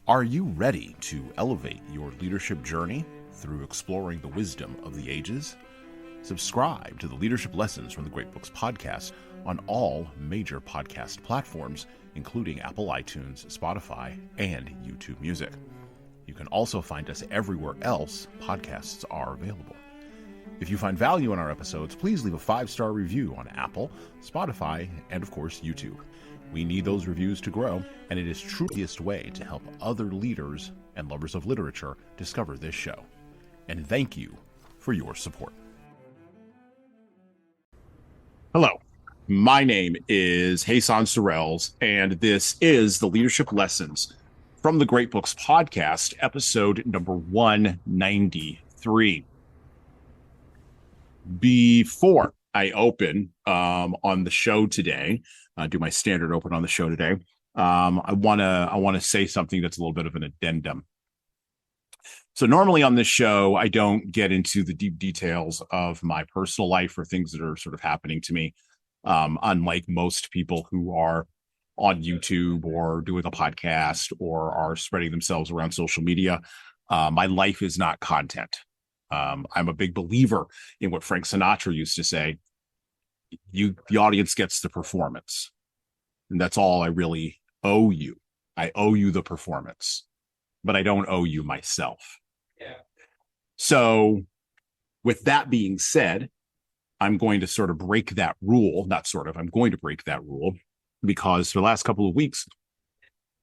Are you ready to elevate your leadership journey through exploring the wisdom of the ages? Subscribe to the Leadership Lessons from the Great Books podcast on all major podcast platforms, including Apple iTunes, Spotify, and YouTube Music. You can also find us everywhere else podcasts are available. If you find value in our episodes, please leave a 5-star review on Apple, Spotify, and of course, YouTube. We need those reviews to grow, and it is truly the easiest way to help other leaders and lovers of literature discover this show. And thank you for your support. Hello, my name is Jesan Sorrells, and this is the Leadership Lessons from the Great Books podcast, episode number 193. Before I open on the show today, do my standard open on the show today, I want to say something that's a little bit of an addendum. So normally on this show, I don't get into the deep details of my personal life or things that are sort of happening to me, unlike most people who are on YouTube or doing a podcast or are spreading themselves around social media. My life is not content. I'm a big believer in what Frank Sinatra used to say. The audience gets the performance. And that's all I really owe you. I owe you the performance, but I don't owe you myself. Yeah. So with that being said, I'm going to sort of break that rule, I'm going to break that rule because for the last couple of weeks,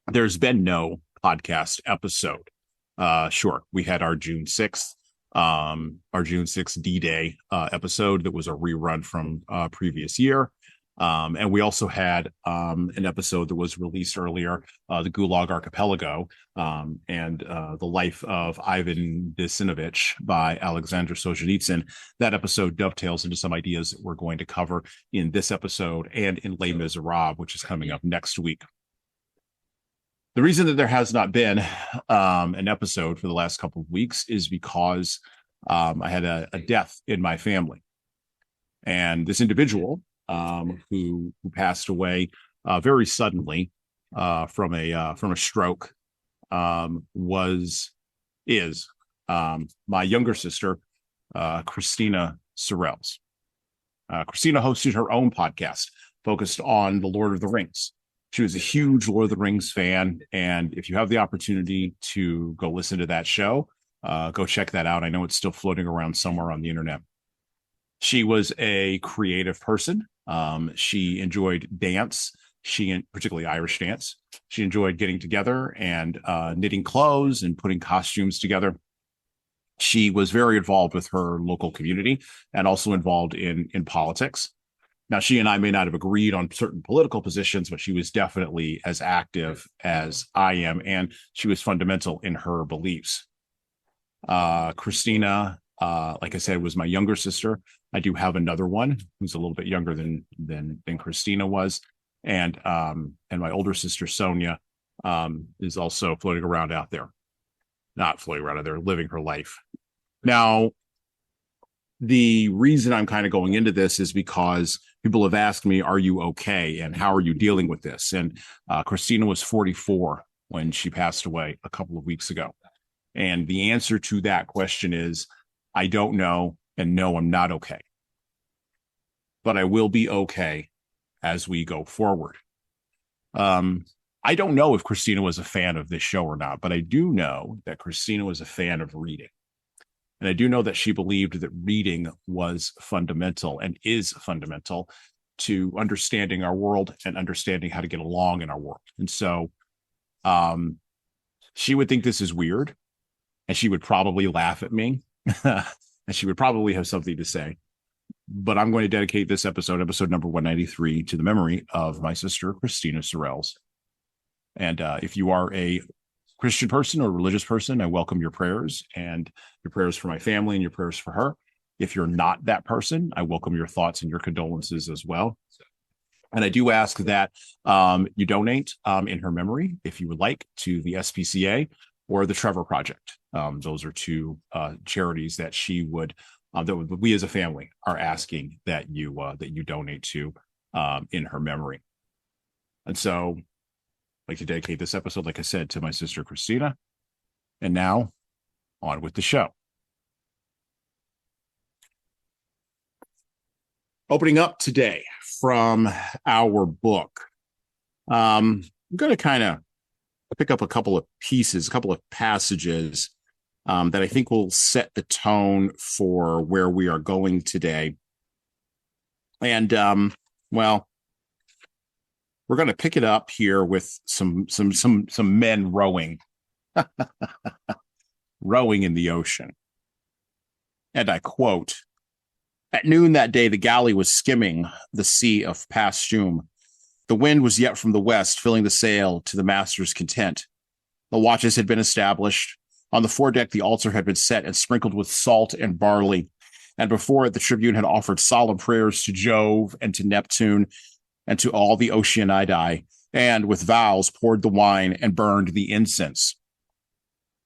there's been no podcast episode. Sure, we had our June 6th D-Day episode that was a rerun from previous year. And we also had an episode that was released earlier, the Gulag Archipelago, and the life of Ivan Desinovich by Alexander Solzhenitsyn. That episode dovetails into some ideas that we're going to cover in this episode and in Les Miserables, which is coming up next week. The reason that there has not been an episode for the last couple of weeks is because I had a death in my family. And this individual who passed away very suddenly from a stroke is my younger sister, Christina Sorrells. Christina hosted her own podcast focused on the Lord of the Rings. She was a huge Lord of the Rings fan, and if you have the opportunity to go listen to that show, go check that out. I know it's still floating around somewhere on the internet. She was a creative person. She enjoyed dance, particularly Irish dance. She enjoyed getting together and knitting clothes and putting costumes together. She was very involved with her local community and also involved in politics. Now, she and I may not have agreed on certain political positions, but she was definitely as active as I am, and she was fundamental in her beliefs. Christina, like I said, was my younger sister. I do have another one who's a little bit younger than Christina was, and my older sister Sonia is also floating around out there, not floating around out there, living her life. Now, the reason I'm kind of going into this is because people have asked me, are you okay? And how are you dealing with this? And Christina was 44 when she passed away a couple of weeks ago. And the answer to that question is, I don't know. And no, I'm not okay. But I will be okay as we go forward. I don't know if Christina was a fan of this show or not, but I do know that Christina was a fan of reading. And I do know that she believed that reading was fundamental and is fundamental to understanding our world and understanding how to get along in our world. And so she would think this is weird, and she would probably laugh at me, and she would probably have something to say. But I'm going to dedicate this episode number 193, to the memory of my sister, Christina Sorrells. And if you are a Christian person or religious person, I welcome your prayers, and your prayers for my family and your prayers for her. If you're not that person, I welcome your thoughts and your condolences as well. And I do ask that you donate in her memory, if you would like, to the SPCA or the Trevor Project. Those are two charities that she would, that we as a family are asking that you donate to in her memory. And so I'd like to dedicate this episode, like I said, to my sister Christina. And now, on with the show. Opening up today from our book, I'm going to kind of pick up a couple of pieces, a couple of passages that I think will set the tone for where we are going today. And, well, we're going to pick it up here with some men rowing, rowing in the ocean. And I quote, "At noon that day, the galley was skimming the sea of Paestum. The wind was yet from the west, filling the sail to the master's content. The watches had been established. On the foredeck, the altar had been set and sprinkled with salt and barley. And before it, the tribune had offered solemn prayers to Jove and to Neptune and to all the Oceanidae, and with vows poured the wine and burned the incense.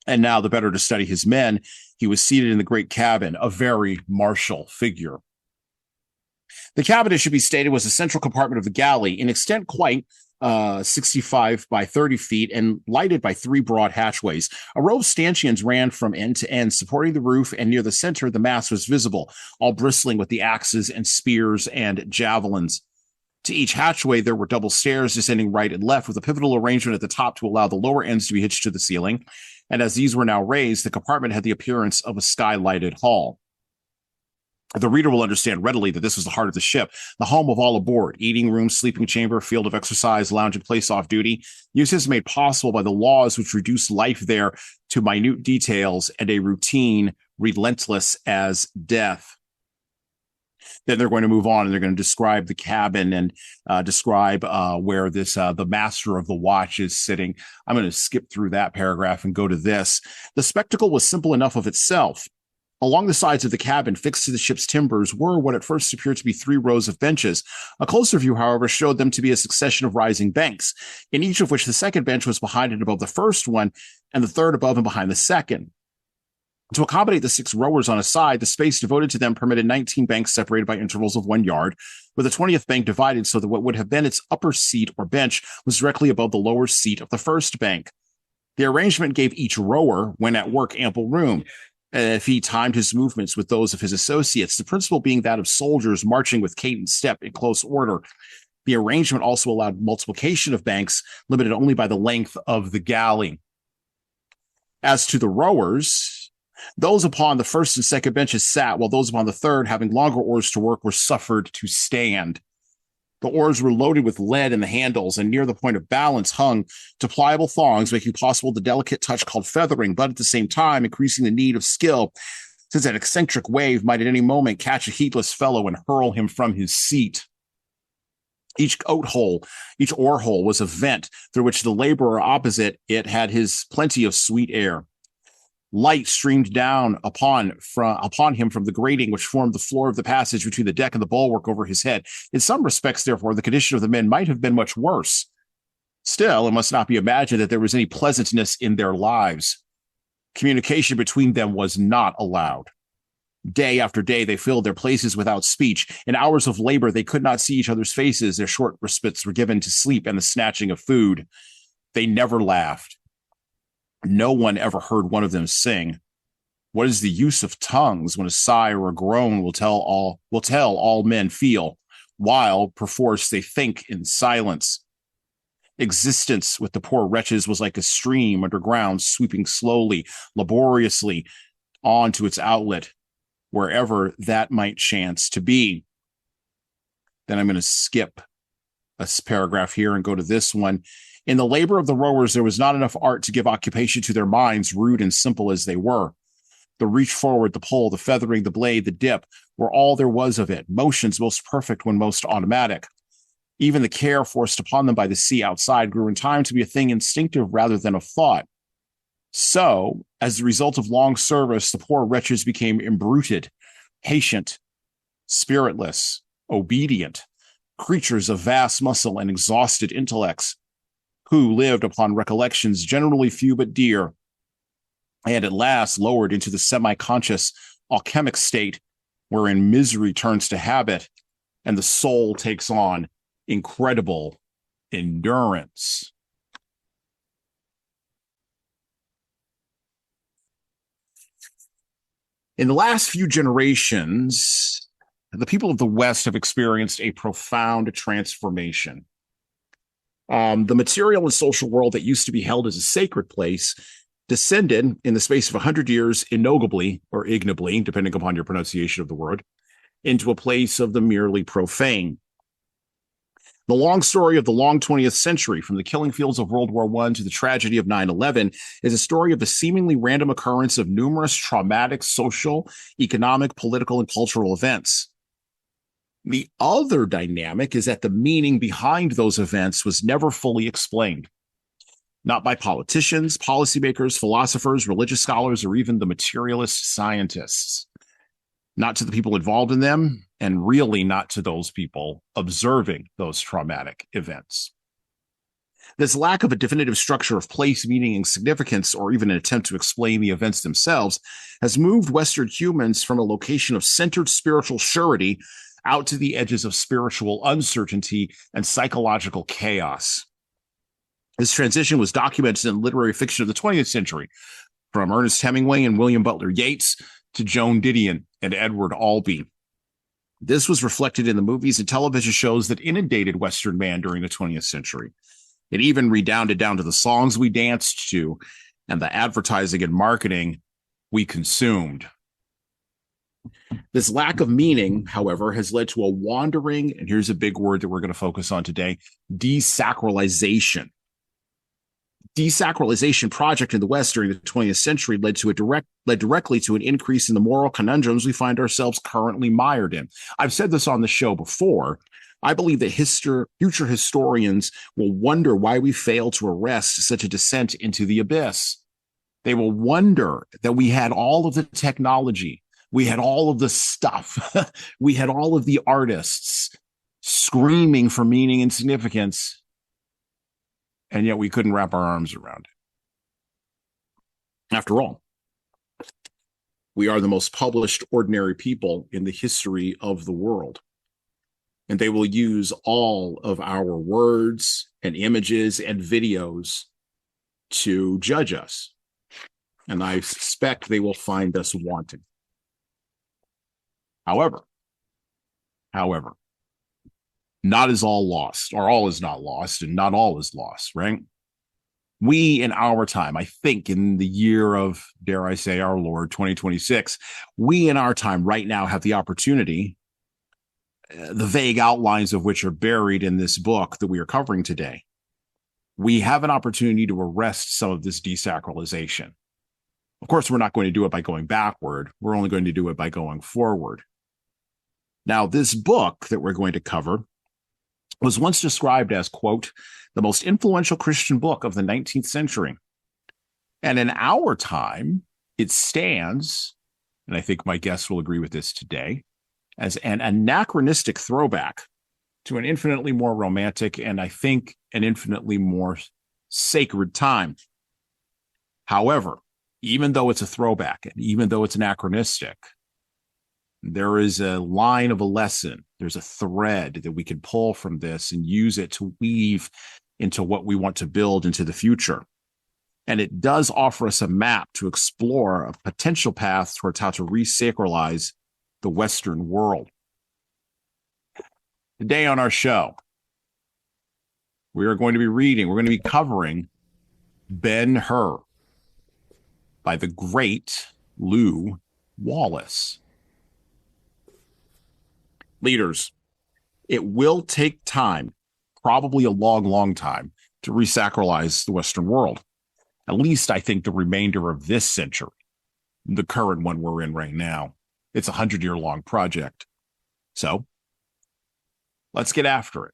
And now, the better to study his men, he was seated in the great cabin, a very martial figure. The cabin, it should be stated, was a central compartment of the galley, in extent quite 65 by 30 feet and lighted by three broad hatchways. A row of stanchions ran from end to end, supporting the roof, and near the center, the mast was visible, all bristling with the axes and spears and javelins. To each hatchway, there were double stairs descending right and left, with a pivotal arrangement at the top to allow the lower ends to be hitched to the ceiling. And as these were now raised, the compartment had the appearance of a sky-lighted hall. The reader will understand readily that this was the heart of the ship, the home of all aboard: eating room, sleeping chamber, field of exercise, lounge, and place off duty. Use is made possible by the laws which reduce life there to minute details and a routine relentless as death. Then they're going to move on and they're going to describe the cabin and describe where this the master of the watch is sitting. I'm going to skip through that paragraph and go to this. The spectacle was simple enough of itself. Along the sides of the cabin, fixed to the ship's timbers, were what at first appeared to be 3 rows of benches. A closer view, however, showed them to be a succession of rising banks, in each of which the second bench was behind and above the first one, and the third above and behind the second. To accommodate the 6 rowers on a side, the space devoted to them permitted 19 banks separated by intervals of 1 yard, with the 20th bank divided so that what would have been its upper seat or bench was directly above the lower seat of the first bank. The arrangement gave each rower, when at work, ample room, if he timed his movements with those of his associates, the principle being that of soldiers marching with cadent step in close order. The arrangement also allowed multiplication of banks, limited only by the length of the galley. As to the rowers, those upon the first and second benches sat, while those upon the third, having longer oars to work, were suffered to stand. The oars were loaded with lead in the handles, and near the point of balance hung to pliable thongs, making possible the delicate touch called feathering, but at the same time increasing the need of skill, since an eccentric wave might at any moment catch a heedless fellow and hurl him from his seat. Each oar hole was a vent through which the laborer opposite it had his plenty of sweet air. Light streamed down upon him from the grating which formed the floor of the passage between the deck and the bulwark over his head. In some respects, therefore, the condition of the men might have been much worse. Still, it must not be imagined that there was any pleasantness in their lives. Communication between them was not allowed. Day after day, they filled their places without speech. In hours of labor, they could not see each other's faces. Their short respites were given to sleep and the snatching of food. They never laughed. No one ever heard one of them sing. What is the use of tongues when a sigh or a groan will tell all men feel, while perforce they think in silence? Existence with the poor wretches was like a stream underground, sweeping slowly, laboriously on to its outlet, wherever that might chance to be. Then I'm going to skip a paragraph here and go to this one. In the labor of the rowers, there was not enough art to give occupation to their minds, rude and simple as they were. The reach forward, the pull, the feathering, the blade, the dip were all there was of it, motions most perfect when most automatic. Even the care forced upon them by the sea outside grew in time to be a thing instinctive rather than of thought. So, as the result of long service, the poor wretches became imbruted, patient, spiritless, obedient, creatures of vast muscle and exhausted intellects, who lived upon recollections generally few but dear, and at last lowered into the semi-conscious alchemic state wherein misery turns to habit and the soul takes on incredible endurance. In the last few generations, the people of the West have experienced a profound transformation. The material and social world that used to be held as a sacred place descended in the space of 100 years ignobly or ignobly, depending upon your pronunciation of the word, into a place of the merely profane. The long story of the long 20th century, from the killing fields of World War I to the tragedy of 9/11, is a story of the seemingly random occurrence of numerous traumatic social, economic, political, and cultural events. The other dynamic is that the meaning behind those events was never fully explained, not by politicians, policymakers, philosophers, religious scholars, or even the materialist scientists. Not to the people involved in them, and really not to those people observing those traumatic events. This lack of a definitive structure of place, meaning, and significance, or even an attempt to explain the events themselves, has moved Western humans from a location of centered spiritual surety out to the edges of spiritual uncertainty and psychological chaos. This transition was documented in literary fiction of the 20th century, from Ernest Hemingway and William Butler Yeats to Joan Didion and Edward Albee. This was reflected in the movies and television shows that inundated Western man during the 20th century. It even redounded down to the songs we danced to and the advertising and marketing we consumed. This lack of meaning, however, has led to a wandering, and here's a big word that we're going to focus on today, desacralization. Desacralization project in the West during the 20th century led directly to an increase in the moral conundrums we find ourselves currently mired in. I've said this on the show before. I believe that future historians will wonder why we fail to arrest such a descent into the abyss. They will wonder that we had all of the technology, we had all of the stuff, we had all of the artists screaming for meaning and significance, and yet we couldn't wrap our arms around it. After all, we are the most published ordinary people in the history of the world. And they will use all of our words and images and videos to judge us. And I suspect they will find us wanting. However, not is all lost, or all is not lost, and not all is lost, right? We in our time, I think in the year of, dare I say, our Lord, 2026, we in our time right now have the opportunity, the vague outlines of which are buried in this book that we are covering today. We have an opportunity to arrest some of this desacralization. Of course, we're not going to do it by going backward. We're only going to do it by going forward. Now, this book that we're going to cover was once described as, quote, the most influential Christian book of the 19th century. And in our time, it stands, and I think my guests will agree with this today, as an anachronistic throwback to an infinitely more romantic and I think an infinitely more sacred time. However, even though it's a throwback and even though it's anachronistic, there is a line of a lesson. There's a thread that we can pull from this and use it to weave into what we want to build into the future. And it does offer us a map to explore a potential path towards how to re-sacralize the Western world. Today on our show, we're going to be covering Ben-Hur by the great Lew Wallace. Leaders, it will take time, probably a long, long time, to re-sacralize the Western world. At least I think the remainder of this century, the current one we're in right now. It's a 100-year-long project. So let's get after it.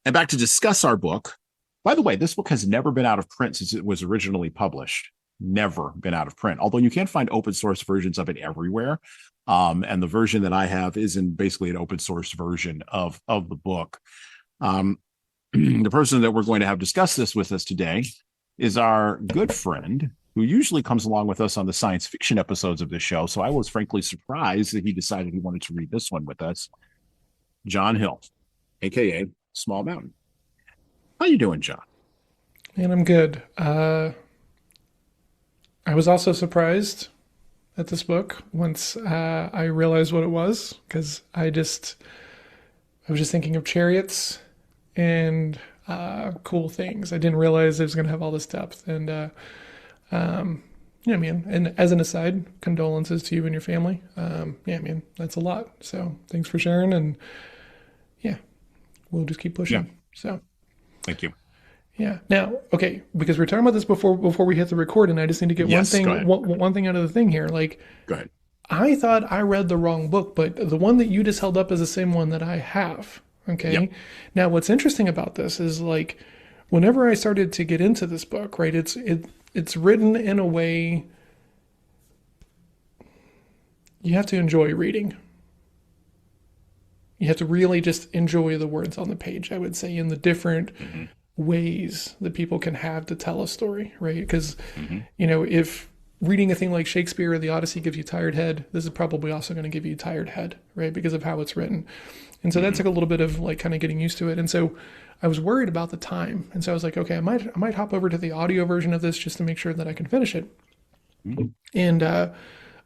And back to discuss our book. By the way, this book has never been out of print since it was originally published. Never been out of print, although you can find open source versions of it everywhere. And the version that I have is in basically an open source version of the book. The person that we're going to have discuss this with us today is our good friend who usually comes along with us on the science fiction episodes of this show. So I was frankly surprised that he decided he wanted to read this one with us. John Hill, aka Small Mountain. How you doing, John? Man, I'm good. I was also surprised at this book once I realized what it was, because I was just thinking of chariots and cool things. I didn't realize it was going to have all this depth. And yeah, man. And as an aside, condolences to you and your family. Yeah, man, that's a lot. So thanks for sharing. And yeah, we'll just keep Yeah. pushing. So Thank you. yeah. Now, okay, because we were talking about this before we hit the record, and I just need to get Yes. Go ahead. one thing out of the thing here. Like, Go ahead. I thought I read the wrong book, but the one that you just held up is the same one that I have. Yep. Okay. Now, what's interesting about this is like, whenever I started to get into this book, right? It's written in a way you have to enjoy reading. You have to really just enjoy the words on the page, I would say, in the different Hmm. ways that people can have to tell a story, right? Because, Hmm. if reading a thing like Shakespeare or the Odyssey gives you tired head, this is probably also going to give you tired head, right? Because of how it's written. And so that Hmm. took a little bit of like kind of getting used to it. And so I was worried about the time. And so I was like, okay, I might hop over to the audio version of this just to make sure that I can finish it. Hmm. And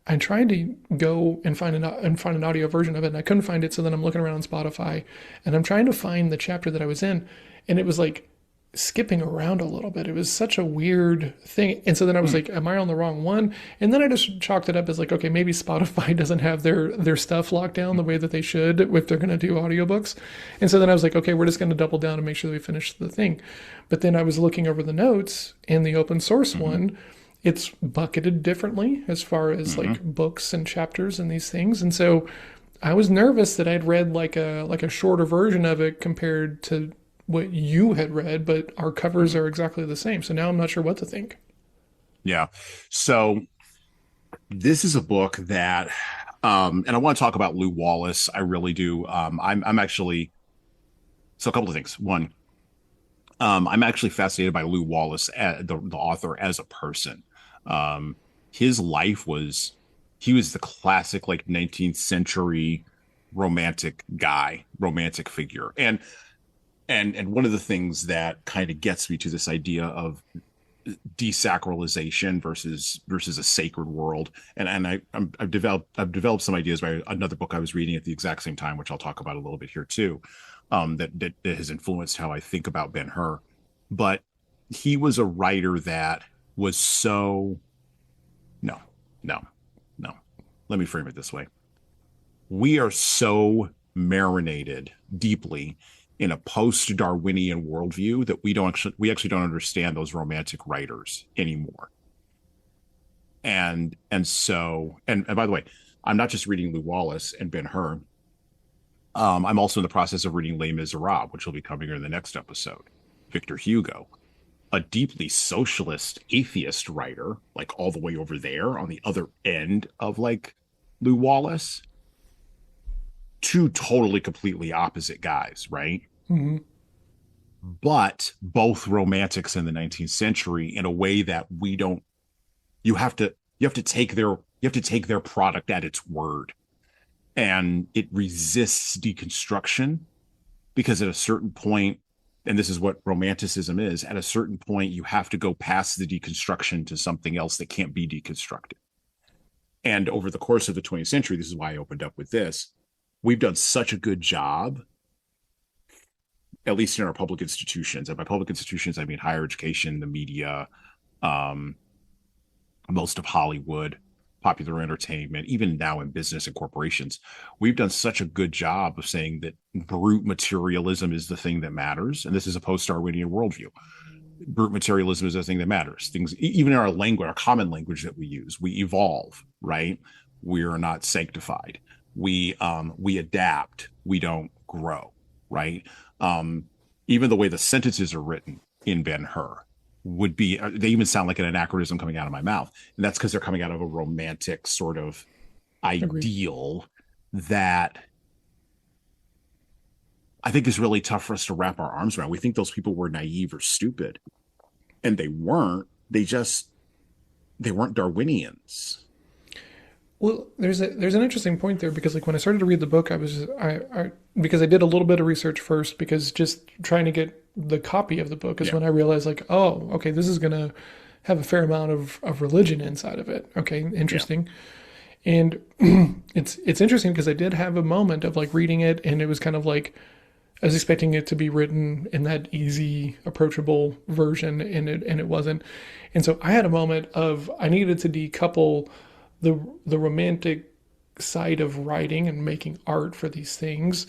I tried to go and find an audio version of it, and I couldn't find it. So then I'm looking around on Spotify, and I'm trying to find the chapter that I was in, and it was like skipping around a little bit. It was such a weird thing. And so then I was like, am I on the wrong one? And then I just chalked it up as like, okay, maybe Spotify doesn't have their stuff locked down the way that they should if they're going to do audiobooks. And so then I was like, okay, we're just going to double down and make sure that we finish the thing. But then I was looking over the notes, and the open source Hmm. one, it's bucketed differently as far as Hmm. like books and chapters and these things. And so I was nervous that I'd read like a shorter version of it compared to what you had read, but our covers Hmm. are exactly the same. So now I'm not sure what to think. Yeah. So this is a book that, and I want to talk about Lew Wallace. I really do. I'm actually, so a couple of things. One, I'm actually fascinated by Lew Wallace, the author, as a person. Um, his life was, he was the classic like 19th century romantic guy, romantic figure. And one of the things that kind of gets me to this idea of desacralization versus a sacred world. I've developed some ideas by another book I was reading at the exact same time, which I'll talk about a little bit here too. That has influenced how I think about Ben-Hur. But he was a writer that was so, no, no, no. Let me frame it this way. We are so marinated deeply in a post-Darwinian worldview that we actually don't understand those romantic writers anymore. And by the way, I'm not just reading Lew Wallace and Ben-Hur. I'm also in the process of reading Les Miserables, which will be coming in the next episode. Victor Hugo, a deeply socialist atheist writer, like all the way over there on the other end of like Lew Wallace. Two totally completely opposite guys, right? Mm-hmm. But both romantics in the 19th century in a way that we don't, you have to take their product at its word, and it resists deconstruction because at a certain point, and this is what romanticism is, at a certain point you have to go past the deconstruction to something else that can't be deconstructed. And over the course of the 20th century, this is why I opened up with this, we've done such a good job, at least in our public institutions. And by public institutions, I mean higher education, the media, um, most of Hollywood, popular entertainment, even now in business and corporations. We've done such a good job of saying that brute materialism is the thing that matters. And this is a post-Darwinian worldview. Brute materialism is the thing that matters. Things, even in our language, our common language that we use, we evolve, right? We are not sanctified. We adapt. We don't grow, right? Um, Even the way the sentences are written in Ben-Hur would be, they even sound like an anachronism coming out of my mouth. And that's because they're coming out of a romantic sort of Agreed. ideal that I think is really tough for us to wrap our arms around. We think those people were naive or stupid, and they weren't. They weren't Darwinians. Well, there's an interesting point there, because like when I started to read the book, I because I did a little bit of research first, because just trying to get the copy of the book is Yeah. when I realized like, oh, okay, this is gonna have a fair amount of religion inside of it. Okay, Yeah. interesting. And it's interesting because I did have a moment of like reading it, and it was kind of like I was expecting it to be written in that easy, approachable version, and it wasn't. And so I had a moment of I needed to decouple the romantic side of writing and making art for these things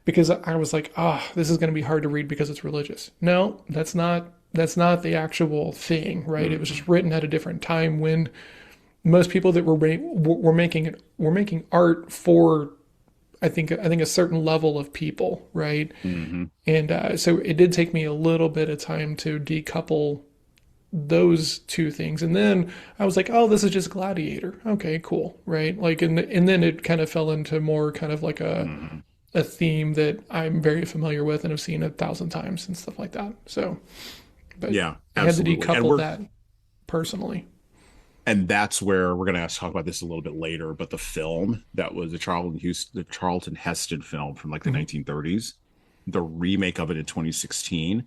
because I was like, this is going to be hard to read because it's religious. No, that's not the actual thing, right? It was just written at a different time when most people that were making art for I think a certain level of people, right? Mm-hmm. And so it did take me a little bit of time to decouple those two things, and then I was like, oh, this is just Gladiator. Okay, cool, right? Like, and then it kind of fell into more kind of like Mm-hmm. a theme that I'm very familiar with and have seen 1,000 times and stuff like that. So, but Yeah, I had to absolutely. decouple that personally. And that's where we're going to talk about this a little bit later. But the film that was the Charlton Heston film from like the Mm-hmm. 1930s, the remake of it in 2016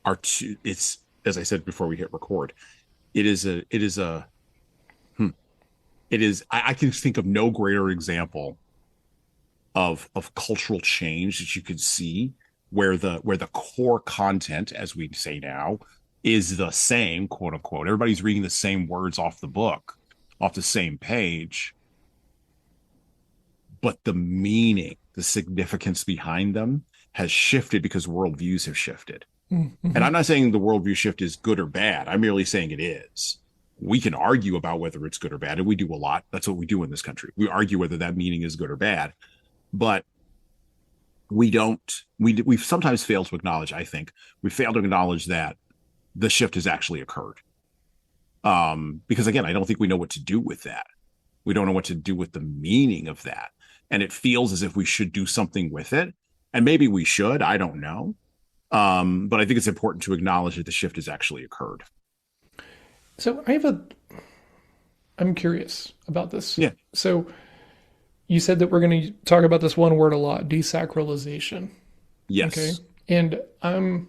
are two. It's, as I said before we hit record, it is a, it is a, hmm, it is. I can think of no greater example of cultural change that you could see where the core content, as we say now, is the same, quote unquote. Everybody's reading the same words off the book, off the same page, but the meaning, the significance behind them has shifted because worldviews have shifted. And Mm-hmm. I'm not saying the worldview shift is good or bad. I'm merely saying it is. We can argue about whether it's good or bad, and we do a lot. That's what we do in this country. We argue whether that meaning is good or bad, but we don't. We sometimes fail to acknowledge. I think we fail to acknowledge that the shift has actually occurred. Because again, I don't think we know what to do with that. We don't know what to do with the meaning of that, and it feels as if we should do something with it. And maybe we should. I don't know. But I think it's important to acknowledge that the shift has actually occurred. So I'm curious about this. Yeah. So you said that we're going to talk about this one word a lot, desacralization. Okay. Yes. And I'm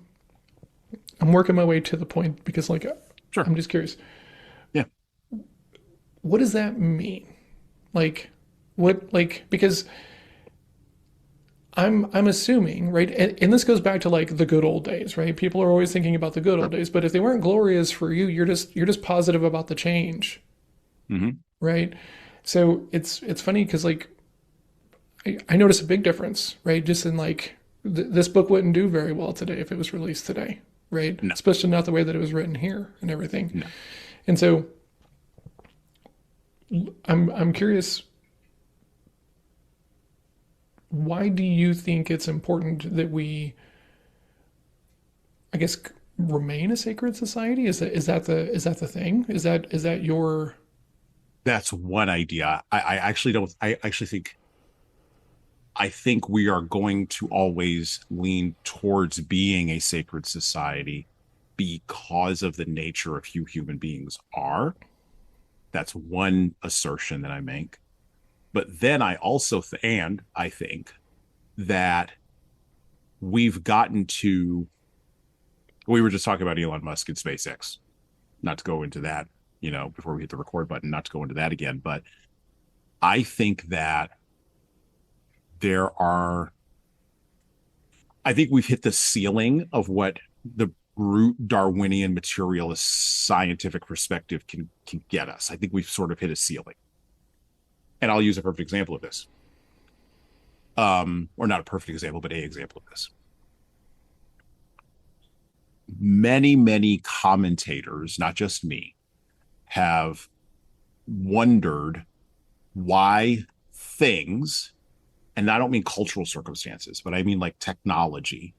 working my way to the point because like Sure. I'm just curious. Yeah. What does that mean? Like what like because I'm assuming, right? And this goes back to like the good old days, right? People are always thinking about the good old Sure. days, but if they weren't glorious for you, you're just positive about the change, Mm-hmm. right? So it's funny because like I notice a big difference, right? Just in like this book wouldn't do very well today if it was released today, right? No. Especially not the way that it was written here and everything. No. And so I'm curious, why do you think it's important that we, I guess, remain a sacred society? Is that the thing? Is that your That's one idea. I actually don't. I actually think. I think we are going to always lean towards being a sacred society because of the nature of who human beings are. That's one assertion that I make. But then and I think that we've gotten to, we were just talking about Elon Musk and SpaceX, not to go into that, before we hit the record button, not to go into that again. But I think that there are, I think we've hit the ceiling of what the brute Darwinian materialist scientific perspective can get us. I think we've sort of hit a ceiling. And I'll use a perfect example of this. Or not a perfect example, but a example of this. Many, many commentators, not just me, have wondered why things, and I don't mean cultural circumstances, but I mean like technology,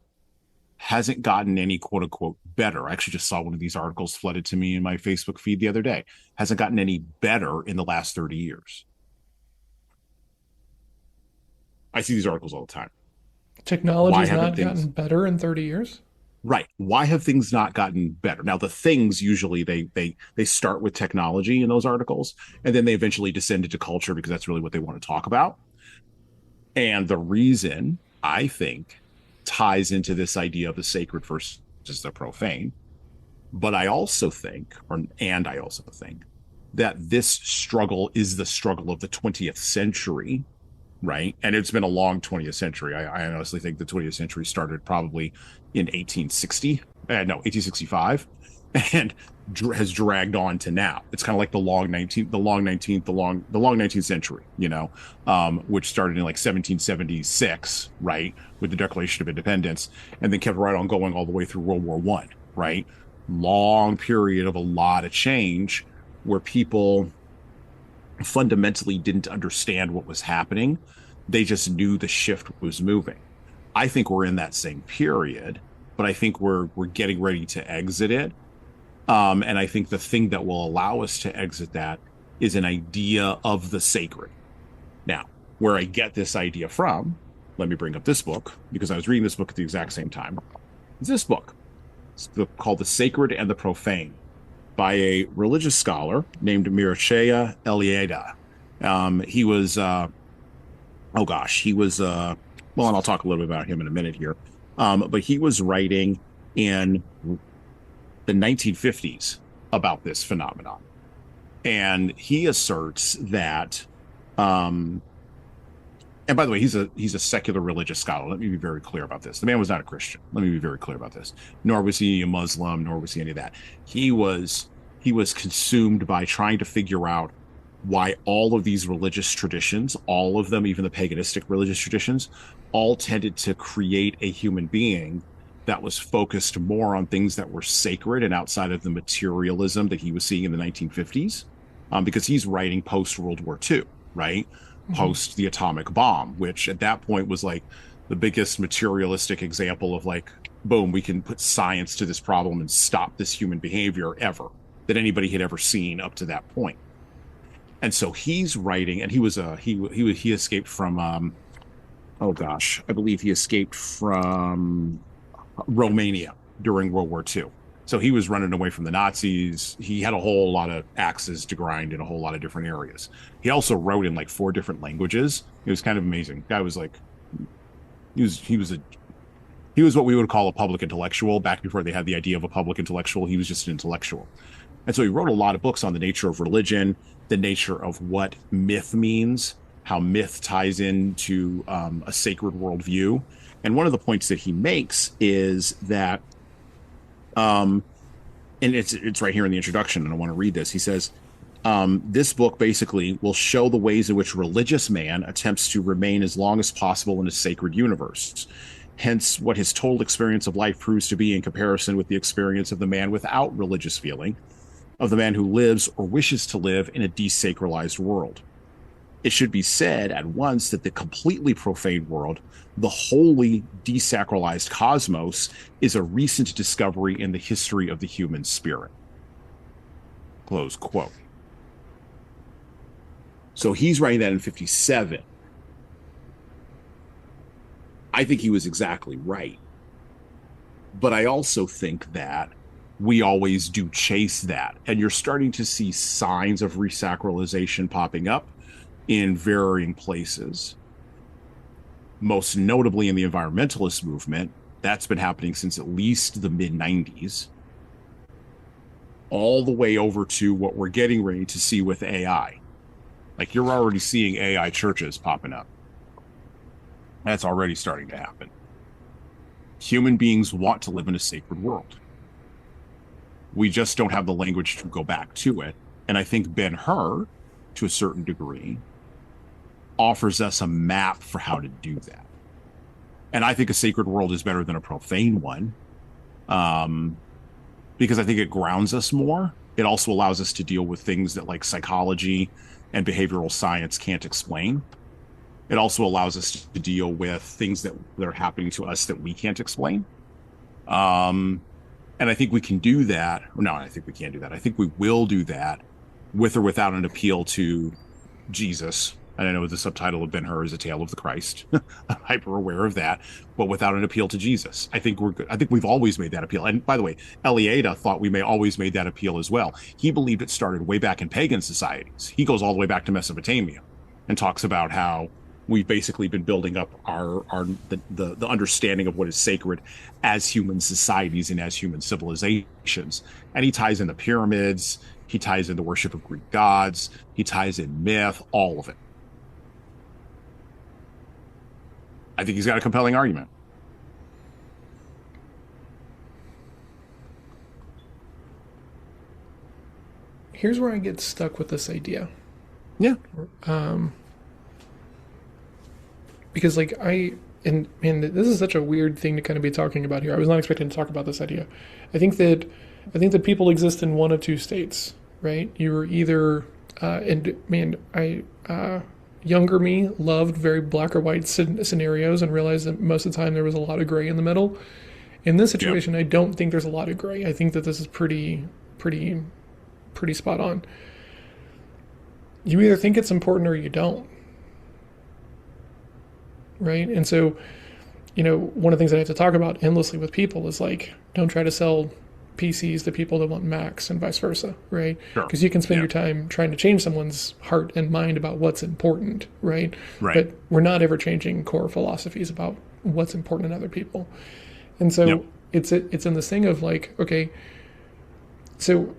hasn't gotten any quote unquote better. I actually just saw one of these articles flooded to me in my Facebook feed the other day. Hasn't gotten any better in the last 30 years. I see these articles all the time. Why technology's haven't not things gotten better in 30 years? right? Why have things not gotten better? Now the things usually they start with technology in those articles, and then they eventually descend into culture because that's really what they want to talk about. And the reason I think ties into this idea of the sacred versus the profane. But I also think, and I also think that this struggle is the struggle of the 20th century, right? And it's been a long 20th century. I honestly think the 20th century started probably in 1860, no, 1865, and has dragged on to now. It's kind of like the long 19th century, which started in like 1776, right, with the Declaration of Independence, and then kept right on going all the way through World War One, right? Long period of a lot of change where people fundamentally didn't understand what was happening. They just knew the shift was moving. I think we're in that same period, but I think we're getting ready to exit it. And I think the thing that will allow us to exit that is an idea of the sacred. Now, where I get this idea from, let me bring up this book, because I was reading this book at the exact same time. It's this book. It's called The Sacred and the Profane by a religious scholar named Mircea Eliade. He was, well, and I'll talk a little bit about him in a minute here. But he was writing in the 1950s about this phenomenon. And he asserts that, and by the way, he's a secular religious scholar. Let me be very clear about this. The man was not a Christian. Let me be very clear about this. Nor was he a Muslim, nor was he any of that. He was consumed by trying to figure out why all of these religious traditions, all of them, even the paganistic religious traditions, all tended to create a human being that was focused more on things that were sacred and outside of the materialism that he was seeing in the 1950s, because he's writing post-World War II, right? Mm-hmm. Post the atomic bomb, which at that point was like the biggest materialistic example of like, boom, we can put science to this problem and stop this human behavior ever that anybody had ever seen up to that point. And so he's writing, and he escaped from, I believe he escaped from Romania during World War II. So he was running away from the Nazis. He had a whole lot of axes to grind in a whole lot of different areas. He also wrote in like 4 different languages. It was kind of amazing. Guy was like, he was what we would call a public intellectual back before they had the idea of a public intellectual. He was just an intellectual. And so he wrote a lot of books on the nature of religion, the nature of what myth means, how myth ties into a sacred worldview. And one of the points that he makes is that, and it's right here in the introduction, and I want to read this. He says, this book basically will show the ways in which religious man attempts to remain as long as possible in a sacred universe. Hence, what his total experience of life proves to be in comparison with the experience of the man without religious feeling, of the man who lives or wishes to live in a desacralized world. It should be said at once that the completely profane world, the wholly desacralized cosmos, is a recent discovery in the history of the human spirit. Close quote. So he's writing that in 57. I think he was exactly right. But I also think that we always do chase that. And you're starting to see signs of re-sacralization popping up in varying places. Most notably in the environmentalist movement. That's been happening since at least the mid-90s. All the way over to what we're getting ready to see with AI. Like, you're already seeing AI churches popping up. That's already starting to happen. Human beings want to live in a sacred world. We just don't have the language to go back to it. And I think Ben-Hur, to a certain degree, offers us a map for how to do that. And I think a sacred world is better than a profane one, because I think it grounds us more. It also allows us to deal with things that like psychology and behavioral science can't explain. It also allows us to deal with things that are happening to us that we can't explain. And I think we can do that. No, I think we can't do that. I think we will do that with or without an appeal to Jesus. And I know the subtitle of Ben-Hur is A Tale of the Christ. I'm hyper aware of that, but without an appeal to Jesus. I think we've always made that appeal. And by the way, Eliade thought we may always made that appeal as well. He believed it started way back in pagan societies. He goes all the way back to Mesopotamia and talks about how We've basically been building up the understanding of what is sacred as human societies and as human civilizations. And he ties in the pyramids, he ties in the worship of Greek gods, he ties in myth, all of it. I think he's got a compelling argument. Here's where I get stuck with this idea. Yeah. Because like and man, this is such a weird thing to kind of be talking about here. I was not expecting to talk about this idea. I think that people exist in one of two states, right? You're either and man, younger me loved very black or white scenarios and realized that most of the time there was a lot of gray in the middle. In this situation, I don't think there's a lot of gray. I think that this is pretty spot on. You either think it's important or you don't. Right? And so, one of the things that I have to talk about endlessly with people is like, don't try to sell PCs to people that want Macs and vice versa, right? Because you can spend your time trying to change someone's heart and mind about what's important, right? But we're not ever changing core philosophies about what's important in other people. And so it's in this thing of like, okay, so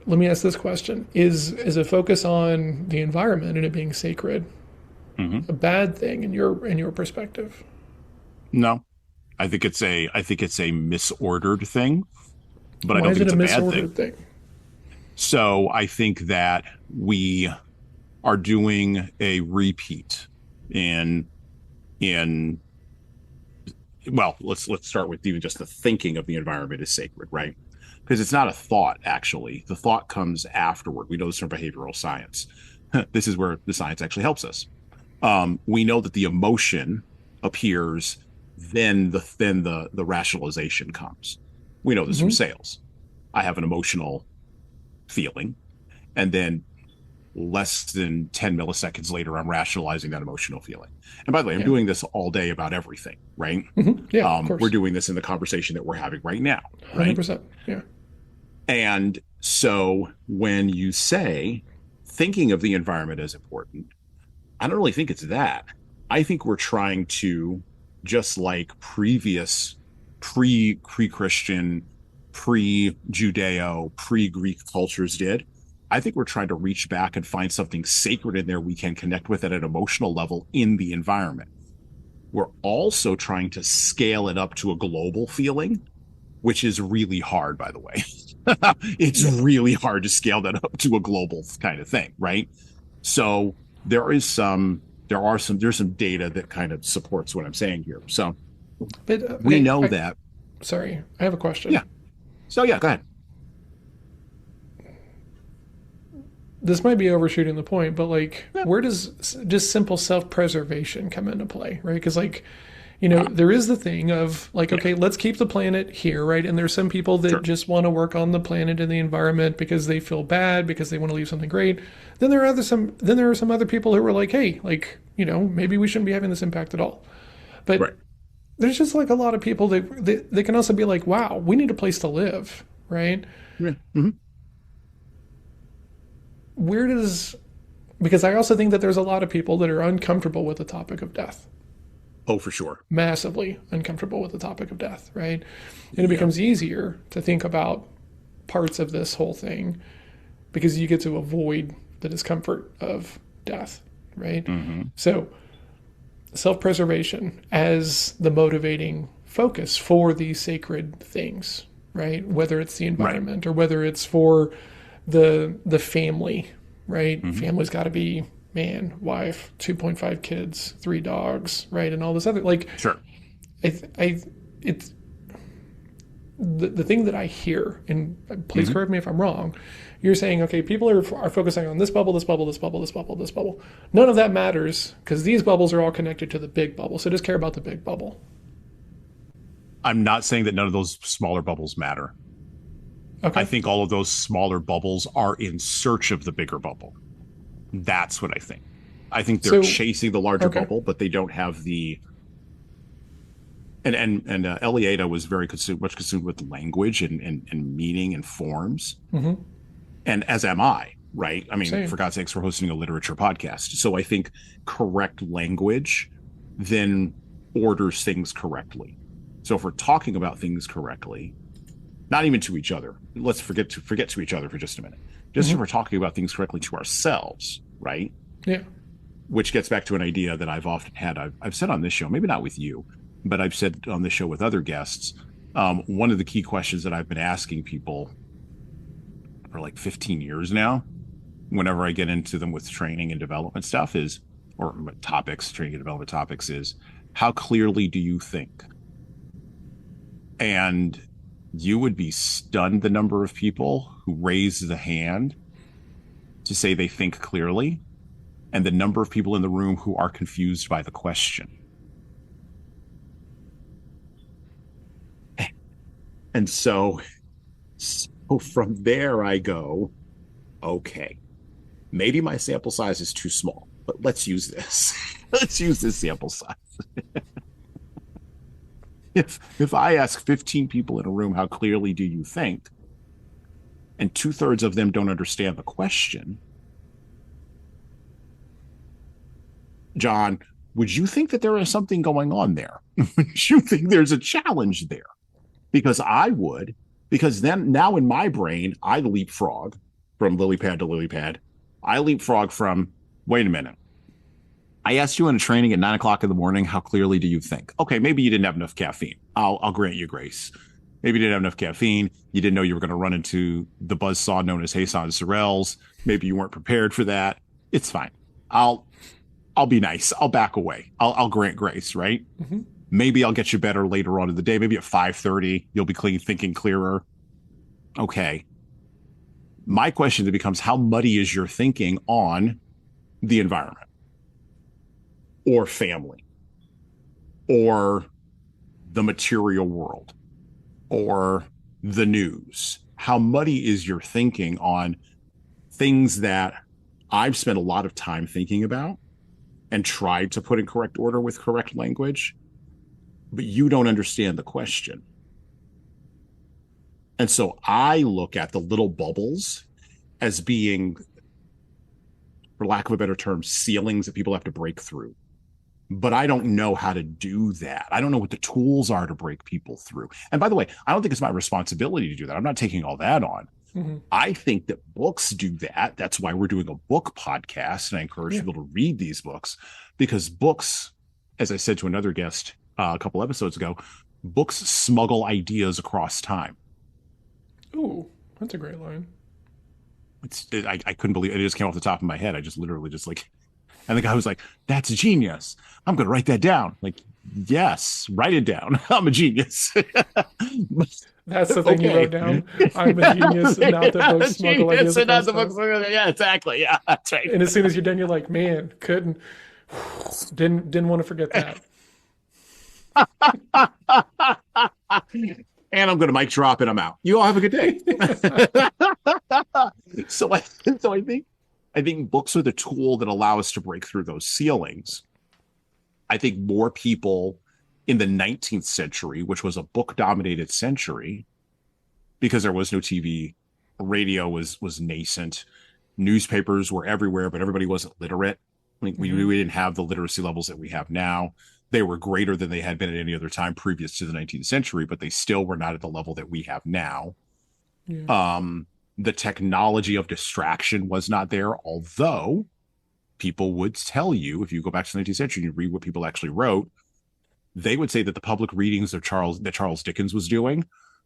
let me ask this question. Is a focus on the environment and it being sacred a bad thing in your perspective? No. I think it's a misordered thing, but I Why don't is think it it's a a bad misordered thing. thing? So I think that we are doing a repeat in well, let's start with even just the thinking of the environment is sacred, right? Because it's not a thought, actually. The thought comes afterward. We know this from behavioral science. This is where the science actually helps us. We know that the emotion appears, then the rationalization comes. We know this from sales. I have an emotional feeling, and then less than 10 milliseconds later, I'm rationalizing that emotional feeling. And by the way, I'm doing this all day about everything, right? Yeah, of course. We're doing this in the conversation that we're having right now, right? 100%. Yeah. And so when you say thinking of the environment as important, I don't really think it's that. I think we're trying to, just like previous pre-Christian, pre-Judeo, pre-Greek cultures did, I think we're trying to reach back and find something sacred in there we can connect with at an emotional level in the environment. We're also trying to scale it up to a global feeling, which is really hard, by the way. It's really hard to scale that up to a global kind of thing, right? So there's some data that kind of supports what I'm saying here. So But we know that. Sorry, I have a question. Yeah. So yeah, go ahead. This might be overshooting the point, but like, where does just simple self-preservation come into play, right? Because like, there is the thing of like, okay, let's keep the planet here, right? And there's some people that just want to work on the planet and the environment because they feel bad, because they want to leave something great. Then there are some other people who are like, hey, like, maybe we shouldn't be having this impact at all. But there's just like a lot of people that they can also be like, wow, we need a place to live, right? Yeah. Mm-hmm. Because I also think that there's a lot of people that are uncomfortable with the topic of death. Oh, for sure. Massively uncomfortable with the topic of death, right? And it becomes easier to think about parts of this whole thing because you get to avoid the discomfort of death, right? So self-preservation as the motivating focus for these sacred things, right? Whether it's the environment or whether it's for the family, right? Family's got to be man, wife, 2.5 kids, 3 dogs, right? And all this other, like, it's the thing that I hear, and please correct me if I'm wrong, you're saying, okay, people are focusing on this bubble, this bubble, this bubble, this bubble, this bubble. None of that matters because these bubbles are all connected to the big bubble. So just care about the big bubble. I'm not saying that none of those smaller bubbles matter. Okay. I think all of those smaller bubbles are in search of the bigger bubble. That's what I think. I think they're chasing the larger bubble, but they don't have the. And Eliada was very consumed with language and meaning and forms, and as am I. right? I mean, Same. for God's sakes, we're hosting a literature podcast. So I think correct language then orders things correctly. So if we're talking about things correctly, not even to each other, let's forget to each other for just a minute. Just if Mm-hmm. we're talking about things correctly to ourselves, right? Yeah. Which gets back to an idea that I've often had. I've said on this show, maybe not with you, but I've said on this show with other guests. One of the key questions that I've been asking people for like 15 years now, whenever I get into them with training and development stuff is, or topics, training and development topics is, how clearly do you think? And you would be stunned the number of people who raise the hand to say they think clearly, and the number of people in the room who are confused by the question. And so from there, I go, okay, maybe my sample size is too small, but let's use this. Let's use this sample size. If I ask 15 people in a room, how clearly do you think? And 2/3 of them don't understand the question. John, would you think that there is something going on there? Would you think there's a challenge there? Because I would, because then now in my brain, I leapfrog from lily pad to lily pad. I leapfrog from, wait a minute. I asked you in a training at 9 o'clock in the morning, how clearly do you think? Okay, maybe you didn't have enough caffeine. I'll grant you grace. Maybe you didn't have enough caffeine. You didn't know you were going to run into the buzzsaw known as Jesan Sorrells. Maybe you weren't prepared for that. It's fine. I'll be nice. I'll back away. I'll grant grace, right? Mm-hmm. Maybe I'll get you better later on in the day. Maybe at 5:30, you'll be thinking clearer. Okay. My question then becomes, how muddy is your thinking on the environment or family or the material world or the news? How muddy is your thinking on things that I've spent a lot of time thinking about and tried to put in correct order with correct language, but you don't understand the question? And so I look at the little bubbles as being, for lack of a better term, ceilings that people have to break through. But I don't know how to do that. I don't know what the tools are to break people through. And by the way, I don't think it's my responsibility to do that. I'm not taking all that on. Mm-hmm. I think that books do that. That's why we're doing a book podcast. And I encourage people to read these books, because books, as I said to another guest a couple episodes ago, books smuggle ideas across time. Ooh, that's a great line. I couldn't believe it. It just came off the top of my head. I just literally just like, and the guy was like, that's genius. I'm going to write that down. Like, yes, write it down. I'm a genius. That's the thing you wrote down. I'm a genius, and not the books smuggle ideas across time. Yeah, exactly. Yeah, that's right. And as soon as you're done, you're like, man, didn't want to forget that. And I'm going to mic drop and I'm out. You all have a good day. So I think books are the tool that allow us to break through those ceilings. I think more people in the 19th century, which was a book-dominated century, because there was no TV, radio was nascent, newspapers were everywhere, but everybody wasn't literate. Like we didn't have the literacy levels that we have now. They were greater than they had been at any other time previous to the 19th century, but they still were not at the level that we have now. Yeah. The technology of distraction was not there, although people would tell you, if you go back to the 19th century and you read what people actually wrote, they would say that the public readings of Charles Dickens was doing,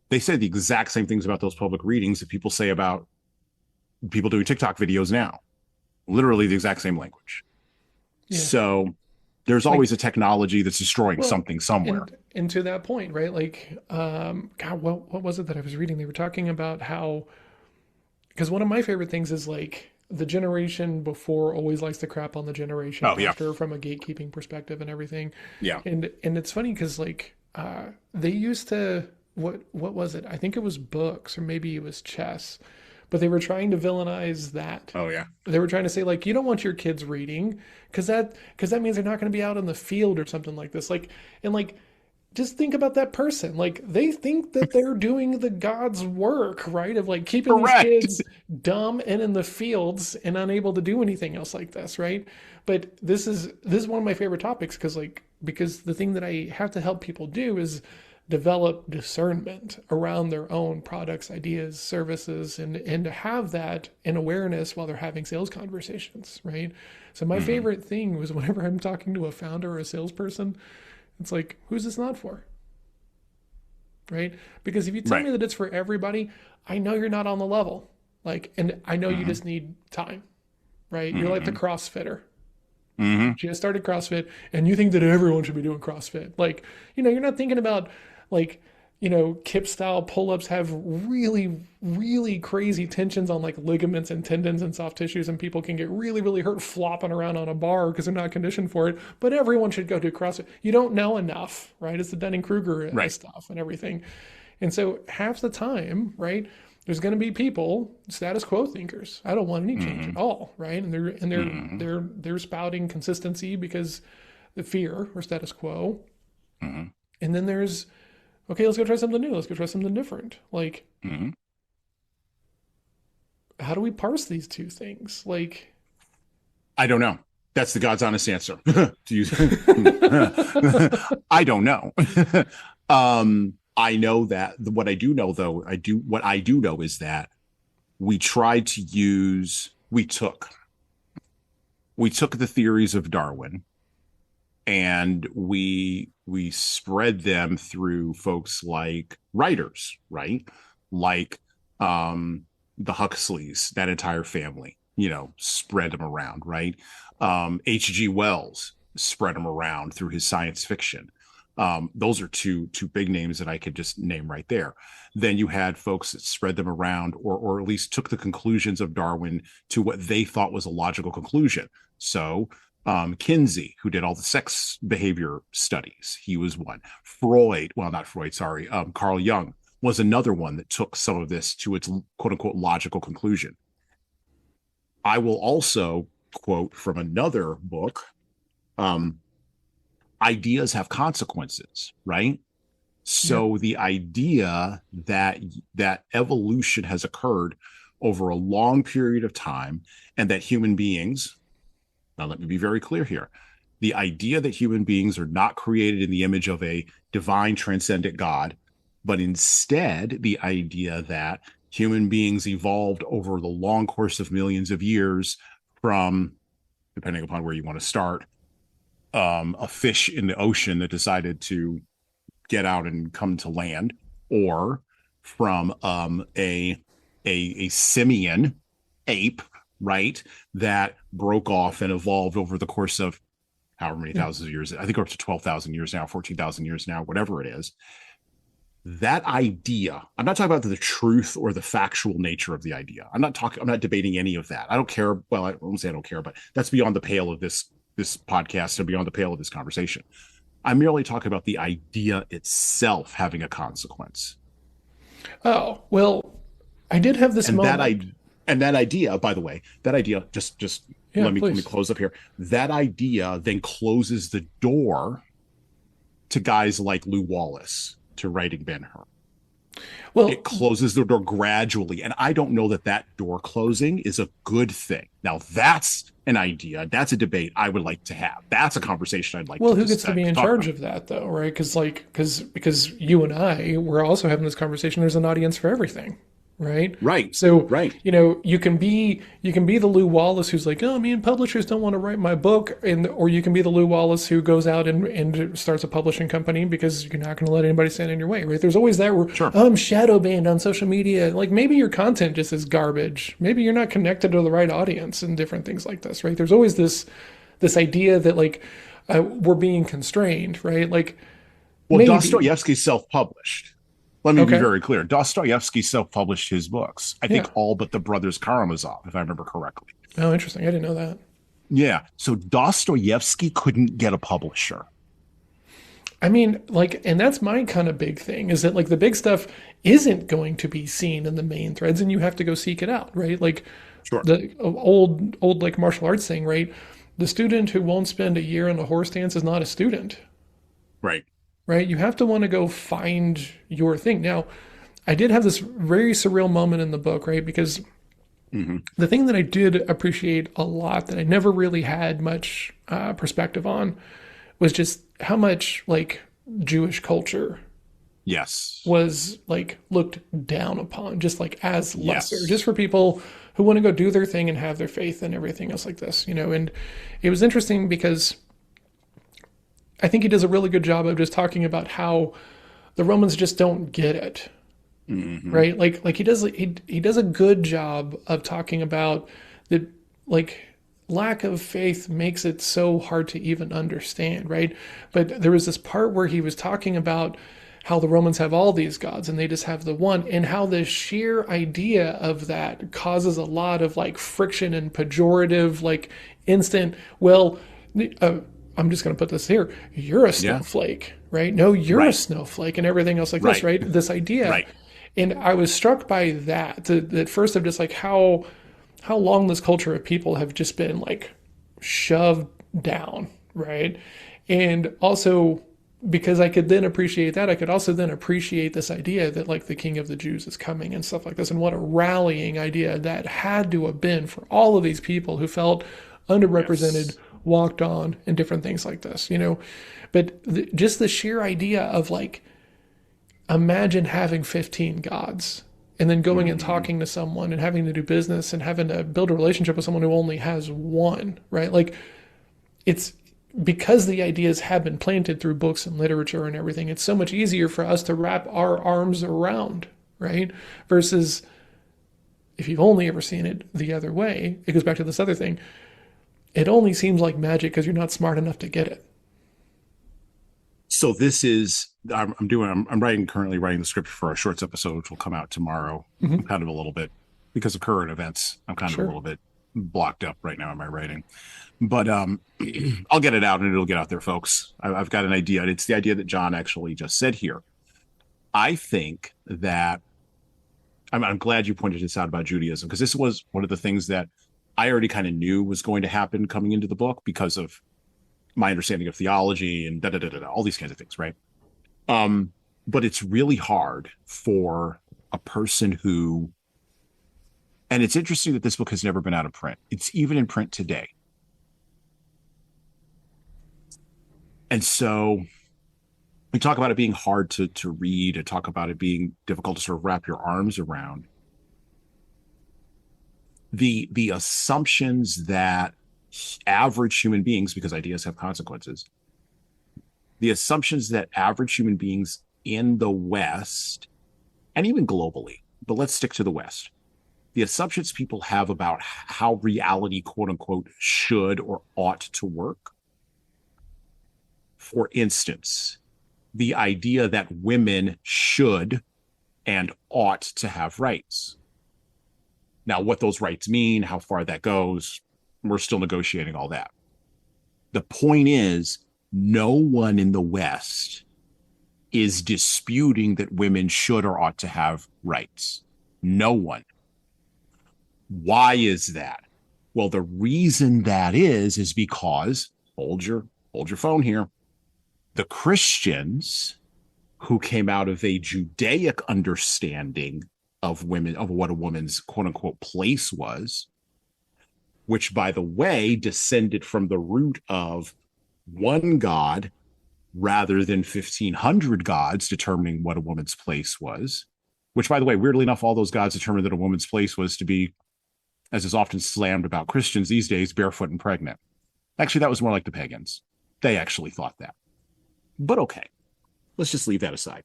they said the exact same things about those public readings that people say about people doing TikTok videos now. Literally the exact same language. Yeah. So there's always a technology that's destroying something somewhere. And to that point, right? Like, God, what was it that I was reading? They were talking about how, because one of my favorite things is like the generation before always likes to crap on the generation after from a gatekeeping perspective and everything. Yeah. And it's funny because like they used to, what was it? I think it was books or maybe it was chess. But they were trying to villainize that. Oh, yeah. They were trying to say, like, you don't want your kids reading because that means they're not going to be out in the field or something like this. Like, and like, just think about that person. Like they think that they're doing the God's work, right? Of like keeping these Correct. kids dumb and in the fields and unable to do anything else like this, right? But this is one of my favorite topics because the thing that I have to help people do is develop discernment around their own products, ideas, services, and to have that in awareness while they're having sales conversations, right? So my Hmm. favorite thing was whenever I'm talking to a founder or a salesperson, it's like, who's this not for? Right? Because if you tell Right. me that it's for everybody, I know you're not on the level. Like, and I know you Hmm. just need time, right? You're like the Hmm. CrossFitter. Hmm. Just started CrossFit and you think that everyone should be doing CrossFit. Like, you're not thinking about like, Kip style pull ups have really, really crazy tensions on like ligaments and tendons and soft tissues, and people can get really, really hurt flopping around on a bar because they're not conditioned for it. But everyone should go do CrossFit. You don't know enough, right? It's the Dunning Kruger Right. stuff and everything. And so half the time, right, there's going to be people, status quo thinkers. I don't want any change at Hmm. all, right? And they're Hmm. they're they're spouting consistency because the fear or status quo. Hmm. And then there's, okay, let's go try something new. Let's go try something different. Like, Hmm. how do we parse these two things? Like, I don't know. That's the God's honest answer. To use, I don't know. I know that what I do know, though, what I do know is that we tried to use, we took the theories of Darwin and we spread them through folks like writers, right? Like the Huxleys, that entire family, spread them around, right? H.G. Wells spread them around through his science fiction. Those are two big names that I could just name right there. Then you had folks that spread them around, or at least took the conclusions of Darwin to what they thought was a logical conclusion. So Kinsey, who did all the sex behavior studies, he was one. Freud, well, not Freud, sorry, Carl Jung was another one that took some of this to its quote unquote logical conclusion. I will also quote from another book, um, ideas have consequences, right? yeah, So the idea that evolution has occurred over a long period of time and that human beings, now let me be very clear here, the idea that human beings are not created in the image of a divine transcendent God, but instead the idea that human beings evolved over the long course of millions of years from, depending upon where you want to start, a fish in the ocean that decided to get out and come to land, or from a simian ape, right, that broke off and evolved over the course of however many yeah. thousands of years. I think we're up to 12,000 years now, 14,000 years now, whatever it is. That idea, I'm not talking about the truth or the factual nature of the idea. I'm not debating any of that. I don't care. Well, I won't say I don't care, but that's beyond the pale of this podcast and beyond the pale of this conversation. I'm merely talking about the idea itself having a consequence. Oh, well, I did have this And that moment. I and that idea, by the way, that idea just Yeah, let me please. close up here. That idea then closes the door to guys like Lew Wallace to writing Ben-Hur. Well, It closes the door gradually, and I don't know that that door closing is a good thing. Now that's an idea, that's a debate I would like to have. That's a conversation I'd like well, to who just gets to be in talk charge about. of that though, right? Because you and I, we're also having this conversation. There's an audience for everything, right? Right, So, right. you can be the Lew Wallace who's like, oh, me and publishers don't want to write my book, or you can be the Lew Wallace who goes out and starts a publishing company because you're not going to let anybody stand in your way, right? There's always that where, Sure. oh, I'm shadow banned on social media. Like maybe your content just is garbage. Maybe you're not connected to the right audience and different things like this, right? There's always this idea that like we're being constrained, right? Like Well, maybe, Dostoevsky self-published. Let me be okay, very clear. Dostoevsky self-published his books. I yeah. think all but the brothers Karamazov, if I remember correctly. Oh, interesting. I didn't know that. Yeah. So Dostoevsky couldn't get a publisher. I mean, like, and that's my kind of big thing is that like the big stuff isn't going to be seen in the main threads, and you have to go seek it out, right? Like Sure. the old like martial arts thing, right? The student who won't spend a year in a horse dance is not a student, Right. right? You have to want to go find your thing. Now, I did have this very surreal moment in the book, right? Because Hmm. the thing that I did appreciate a lot that I never really had much perspective on was just how much like Jewish culture Yes. was like looked down upon, just like as lesser, just Yes. for people who want to go do their thing and have their faith and everything else like this, you know. And it was interesting because I think he does a really good job of just talking about how the Romans just don't get it, Hmm. right? Like he does a good job of talking about the like lack of faith makes it so hard to even understand, right? But there was this part where he was talking about how the Romans have all these gods and they just have the one, and how the sheer idea of that causes a lot of like friction and pejorative, like instant, well, uh, I'm just going to put this here. You're a Yeah. snowflake, right? No, you're a Right. snowflake, and everything else like this, Right. right? This idea. Right. And I was struck by that, at first, of just like how long this culture of people have just been like shoved down, right? And also because I could then appreciate that, I could also then appreciate this idea that like the king of the Jews is coming and stuff like this, and what a rallying idea that had to have been for all of these people who felt underrepresented, Yes. walked on, and different things like this, you know. But just the sheer idea of like, imagine having 15 gods and then going and Hmm. talking to someone and having to do business and having to build a relationship with someone who only has one, right? Like, it's because the ideas have been planted through books and literature and everything, it's so much easier for us to wrap our arms around, right? Versus if you've only ever seen it the other way, it goes back to this other thing. It only seems like magic because you're not smart enough to get it. So this is I'm writing currently writing the script for a shorts episode which will come out tomorrow. I'm Mm-hmm. kind of a little bit because of current events. I'm kind of a Sure. little bit blocked up right now in my writing, but I'll get it out and it'll get out there, folks. I've got an idea. And it's the idea that John actually just said here. I think that I'm glad you pointed this out about Judaism because this was one of the things that I already kind of knew was going to happen coming into the book because of my understanding of theology and all these kinds of things, right? Um, but it's really hard for a person who, and it's interesting that this book has never been out of print. It's even in print today. And so we talk about it being hard to read and talk about it being difficult to sort of wrap your arms around. The assumptions that average human beings, because ideas have consequences, the assumptions that average human beings in the West and even globally, but let's stick to the West, the assumptions people have about how reality, quote unquote, should or ought to work. For instance, the idea that women should and ought to have rights. Now, what those rights mean, how far that goes, we're still negotiating all that. The point is, no one in the West is disputing that women should or ought to have rights. No one. Why is that? Well, the reason that is because hold your phone here. The Christians who came out of a Judaic understanding of women, of what a woman's quote unquote place was, which by the way descended from the root of one God rather than 1,500 gods determining what a woman's place was, which by the way, weirdly enough, all those gods determined that a woman's place was to be, as is often slammed about Christians these days, barefoot and pregnant. Actually, that was more like the pagans. They actually thought that. But okay, let's just leave that aside.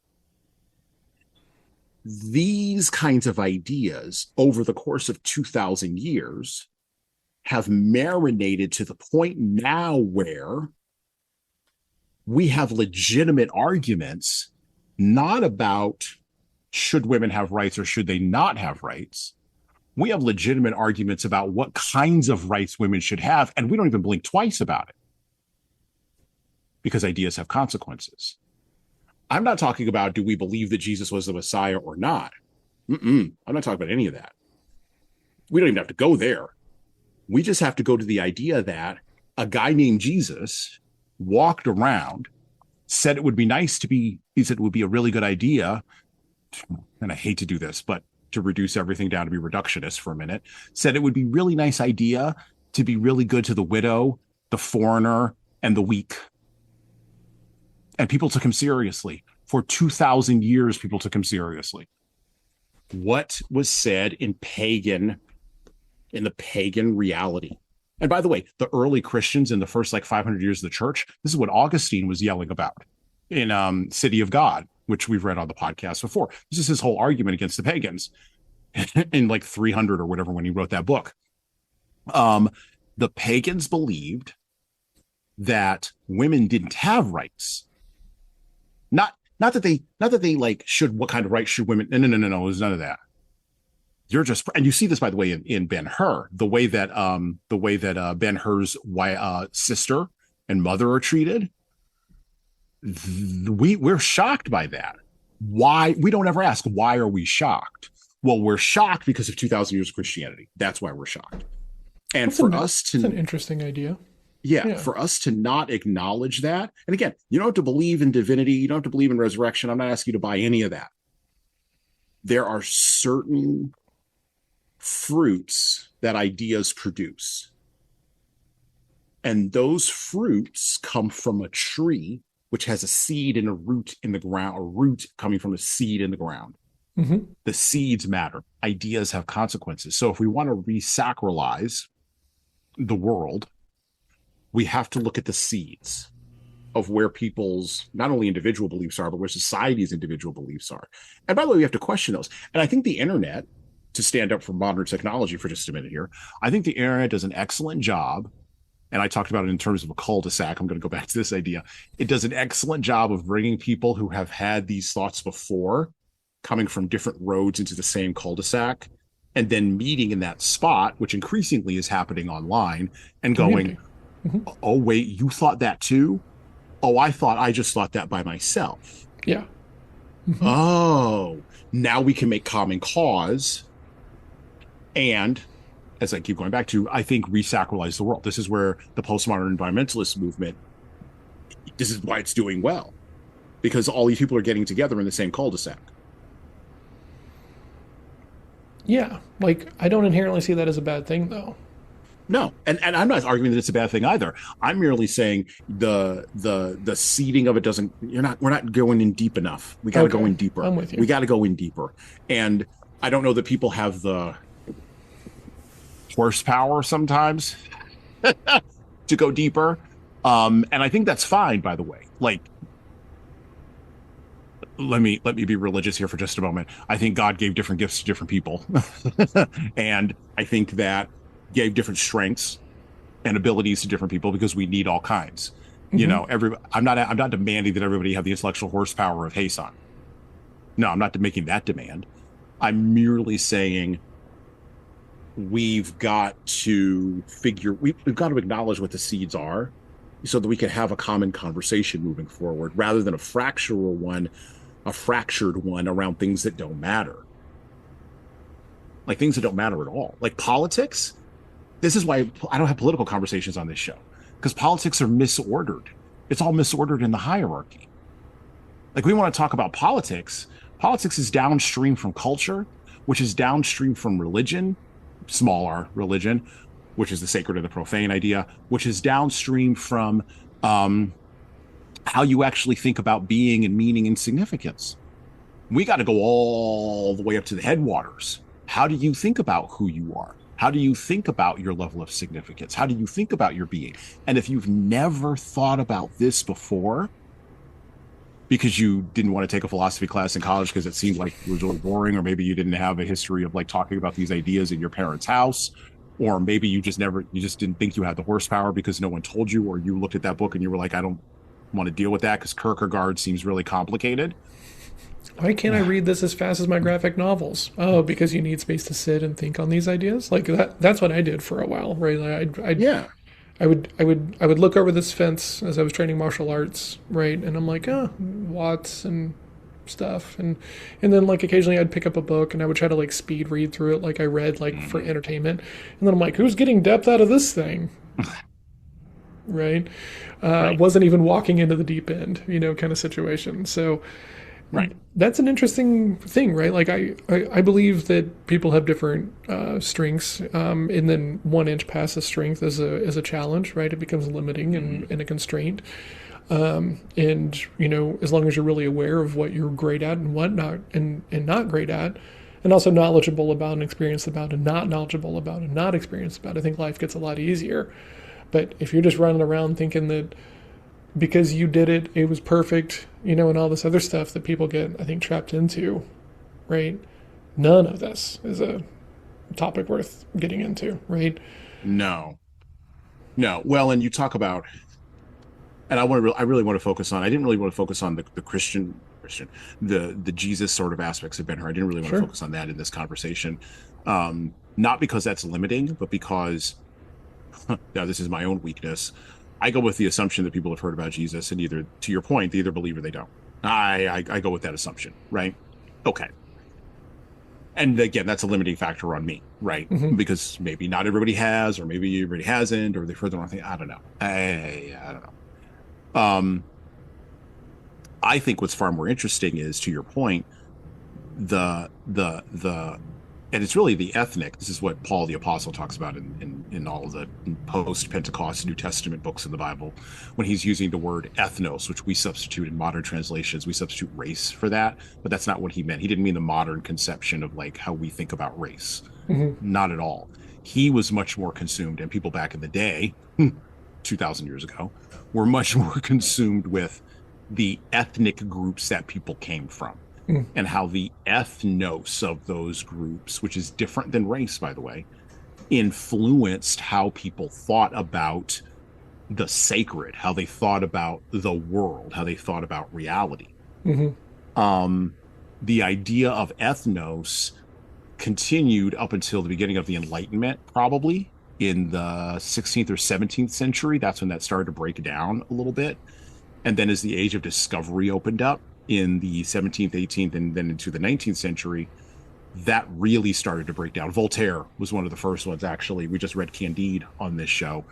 These kinds of ideas over the course of 2,000 years have marinated to the point now where we have legitimate arguments not about should women have rights or should they not have rights. We have legitimate arguments about what kinds of rights women should have, and we don't even blink twice about it because ideas have consequences. I'm not talking about do we believe that Jesus was the Messiah or not. I'm not talking about any of that. We don't even have to go there. We just have to go to the idea that a guy named Jesus walked around said it would be nice to be, he said it would be a really good idea, and I hate to do this, but to reduce everything down to be reductionist for a minute, said it would be really nice idea to be really good to the widow, the foreigner, and the weak. And people took him seriously. For 2,000 years, people took him seriously. What was said in the pagan reality? And by the way, the early Christians in the first 500 years of the church, this is what Augustine was yelling about in City of God, which we've read on the podcast before. This is his whole argument against the pagans in 300 or whatever when he wrote that book. The pagans believed that women didn't have rights. Not that they should, what kind of rights should women? No. There's none of that. You're just, and you see this, by the way, in Ben-Hur, the way that Ben-Hur's sister and mother are treated. We're shocked by that. Why? We don't ever ask, why are we shocked? Well, we're shocked because of 2,000 years of Christianity. That's why we're shocked. And that's an interesting idea. Yeah, for us to not acknowledge that. And again, you don't have to believe in divinity. You don't have to believe in resurrection. I'm not asking you to buy any of that. There are certain fruits that ideas produce. And those fruits come from a tree, which has a seed and a root in the ground, a root coming from a seed in the ground. Mm-hmm. The seeds matter. Ideas have consequences. So if we want to re-sacralize the world, we have to look at the seeds of where people's not only individual beliefs are, but where society's individual beliefs are. And by the way, we have to question those. And I think the internet, to stand up for modern technology for just a minute here, I think the internet does an excellent job. And I talked about it in terms of a cul-de-sac. I'm going to go back to this idea. It does an excellent job of bringing people who have had these thoughts before, coming from different roads into the same cul-de-sac, and then meeting in that spot, which increasingly is happening online, and going, mm-hmm. Oh, wait, you thought that too? Oh, I just thought that by myself. Yeah. Mm-hmm. Oh, now we can make common cause. And as I keep going back to, I think re-sacralize the world. This is where the postmodern environmentalist movement, this is why it's doing well. Because all these people are getting together in the same cul-de-sac. Yeah. I don't inherently see that as a bad thing, though. No, and I'm not arguing that it's a bad thing either. I'm merely saying the seeding of it doesn't. We're not going in deep enough. We got to go in deeper. I'm with you. We got to go in deeper, and I don't know that people have the horsepower sometimes to go deeper. And I think that's fine. By the way, let me be religious here for just a moment. I think God gave different gifts to different people, and I think that gave different strengths and abilities to different people because we need all kinds. Mm-hmm. I'm not demanding that everybody have the intellectual horsepower of Jesan. No, I'm not making that demand. I'm merely saying we've got to acknowledge what the seeds are so that we can have a common conversation moving forward rather than a fractured one around things that don't matter. Things that don't matter at all. Politics. This is why I don't have political conversations on this show, because politics are misordered. It's all misordered in the hierarchy. We want to talk about politics. Politics is downstream from culture, which is downstream from religion, small r religion, which is the sacred and the profane idea, which is downstream from how you actually think about being and meaning and significance. We got to go all the way up to the headwaters. How do you think about who you are? How do you think about your level of significance? How do you think about your being? And if you've never thought about this before, because you didn't want to take a philosophy class in college because it seemed like it was really boring, or maybe you didn't have a history of talking about these ideas in your parents' house, or maybe you just didn't think you had the horsepower because no one told you, or you looked at that book and you were like, I don't want to deal with that because Kierkegaard seems really complicated. Why can't I read this as fast as my graphic novels? Oh, because you need space to sit and think on these ideas. That's what I did for a while, right? I would look over this fence as I was training martial arts, right? And I'm like, Watts and stuff, and then occasionally I'd pick up a book and I would try to speed read through it, like I read for entertainment, and then I'm like, who's getting depth out of this thing? right? Right. Wasn't even walking into the deep end, kind of situation. So Right. that's an interesting thing, right? Like I believe that people have different strengths, and then 1 inch past the strength is a challenge, right? It becomes limiting Mm-hmm. and a constraint. And as long as you're really aware of what you're great at and what not and not great at, and also knowledgeable about and experienced about and not knowledgeable about and not experienced about, I think life gets a lot easier. But if you're just running around thinking that because you did it, it was perfect, and all this other stuff that people get, I think, trapped into, right? None of this is a topic worth getting into, right? No, no. Well, and you talk about, and I really want to focus on. I didn't really want to focus on the Christian, the Jesus sort of aspects of Ben-Hur. I didn't really want to Sure. focus on that in this conversation, not because that's limiting, but because now this is my own weakness. I go with the assumption that people have heard about Jesus, and either, to your point, they either believe or they don't. I go with that assumption, right? Okay. And again, that's a limiting factor on me, right? Mm-hmm. Because maybe not everybody has, or maybe everybody hasn't, or they've heard the wrong thing. I don't know. I don't know. I think what's far more interesting is, to your point, the and it's really the ethnic. This is what Paul the Apostle talks about in all of the post-Pentecost New Testament books in the Bible, when he's using the word ethnos, which we substitute in modern translations. We substitute race for that, but that's not what he meant. He didn't mean the modern conception of like how we think about race. Mm-hmm. Not at all. He was much more consumed, and people back in the day, 2,000 years ago, were much more consumed with the ethnic groups that people came from and how the ethnos of those groups, which is different than race, by the way, influenced how people thought about the sacred, how they thought about the world, how they thought about reality. Mm-hmm. Um, the idea of ethnos continued up until the beginning of the Enlightenment, probably in the 16th or 17th century. That's when that started to break down a little bit. And then as the age of discovery opened up in the 17th, 18th, and then into the 19th century, that really started to break down. Voltaire was one of the first ones, actually. We just read Candide on this show.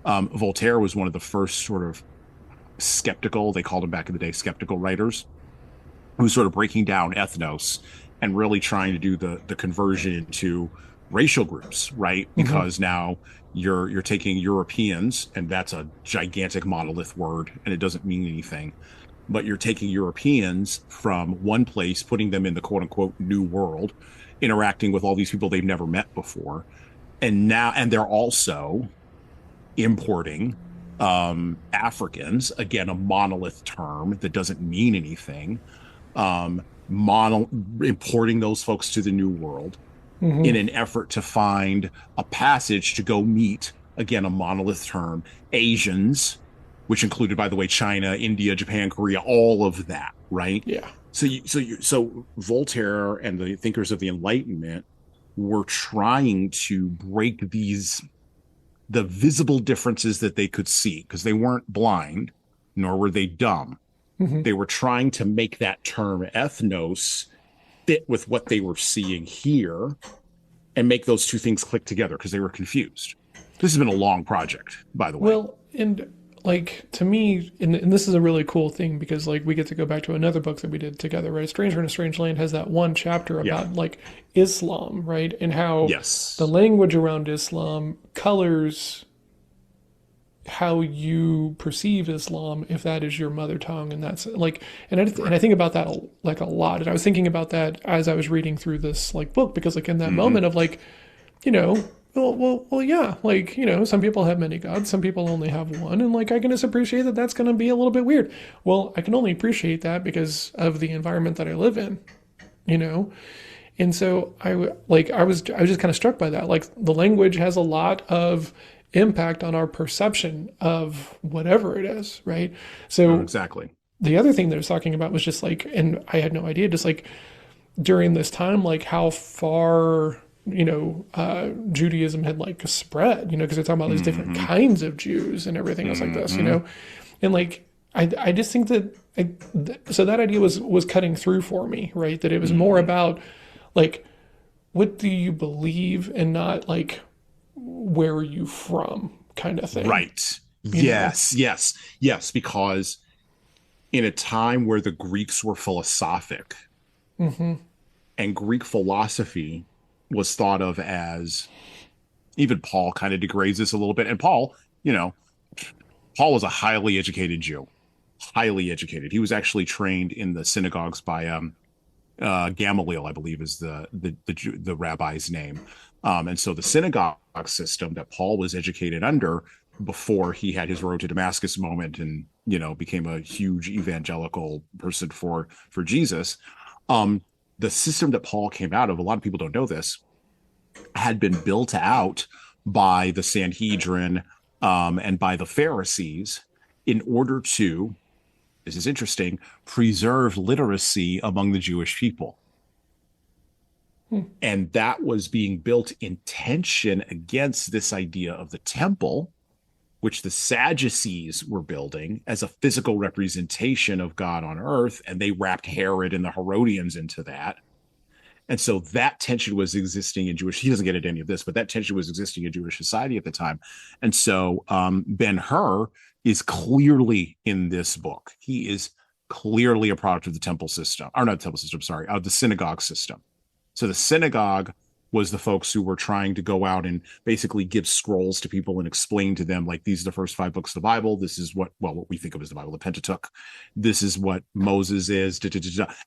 Voltaire was one of the first sort of skeptical, they called him back in the day, skeptical writers, who was sort of breaking down ethnos and really trying to do the conversion into racial groups, right? Mm-hmm. Because now you're taking Europeans, and that's a gigantic monolith word, and it doesn't mean anything. But you're taking Europeans from one place, putting them in the quote unquote new world, interacting with all these people they've never met before. And they're also importing Africans, again, a monolith term that doesn't mean anything, importing those folks to the new world in Mm-hmm. an effort to find a passage to go meet, again, a monolith term, Asians, which included, by the way, China, India, Japan, Korea, all of that, right? Yeah. So Voltaire and the thinkers of the Enlightenment were trying to break the visible differences that they could see, because they weren't blind, nor were they dumb. Mm-hmm. They were trying to make that term ethnos fit with what they were seeing here and make those two things click together, because they were confused. This has been a long project, by the way. Well, and like to me, and this is a really cool thing because like we get to go back to another book that we did together, right? A Stranger in a Strange Land has that one chapter Yeah. about like Islam, right? And how the Yes. language around Islam colors how you perceive Islam if that is your mother tongue, and that's like, and I Right. think about that like a lot, and I was thinking about that as I was reading through this like book because like in that Mm-hmm. moment of like, you know, well, yeah, like some people have many gods, some people only have one, and like I can just appreciate that that's going to be a little bit weird. Well, I can only appreciate that because of the environment that I live in, you know. And so I was just kind of struck by that. Like the language has a lot of impact on our perception of whatever it is, right? Oh, So exactly. the other thing that I was talking about was just like, and I had no idea, just like during this time, like how far Judaism had like spread, because they're talking about these different Mm-hmm. kinds of Jews and everything else like this, Mm-hmm. and like I just think that so that idea was cutting through for me, right? That it was more Mm-hmm. about like what do you believe and not like where are you from kind of thing. Right. you know? Yes, because in a time where the Greeks were philosophic Mm-hmm. and Greek philosophy was thought of as, even Paul kind of degrades this a little bit. And Paul, you know, Paul was a highly educated Jew, highly educated. He was actually trained in the synagogues by Gamaliel, I believe, is the rabbi's name. And so the synagogue system that Paul was educated under before he had his road to Damascus moment and became a huge evangelical person for Jesus. The system that Paul came out of, a lot of people don't know this, had been built out by the Sanhedrin and by the Pharisees in order to, this is interesting, preserve literacy among the Jewish people. And that was being built in tension against this idea of the temple, which the Sadducees were building as a physical representation of God on earth. And they wrapped Herod and the Herodians into that. And so that tension was existing in Jewish, he doesn't get into any of this, but that tension was existing in Jewish society at the time. And so Ben-Hur is clearly in this book. He is clearly a product of the temple system, or not the temple system, sorry, of the synagogue system. So the synagogue was the folks who were trying to go out and basically give scrolls to people and explain to them, like, these are the first 5 books of the Bible. This is what we think of as the Bible, the Pentateuch. This is what Moses is.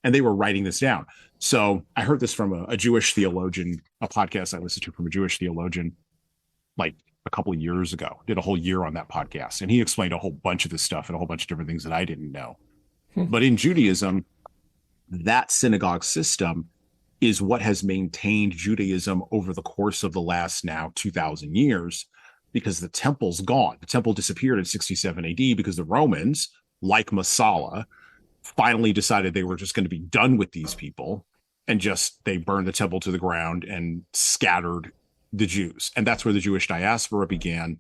And they were writing this down. So I heard this from a Jewish theologian, a podcast I listened to from a Jewish theologian, like a couple of years ago, did a whole year on that podcast. And he explained a whole bunch of this stuff and a whole bunch of different things that I didn't know. But in Judaism, that synagogue system is what has maintained Judaism over the course of the last now 2,000 years, because the temple's gone. The temple disappeared in 67 AD because the Romans, like Masala, finally decided they were just going to be done with these people, and they burned the temple to the ground and scattered the Jews. And that's where the Jewish diaspora began.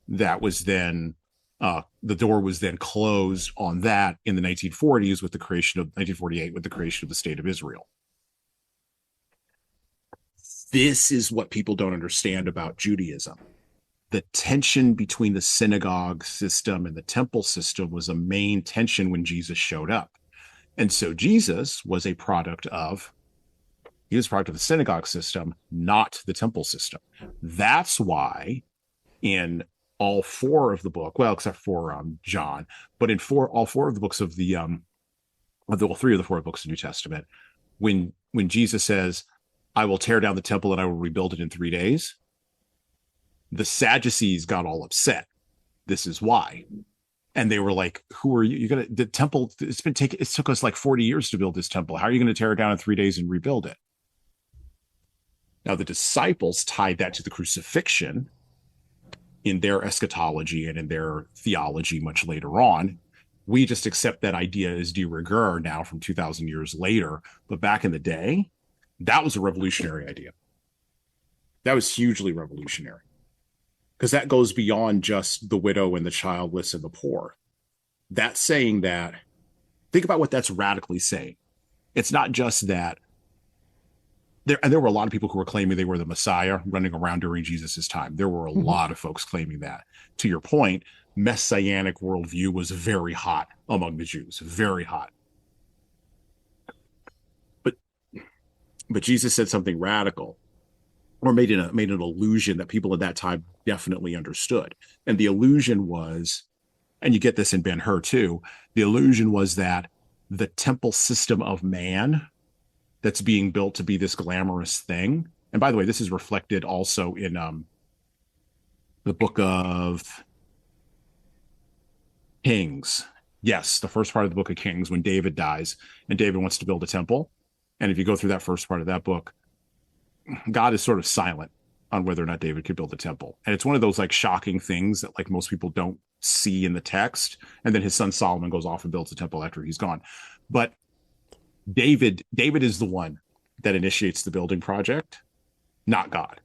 That was then, the door was then closed on that in the 1940s with the creation of 1948, with the creation of the State of Israel. This is what people don't understand about Judaism. The tension between the synagogue system and the temple system was a main tension when Jesus showed up. And so Jesus was a product of the synagogue system, not the temple system. That's why in all 4 of the book, well, except for John, but in all 4 of the books of the 3 of the 4 books of the New Testament, when Jesus says, I will tear down the temple and I will rebuild it in 3 days, the Sadducees got all upset. This is why. And they were like, who are you? The temple, it took us like 40 years to build this temple. How are you going to tear it down in 3 days and rebuild it? Now, the disciples tied that to the crucifixion in their eschatology and in their theology much later on. We just accept that idea as de rigueur now from 2,000 years later. But back in the day, that was a revolutionary idea. That was hugely revolutionary, because that goes beyond just the widow and the childless and the poor. That's saying that, think about what that's radically saying. It's not just that there were a lot of people who were claiming they were the Messiah running around during Jesus's time. There were a lot of folks claiming that. To your point, messianic worldview was very hot among the Jews, very hot. But Jesus said something radical, or made an allusion that people at that time definitely understood. And the allusion was, and you get this in Ben-Hur too, the allusion was that the temple system of man that's being built to be this glamorous thing. And by the way, this is reflected also in the book of Kings. Yes, the first part of the book of Kings, when David dies and David wants to build a temple. And if you go through that first part of that book, God is sort of silent on whether or not David could build a temple. And it's one of those like shocking things that like most people don't see in the text. And then his son Solomon goes off and builds a temple after he's gone. But David is the one that initiates the building project, not God.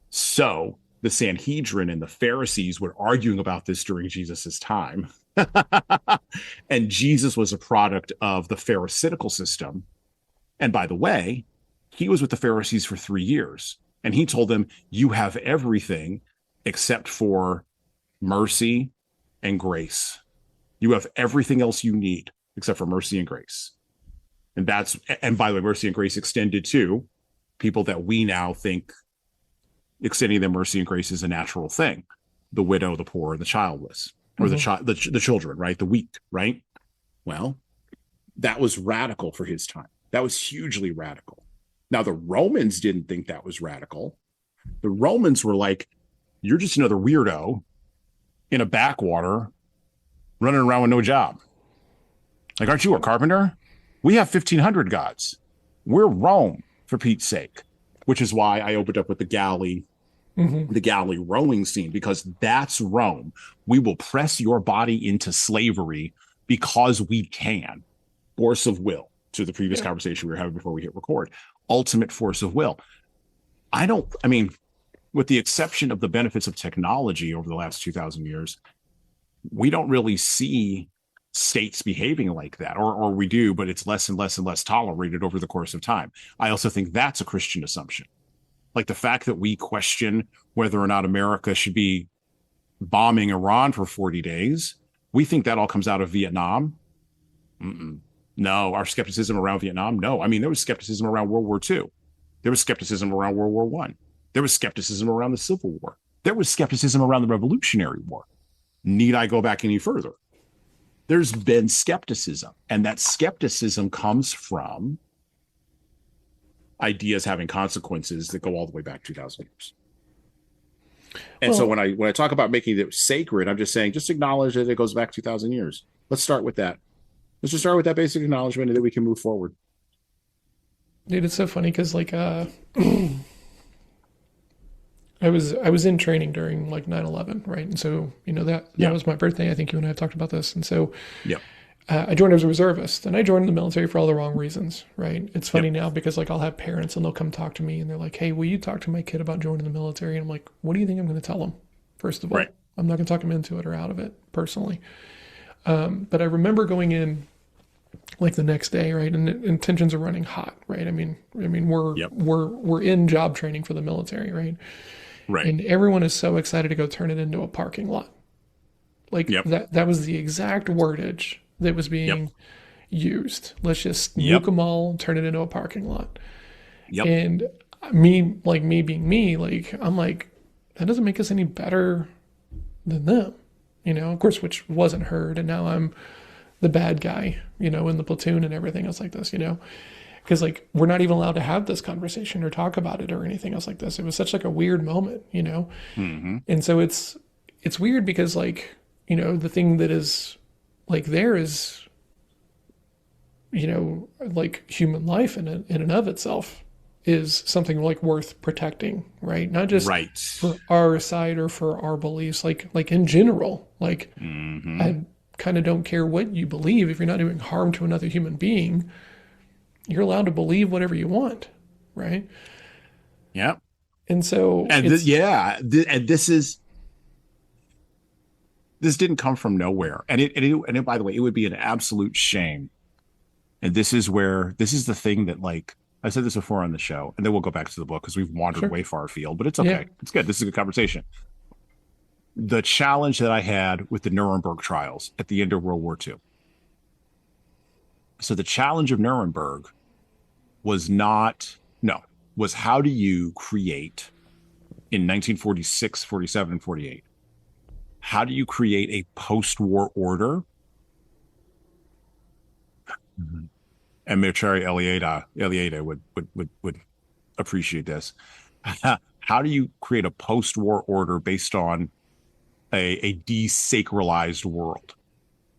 So the Sanhedrin and the Pharisees were arguing about this during Jesus's time. And Jesus was a product of the Pharisaical system. And by the way, he was with the Pharisees for 3 years. And he told them, you have everything except for mercy and grace. You have everything else you need except for mercy and grace. And by the way, mercy and grace extended to people that we now think extending them mercy and grace is a natural thing. The widow, the poor, and the childless, or the children, right? The weak, right? Well, that was radical for his time. That was hugely radical. Now, the Romans didn't think that was radical. The Romans were like, you're just another weirdo in a backwater running around with no job. Like, aren't you a carpenter? We have 1,500 gods. We're Rome, for Pete's sake, which is why I opened up with the galley rowing scene, because that's Rome. We will press your body into slavery because we can. Force of will, to the previous conversation we were having before we hit record. Ultimate force of will. With the exception of the benefits of technology over the last 2,000 years, we don't really see states behaving like that, or we do, but it's less and less and less tolerated over the course of time. I also think that's a Christian assumption. Like the fact that we question whether or not America should be bombing Iran for 40 days, we think that all comes out of Vietnam. No, our skepticism around Vietnam, no. I mean, there was skepticism around World War II. There was skepticism around World War I. There was skepticism around the Civil War. There was skepticism around the Revolutionary War. Need I go back any further? There's been skepticism, and that skepticism comes from ideas having consequences that go all the way back 2,000 years. And so when I talk about making it sacred, I'm just saying, just acknowledge that it goes back 2,000 years. Let's start with that. Let's just start with that basic acknowledgement, and then we can move forward. Dude, it's so funny because I was in training during like 9/11, right? And so that was my birthday. I think you and I have talked about this, and so I joined as a reservist, and I joined the military for all the wrong reasons, right? It's funny now because like I'll have parents and they'll come talk to me and they're like, "Hey, will you talk to my kid about joining the military?" And I'm like, "What do you think I'm going to tell them?" First of all, I'm not going to talk them into it or out of it personally. But I remember going in like the next day, right? And tensions are running hot, right? I mean, we're in job training for the military, right? Right. And everyone is so excited to go turn it into a parking lot. Like that was the exact wordage that was being used. Let's just nuke them all, turn it into a parking lot. And me being me, like, I'm like, that doesn't make us any better than them, of course, which wasn't heard. And now I'm the bad guy, in the platoon and everything else like this, because like we're not even allowed to have this conversation or talk about it or anything else like this. It was such like a weird moment, And so it's weird because like, the thing that is like there is, like human life in and of itself is something like worth protecting, right? Not just for our side or for our beliefs, like in general, like I kind of don't care what you believe. If you're not doing harm to another human being, you're allowed to believe whatever you want, right? Yeah. And so, this didn't come from nowhere. And it, by the way, it would be an absolute shame. And this is the thing that, like, I said this before on the show, and then we'll go back to the book because we've wandered way far afield, but it's okay. Yeah. It's good. This is a good conversation. The challenge that I had with the Nuremberg trials at the end of World War II. So the challenge of Nuremberg was how do you create in 1946, 47, and 48? How do you create a post-war order? And Mircea Eliade would appreciate this. How do you create a post-war order based on a desacralized world?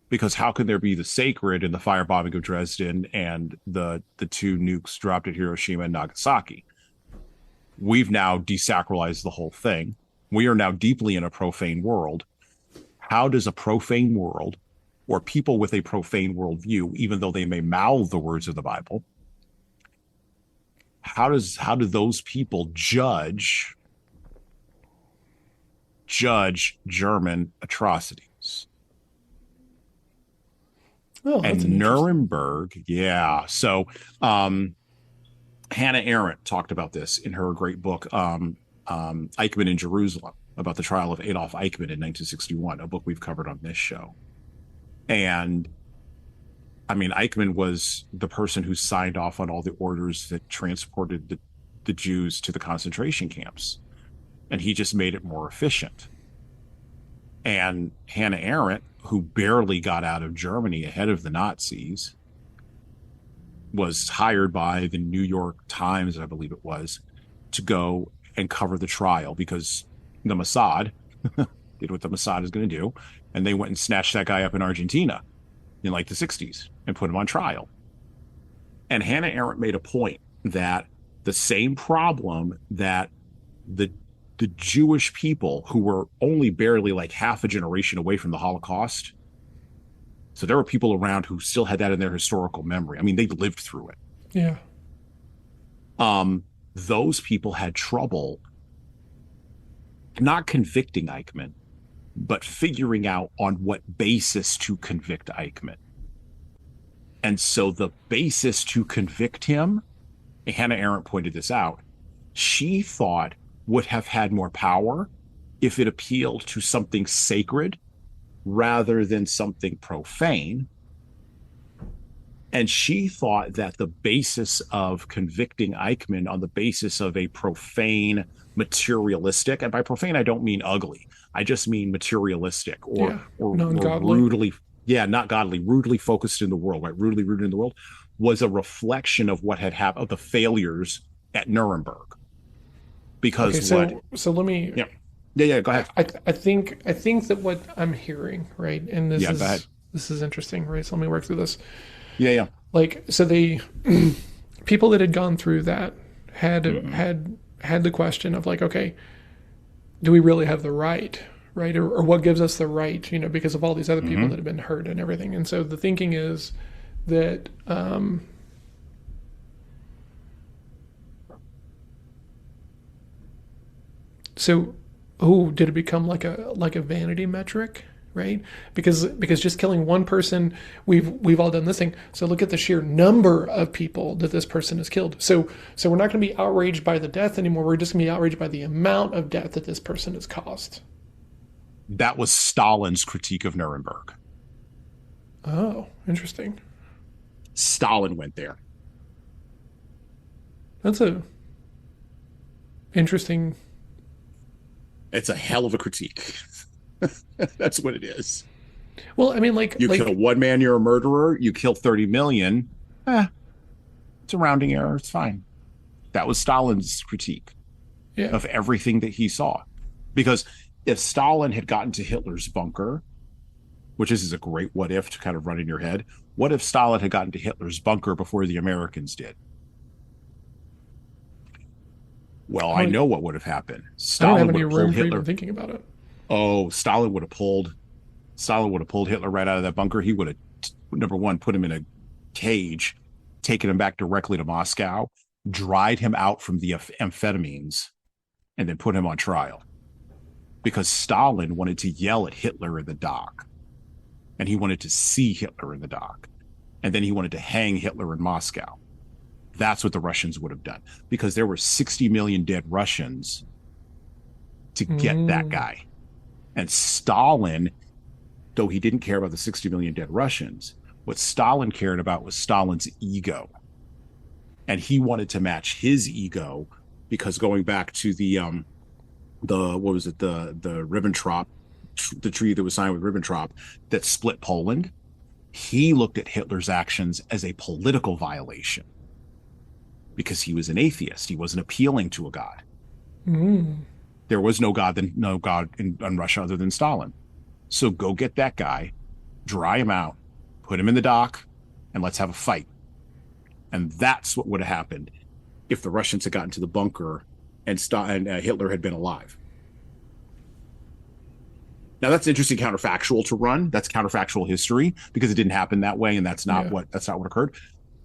Because how can there be the sacred in the firebombing of Dresden and the two nukes dropped at Hiroshima and Nagasaki? We've now desacralized the whole thing. We are now deeply in a profane world. How does a profane world, or people with a profane worldview, even though they may mouth the words of the Bible, how do those people judge German atrocities? Oh, and Nuremberg, So Hannah Arendt talked about this in her great book, Eichmann in Jerusalem, about the trial of Adolf Eichmann in 1961, a book we've covered on this show. And I mean, Eichmann was the person who signed off on all the orders that transported the Jews to the concentration camps. And he just made it more efficient. And Hannah Arendt, who barely got out of Germany ahead of the Nazis, was hired by the New York Times, I believe it was, to go and cover the trial because the Mossad did what the Mossad is going to do. And they went and snatched that guy up in Argentina in like the 60s and put him on trial. And Hannah Arendt made a point that the same problem that the Jewish people, who were only barely like half a generation away from the Holocaust, so there were people around who still had that in their historical memory. I mean, they lived through it. Yeah. Those people had trouble not convicting Eichmann, but figuring out on what basis to convict Eichmann. And so the basis to convict him, Hannah Arendt pointed this out, she thought would have had more power if it appealed to something sacred rather than something profane. And she thought that the basis of convicting Eichmann on the basis of a profane, materialistic, and by profane, I don't mean ugly. I just mean materialistic or rudely, not godly, rudely focused in the world, right? Rudely rooted in the world, was a reflection of what had happened, of the failures at Nuremberg. Because so let me go ahead. I think that what I'm hearing, right, and this is interesting, right? So let me work through this. Like, so they people that had gone through that had the question of like, okay, do we really have the right, or what gives us the right, because of all these other people that have been hurt and everything. And so the thinking is that so did it become like a vanity metric, right? Because just killing one person, we've all done this thing. So look at the sheer number of people that this person has killed. So we're not going to be outraged by the death anymore. We're just going to be outraged by the amount of death that this person has caused. That was Stalin's critique of Nuremberg. Oh, interesting. Stalin went there. That's interesting. It's a hell of a critique. That's what it is. Well, I mean, like, kill one man, you're a murderer. You kill 30 million. It's a rounding error. It's fine. That was Stalin's critique of everything that he saw. Because if Stalin had gotten to Hitler's bunker, which is a great what if to kind of run in your head, what if Stalin had gotten to Hitler's bunker before the Americans did? Well, I know what would have happened. Stalin I don't have any room for even thinking about it. Oh, Stalin would have pulled Hitler right out of that bunker. He would have, number one, put him in a cage, taken him back directly to Moscow, dried him out from the amphetamines, and then put him on trial. Because Stalin wanted to yell at Hitler in the dock. And he wanted to see Hitler in the dock. And then he wanted to hang Hitler in Moscow. That's what the Russians would have done. Because there were 60 million dead Russians to get that guy. And Stalin, though he didn't care about the 60 million dead Russians, what Stalin cared about was Stalin's ego. And he wanted to match his ego because going back to the Ribbentrop, the treaty that was signed with Ribbentrop that split Poland, he looked at Hitler's actions as a political violation because he was an atheist. He wasn't appealing to a god. There was no god in Russia other than Stalin. So go get that guy, dry him out, put him in the dock, and let's have a fight. And that's what would have happened if the Russians had gotten to the bunker and Hitler had been alive. Now that's interesting counterfactual to run. That's counterfactual history because it didn't happen that way, and that's not what occurred.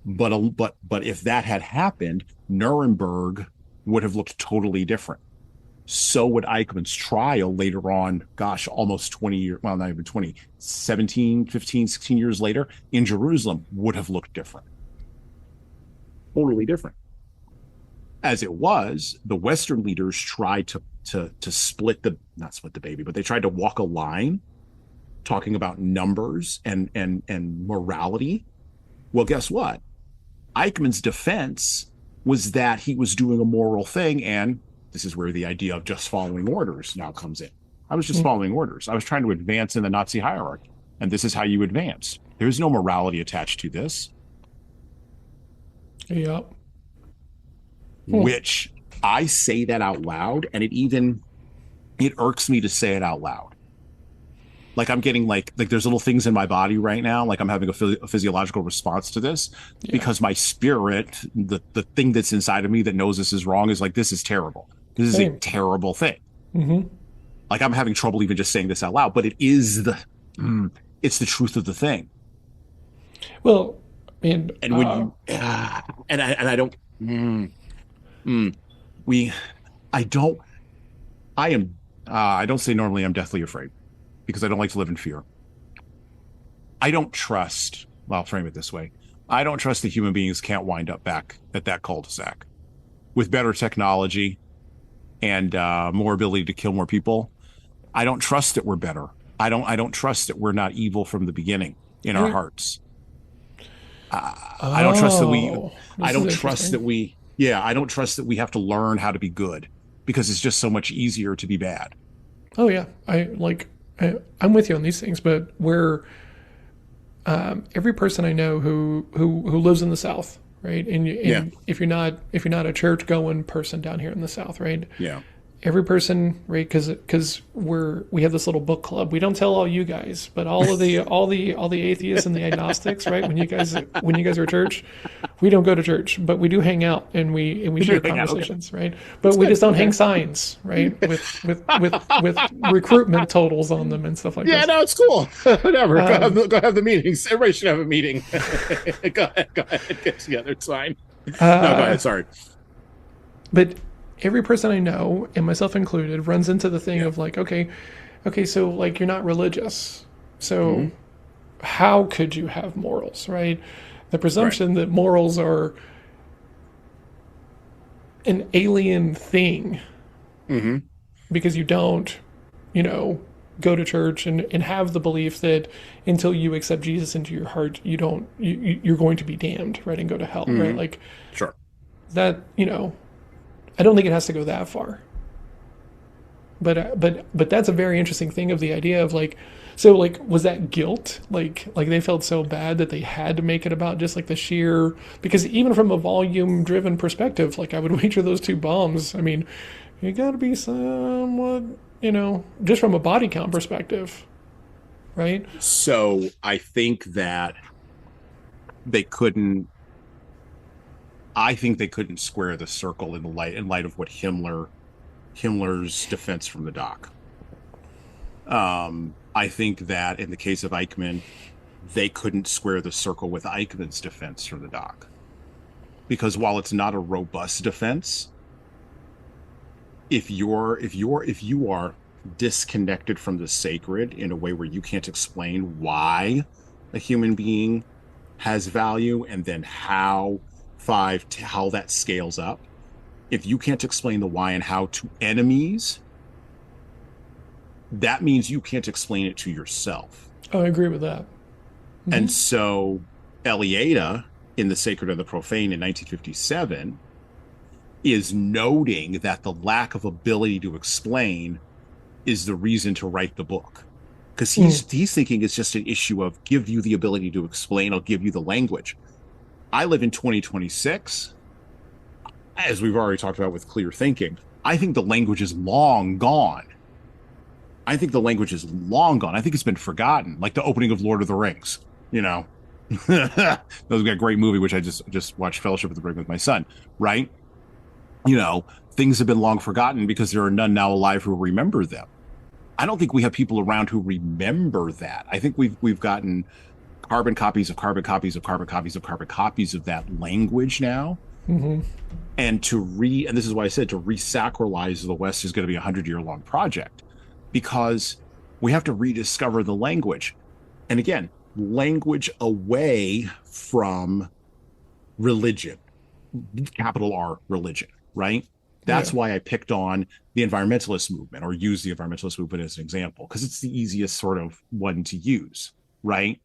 But if that had happened, Nuremberg would have looked totally different. So would Eichmann's trial later on, almost 20 years, well, not even 20, 17, 15, 16 years later in Jerusalem would have looked different. Totally different. As it was, the Western leaders tried to split the not split the baby, but they tried to walk a line talking about numbers and morality. Well, guess what? Eichmann's defense was that he was doing a moral thing, and this is where the idea of just following orders now comes in. I was just following orders. I was trying to advance in the Nazi hierarchy, and this is how you advance. There's no morality attached to this. Yep. Which I say that out loud, and it irks me to say it out loud. Like I'm getting like there's little things in my body right now, like I'm having a physiological response to this because my spirit, the thing that's inside of me that knows this is wrong, is like, this is terrible. This is a terrible thing. Like I'm having trouble even just saying this out loud, but it's the truth of the thing. Well, and when you and I don't I don't say normally I'm deathly afraid, because I don't like to live in fear. I don't trust, well, I'll frame it this way. I don't trust that human beings can't wind up back at that cul-de-sac with better technology and more ability to kill more people. I don't trust that we're better. I don't trust that we're not evil from the beginning in our hearts. I don't trust that I don't trust that we have to learn how to be good, because it's just so much easier to be bad. Oh yeah. I'm with you on these things, but where every person I know who lives in the South, right? And if you're not a church going person down here in the South, right? Yeah. Every person, right? Because we have this little book club. We don't tell all you guys, but all the atheists and the agnostics, right? When you guys are at church, we don't go to church, but we do hang out and we share conversations, right? But we just don't hang signs, right? With recruitment totals on them and stuff like that. Yeah, no, it's cool. Whatever. Go have the meetings. Everybody should have a meeting. Go ahead. Get together. It's fine. No, go ahead. Sorry. But every person I know, and myself included, runs into the thing of like, okay, so like you're not religious, so how could you have morals, right? The presumption that morals are an alien thing because you don't, go to church and have the belief that until you accept Jesus into your heart, you're going to be damned, right, and go to hell, right? Like, sure, that, I don't think it has to go that far. But that's a very interesting thing of the idea of like, so like, was that guilt? Like they felt so bad that they had to make it about just like the sheer, because even from a volume driven perspective, like I would wager those two bombs, I mean, you gotta be somewhat, just from a body count perspective, right? So I think that they couldn't square the circle in light of what Himmler's defense from the dock. I think that in the case of Eichmann, they couldn't square the circle with Eichmann's defense from the dock, because while it's not a robust defense, if you are disconnected from the sacred in a way where you can't explain why a human being has value and then how that scales up, if you can't explain the why and how to enemies, that means you can't explain it to yourself. Oh, I agree with that. And so Eliade in The Sacred and the Profane in 1957 is noting that the lack of ability to explain is the reason to write the book, because he's thinking it's just an issue of give you the ability to explain, I'll give you the language. I live in 2026. As we've already talked about with clear thinking, I think the language is long gone. I think it's been forgotten, like the opening of Lord of the Rings, That was a great movie, which I just watched, Fellowship of the Ring, with my son, right? Things have been long forgotten because there are none now alive who remember them. I don't think we have people around who remember that. I think we've gotten carbon copies of carbon copies of carbon copies of carbon copies of that language now. And and this is why I said to re-sacralize the West is going to be a 100-year-long project, because we have to rediscover the language. And again, language away from religion, capital R, religion. right? Yeah. That's why I picked on the environmentalist movement or use the environmentalist movement as an example, because it's the easiest sort of one to use, right?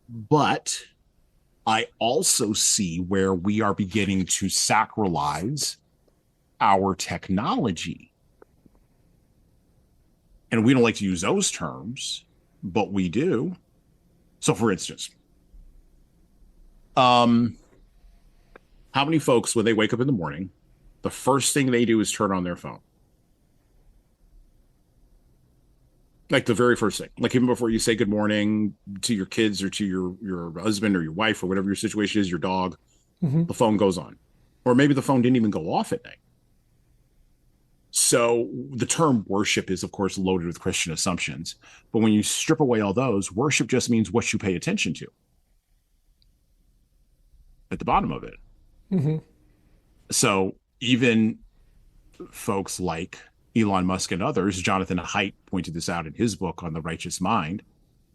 But I also see where we are beginning to sacralize our technology. And we don't like to use those terms, but we do. So for instance, how many folks, when they wake up in the morning, the first thing they do is turn on their phone? Like the very first thing, like even before you say good morning to your kids or to your husband or your wife or whatever your situation is, your dog, Mm-hmm. the phone goes on. Or maybe the phone didn't even go off at night. So the term worship is, of course, loaded with Christian assumptions. But when you strip away all those, worship just means what you pay attention to at the bottom of it. Mm-hmm. So even folks like Elon Musk and others, Jonathan Haidt pointed this out in his book on the righteous mind.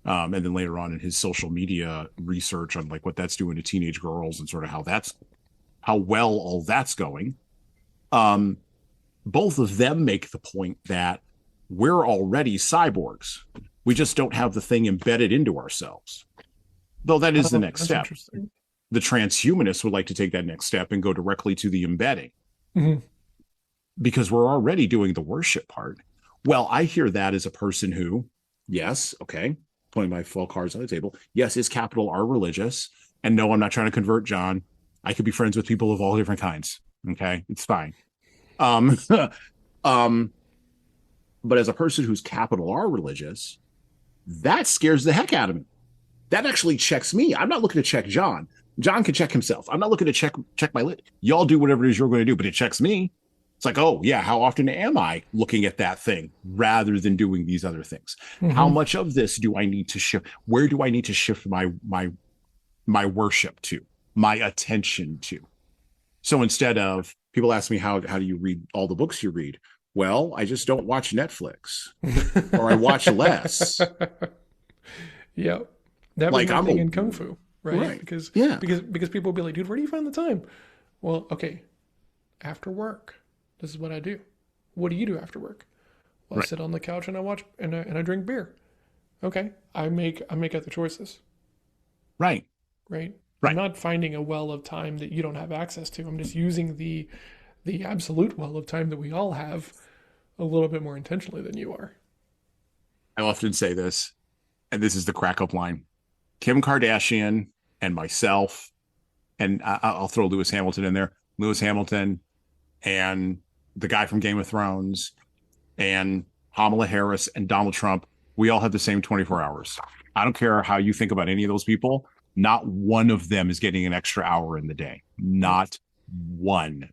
And then later on in his social media research on like what that's doing to teenage girls and sort of how well all that's going. Both of them make the point that we're already cyborgs. We just don't have the thing embedded into ourselves. Though that is the Oh, next that's step. interesting. The transhumanists would like to take that next step and go directly to the embedding Mm-hmm. because we're already doing the worship part. Well, I hear that as a person who, yes, okay, putting my full cards on the table, yes, is capital R religious. And no, I'm not trying to convert John. I could be friends with people of all different kinds. Okay, it's fine. Um, um, but as a person who's capital R religious, that scares the heck out of me. That actually checks me. I'm not looking to check John. John can check himself. I'm not looking to check my lit. Y'all do whatever it is you're going to do, but it checks me. It's like, oh yeah, how often am I looking at that thing rather than doing these other things? How Mm-hmm. much of this do I need to shift? Where do I need to shift my worship to, my attention to? So instead of people ask me how do you read all the books you read? Well, I just don't watch Netflix or I watch less. Yeah. That was Like my I'm thing a in Kung Fu, right? right. Yeah. Because people will be like, dude, where do you find the time? Well, okay, after work. This is what I do. What do you do after work? Well, I Right. sit on the couch and I watch and I drink beer. Okay. I make other choices, Right. right? I'm Right. not finding a well of time that you don't have access to. I'm just using the absolute well of time that we all have a little bit more intentionally than you are. I often say this, and this is the crack up line. Kim Kardashian and myself, and I'll throw Lewis Hamilton in there. Lewis Hamilton and the guy from Game of Thrones and Kamala Harris and Donald Trump, we all have the same 24 hours. I don't care how you think about any of those people. Not one of them is getting an extra hour in the day. Not one.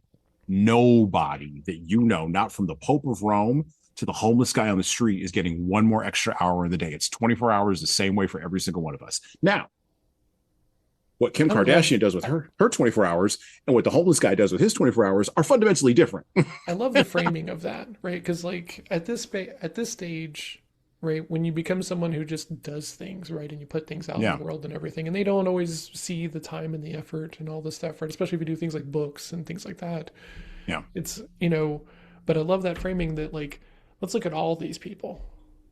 Nobody that you know, not from the Pope of Rome to the homeless guy on the street, is getting one more extra hour in the day. It's 24 hours the same way for every single one of us. Now, what Kim I love Kardashian does with her 24 hours and what the homeless guy does with his 24 hours are fundamentally different. I love the framing of that, right? Because like at this stage, right, when you become someone who just does things, right, and you put things out in Yeah. the world and everything, and they don't always see the time and the effort and all this stuff, right? Especially if you do things like books and things like that. Yeah. It's but I love that framing that like let's look at all these people.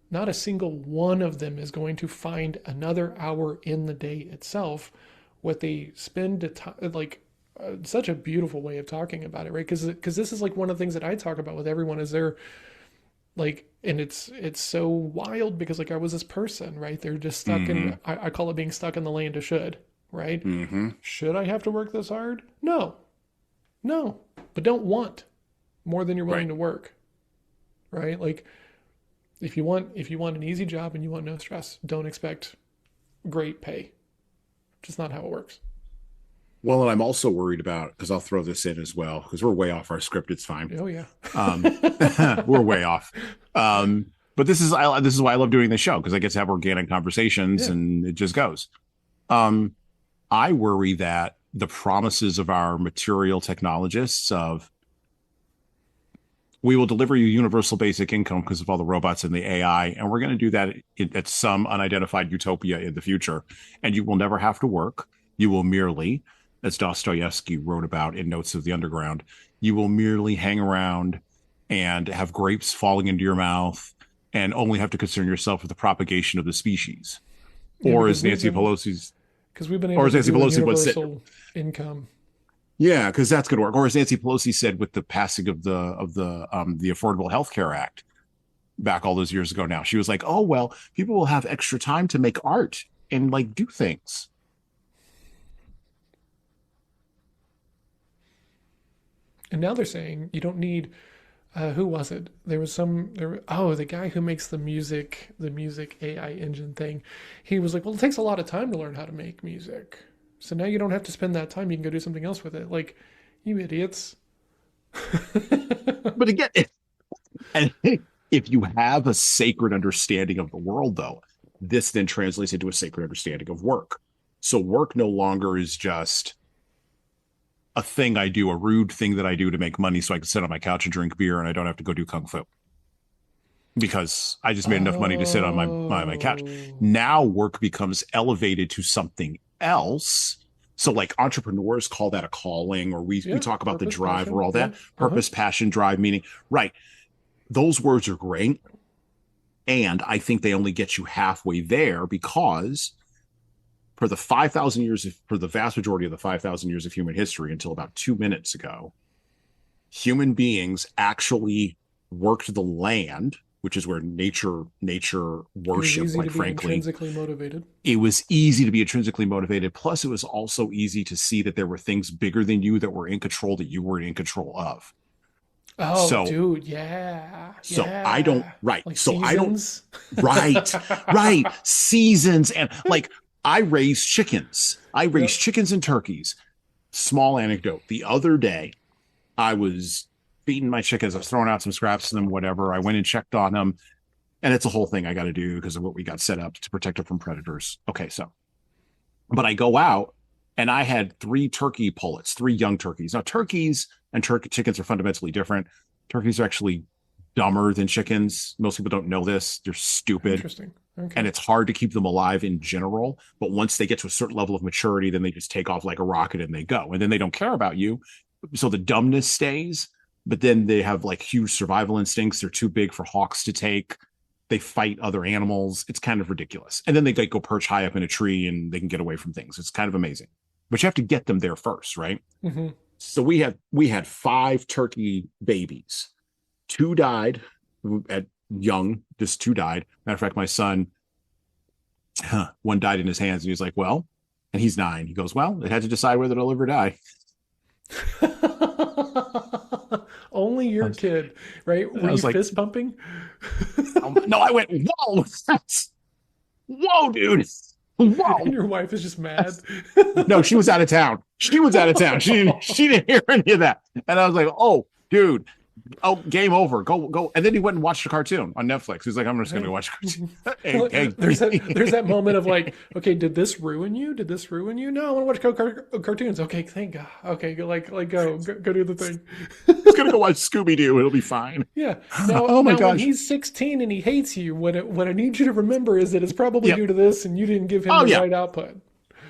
Not a single one of them is going to find another hour in the day itself. What they spend the time like such a beautiful way of talking about it, right? Because this is like one of the things that I talk about with everyone is they're like, and it's so wild because like I was this person, right? They're just stuck Mm-hmm. in I call it being stuck in the land of should, right? Mm-hmm. Should I have to work this hard? No, no, but don't want more than you're willing Right. to work, right? Like if you want an easy job and you want no stress, don't expect great pay. Just not how it works. Well, and I'm also worried about, because I'll throw this in as well, because we're way off our script. It's fine. Oh yeah. Um, we're way off. But this is why I love doing this show, because I get to have organic conversations Yeah. and it just goes. Um, I worry that the promises of our material technologists of we will deliver you universal basic income because of all the robots and the AI, and we're going to do that at some unidentified utopia in the future, and you will never have to work. You will merely as Dostoevsky wrote about in Notes of the Underground, you will merely hang around and have grapes falling into your mouth and only have to concern yourself with the propagation of the species. Yeah, Or as Nancy Pelosi's, because we've been or able as to Nancy do a Pelosi would say, universal income. yeah, because that's going to work. Or as Nancy Pelosi said with the passing of the Affordable Health Care Act back all those years ago now, she was like, oh, well, people will have extra time to make art and like do things. And now they're saying you don't need. Who was it? There was the guy who makes the music AI engine thing. He was like, well, it takes a lot of time to learn how to make music. So now you don't have to spend that time. You can go do something else with it. Like, you idiots. But again, if you have a sacred understanding of the world, though, this then translates into a sacred understanding of work. So work no longer is just a thing I do, a rude thing that I do to make money so I can sit on my couch and drink beer and I don't have to go do kung fu because I just made enough money to sit on my couch. Now work becomes elevated to something else. So like entrepreneurs call that a calling, or we talk about the drive, passion, or all that purpose, passion, drive, meaning, right? Those words are great. And I think they only get you halfway there because for the 5,000 years, for the vast majority of the 5,000 years of human history until about 2 minutes ago, human beings actually worked the land, which is where nature worship, quite frankly. Intrinsically motivated. It was easy to be intrinsically motivated. Plus, it was also easy to see that there were things bigger than you that were in control that you weren't in control of. Oh, so, dude, yeah. So I don't, right. Like so seasons? I don't, right. Seasons. And like, I raise chickens. I raise chickens and turkeys. Small anecdote. The other day, I was feeding my chickens. I was throwing out some scraps to them, whatever. I went and checked on them. And it's a whole thing I got to do because of what we got set up to protect them from predators. Okay, so. But I go out, and I had 3 turkey pullets, 3 young turkeys. Now, turkeys and chickens are fundamentally different. Turkeys are actually dumber than chickens. Most people don't know this. They're stupid. Interesting. Okay. And it's hard to keep them alive in general. But once they get to a certain level of maturity, then they just take off like a rocket and they go. And then they don't care about you. So the dumbness stays. But then they have like huge survival instincts. They're too big for hawks to take. They fight other animals. It's kind of ridiculous. And then they like go perch high up in a tree and they can get away from things. It's kind of amazing. But you have to get them there first, right? Mm-hmm. So we had 5 turkey babies. 2 died at young, just 2 died. Matter of fact, my son, one died in his hands, and he was like, well, and he's 9. He goes, well, they had to decide whether to live or die. Only your kid, right? Were you like, fist pumping? No, I went, whoa, whoa, dude. Whoa. And your wife is just mad. No, she was out of town. She didn't hear any of that. And I was like, oh, dude. Oh, game over. Go. And then he went and watched a cartoon on Netflix. He's like, I'm just going to go watch a cartoon. There's that moment of like, okay, did this ruin you? No, I want to watch cartoons. Okay, thank God. Okay, go do the thing. He's going to go watch Scooby-Doo. It'll be fine. Yeah. Now, oh my gosh. When he's 16 and he hates you, what I need you to remember is that it's probably due to this and you didn't give him the right output.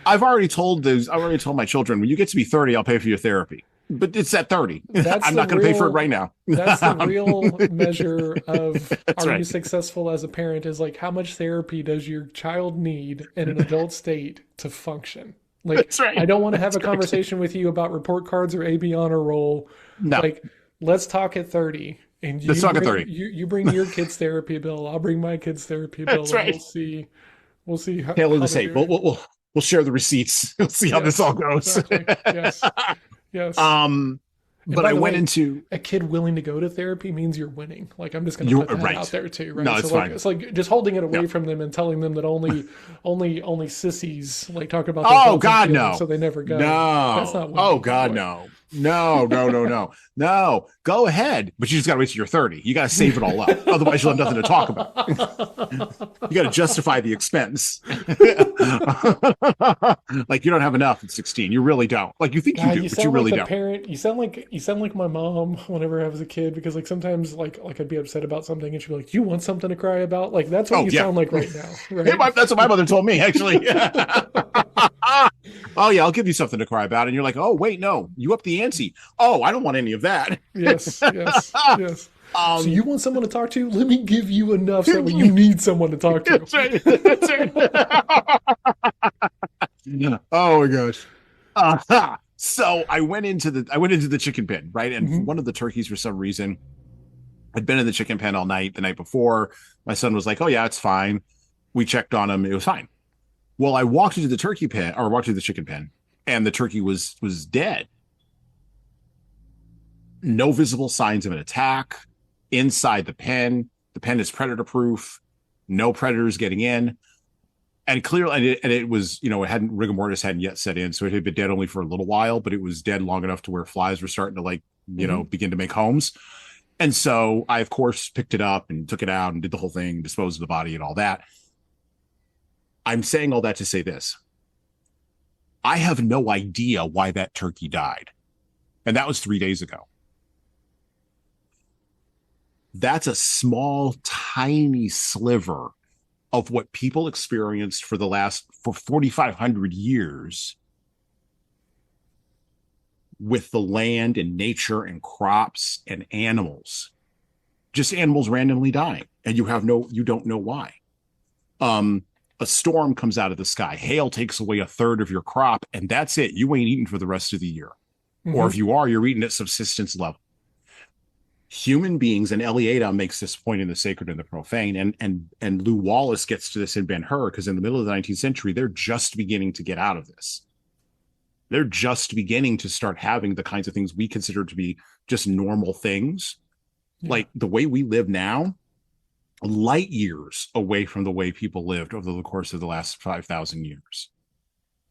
I've already told my children, when you get to be 30, I'll pay for your therapy. But it's at 30. I'm not going to pay for it right now. That's the real measure of you successful as a parent, is like, how much therapy does your child need in an adult state to function? Like, that's right. I don't want to have a conversation with you about report cards or AB honor roll. No. Like, let's talk at 30. And let's talk at 30. You bring your kid's therapy bill. I'll bring my kid's therapy bill. That's right. We'll see how. Taylor the same. We'll share the receipts. We'll see how this all goes. Exactly. Yes. Yes. But I went into a kid willing to go to therapy means you're winning. Like, I'm just going to put that out there too, right? No, it's fine. It's like just holding it away from them and telling them that only sissies like talk about. Oh God, no! So they never go. No. That's not. Oh God, no. No. Go ahead, but you just got to wait till you're 30. You got to save it all up, otherwise you'll have nothing to talk about. You got to justify the expense. Like, you don't have enough at 16. You really don't. Like, you think you do, but you really don't. Parent, you sound like my mom whenever I was a kid, because like sometimes like I'd be upset about something and she'd be like, "You want something to cry about?" Like, that's what you sound like right now. Right? That's what my mother told me, actually. Oh yeah, I'll give you something to cry about. And you're like, oh wait, no, you up the ante. Oh, I don't want any of that. Yes, yes, yes. So you um, want someone to talk to? Let me give you enough so that way you need someone to talk to. that's right. That's right. Oh my gosh. So I went into the chicken pen, right? And Mm-hmm. one of the turkeys, for some reason, had been in the chicken pen all night the night before. My son was like, "Oh yeah, it's fine." We checked on him; it was fine. Well, I walked into the turkey pen, or walked into the chicken pen, and the turkey was dead. No visible signs of an attack inside the pen. The pen is predator proof. No predators getting in. And clearly, and it was, it hadn't, rigor mortis hadn't yet set in. So it had been dead only for a little while, but it was dead long enough to where flies were starting to Mm-hmm. begin to make homes. And so I, of course, picked it up and took it out and did the whole thing, disposed of the body and all that. I'm saying all that to say this. I have no idea why that turkey died. And that was 3 days ago. That's a small, tiny sliver of what people experienced for 4,500 years with the land and nature and crops and animals, just animals randomly dying. And you don't know why. A storm comes out of the sky, hail takes away a third of your crop, and that's it. You ain't eating for the rest of the year. Or if Mm-hmm. you are, you're eating at subsistence level. Human beings, and Eliada makes this point in The Sacred and the Profane, and Lew Wallace gets to this in Ben-Hur, because in the middle of the 19th century, they're just beginning to get out of this. They're just beginning to start having the kinds of things we consider to be just normal things. Yeah. Like the way we live now, light years away from the way people lived over the course of the last 5,000 years.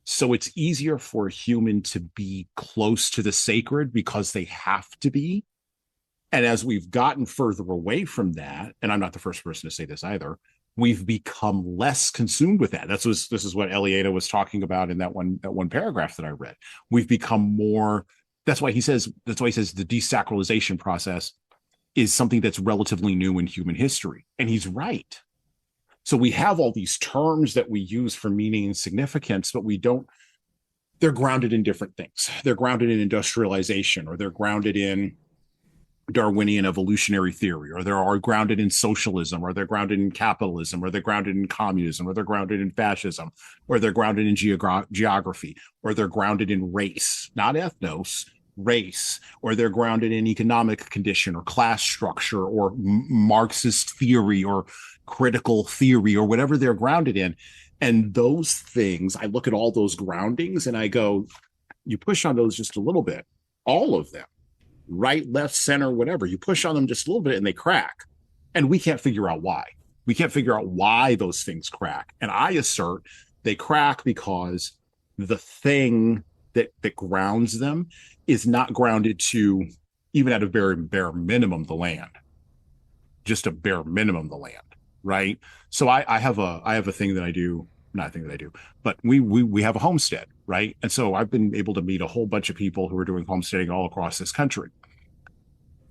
So it's easier for a human to be close to the sacred because they have to be. And as we've gotten further away from that, and I'm not the first person to say this either, we've become less consumed with that. This is what Eliada was talking about in that one paragraph that I read. We've become more. That's why he says the desacralization process is something that's relatively new in human history, and he's right. So we have all these terms that we use for meaning and significance, but we don't. They're grounded in different things. They're grounded in industrialization, or they're grounded in Darwinian evolutionary theory, or they're grounded in socialism, or they're grounded in capitalism, or they're grounded in communism, or they're grounded in fascism, or they're grounded in geography, or they're grounded in race, not ethnos, race, or they're grounded in economic condition or class structure or Marxist theory or critical theory or whatever they're grounded in. And those things, I look at all those groundings and I go, you push on those just a little bit, all of them, right, left, center, whatever. You push on them just a little bit and they crack. And we can't figure out why. We can't figure out why those things crack. And I assert they crack because the thing that grounds them is not grounded to, even at a very bare minimum, the land. Just a bare minimum, the land, right? So I have a thing that I do, not a thing that I do, but we have a homestead, right? And so I've been able to meet a whole bunch of people who are doing homesteading all across this country.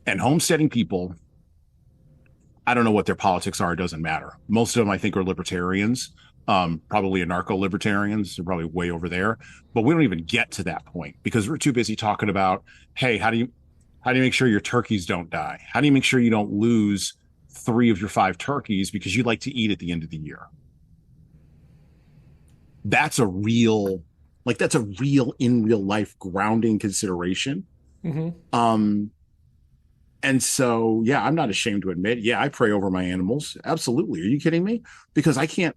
And homesteading people, I don't know what their politics are. It doesn't matter. Most of them, I think, are libertarians, probably anarcho-libertarians. They're probably way over there. But we don't even get to that point because we're too busy talking about, hey, how do you make sure your turkeys don't die? How do you make sure you don't lose 3 of your 5 turkeys because you like to eat at the end of the year? That's a real in real life grounding consideration. Mm-hmm. And so, yeah, I'm not ashamed to admit, yeah, I pray over my animals. Absolutely. Are you kidding me? Because I can't,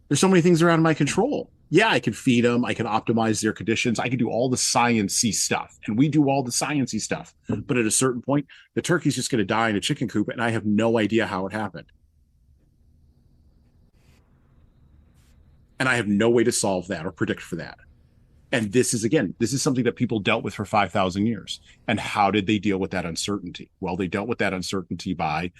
there's so many things around my control. Yeah, I can feed them. I can optimize their conditions. I can do all the sciencey stuff. And we do all the sciencey stuff. But at a certain point, the turkey's just going to die in a chicken coop. And I have no idea how it happened. And I have no way to solve that or predict for that. And this is something that people dealt with for 5,000 years. And how did they deal with that uncertainty? Well, they dealt with that uncertainty by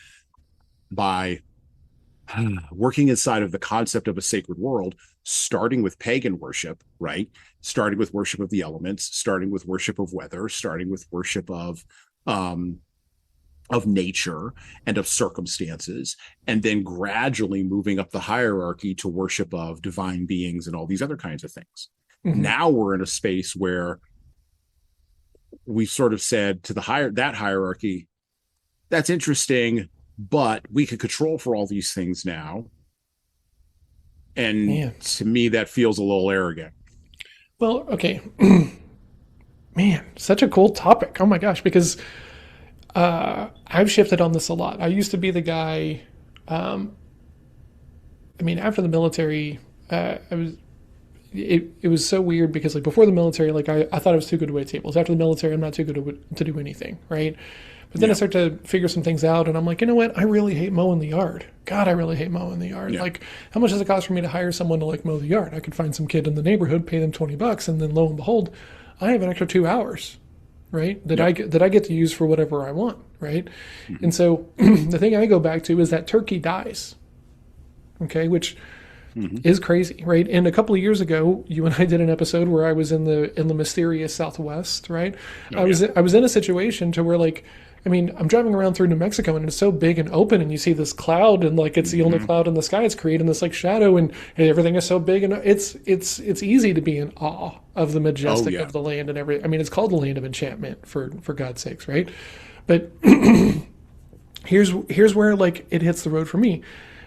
working inside of the concept of a sacred world, starting with pagan worship, right? Starting with worship of the elements, starting with worship of weather, starting with worship of of nature and of circumstances, and then gradually moving up the hierarchy to worship of divine beings and all these other kinds of things. Mm-hmm. Now we're in a space where we sort of said to that hierarchy, that's interesting, but we can control for all these things now. And Man. to me, that feels a little arrogant. Well, okay. Man, such a cool topic. Oh my gosh, because I've shifted on this a lot. I used to be the guy. I mean, after the military, I was. It was so weird because like before the military, like I thought I was too good to wait tables. After the military, I'm not too good to do anything, right? But then I start to figure some things out, and I'm like, you know what? I really hate mowing the yard. God, I really hate mowing the yard. Yeah. Like, how much does it cost for me to hire someone to like mow the yard? I could find some kid in the neighborhood, pay them $20, and then lo and behold, I have an extra 2 hours, right? That I get to use for whatever I want, right? Mm-hmm. And so the thing I go back to is that turkey dies, okay, which is crazy, right? And a couple of years ago, you and I did an episode where I was in the mysterious Southwest, right? I was in a situation to where like, I mean, I'm driving around through New Mexico and it's so big and open, and you see this cloud, and like it's the only cloud in the sky. It's creating this like shadow, and everything is so big, and it's easy to be in awe of the majestic of the land and everything. I mean, it's called the land of enchantment for God's sakes, right? But here's where like it hits the road for me.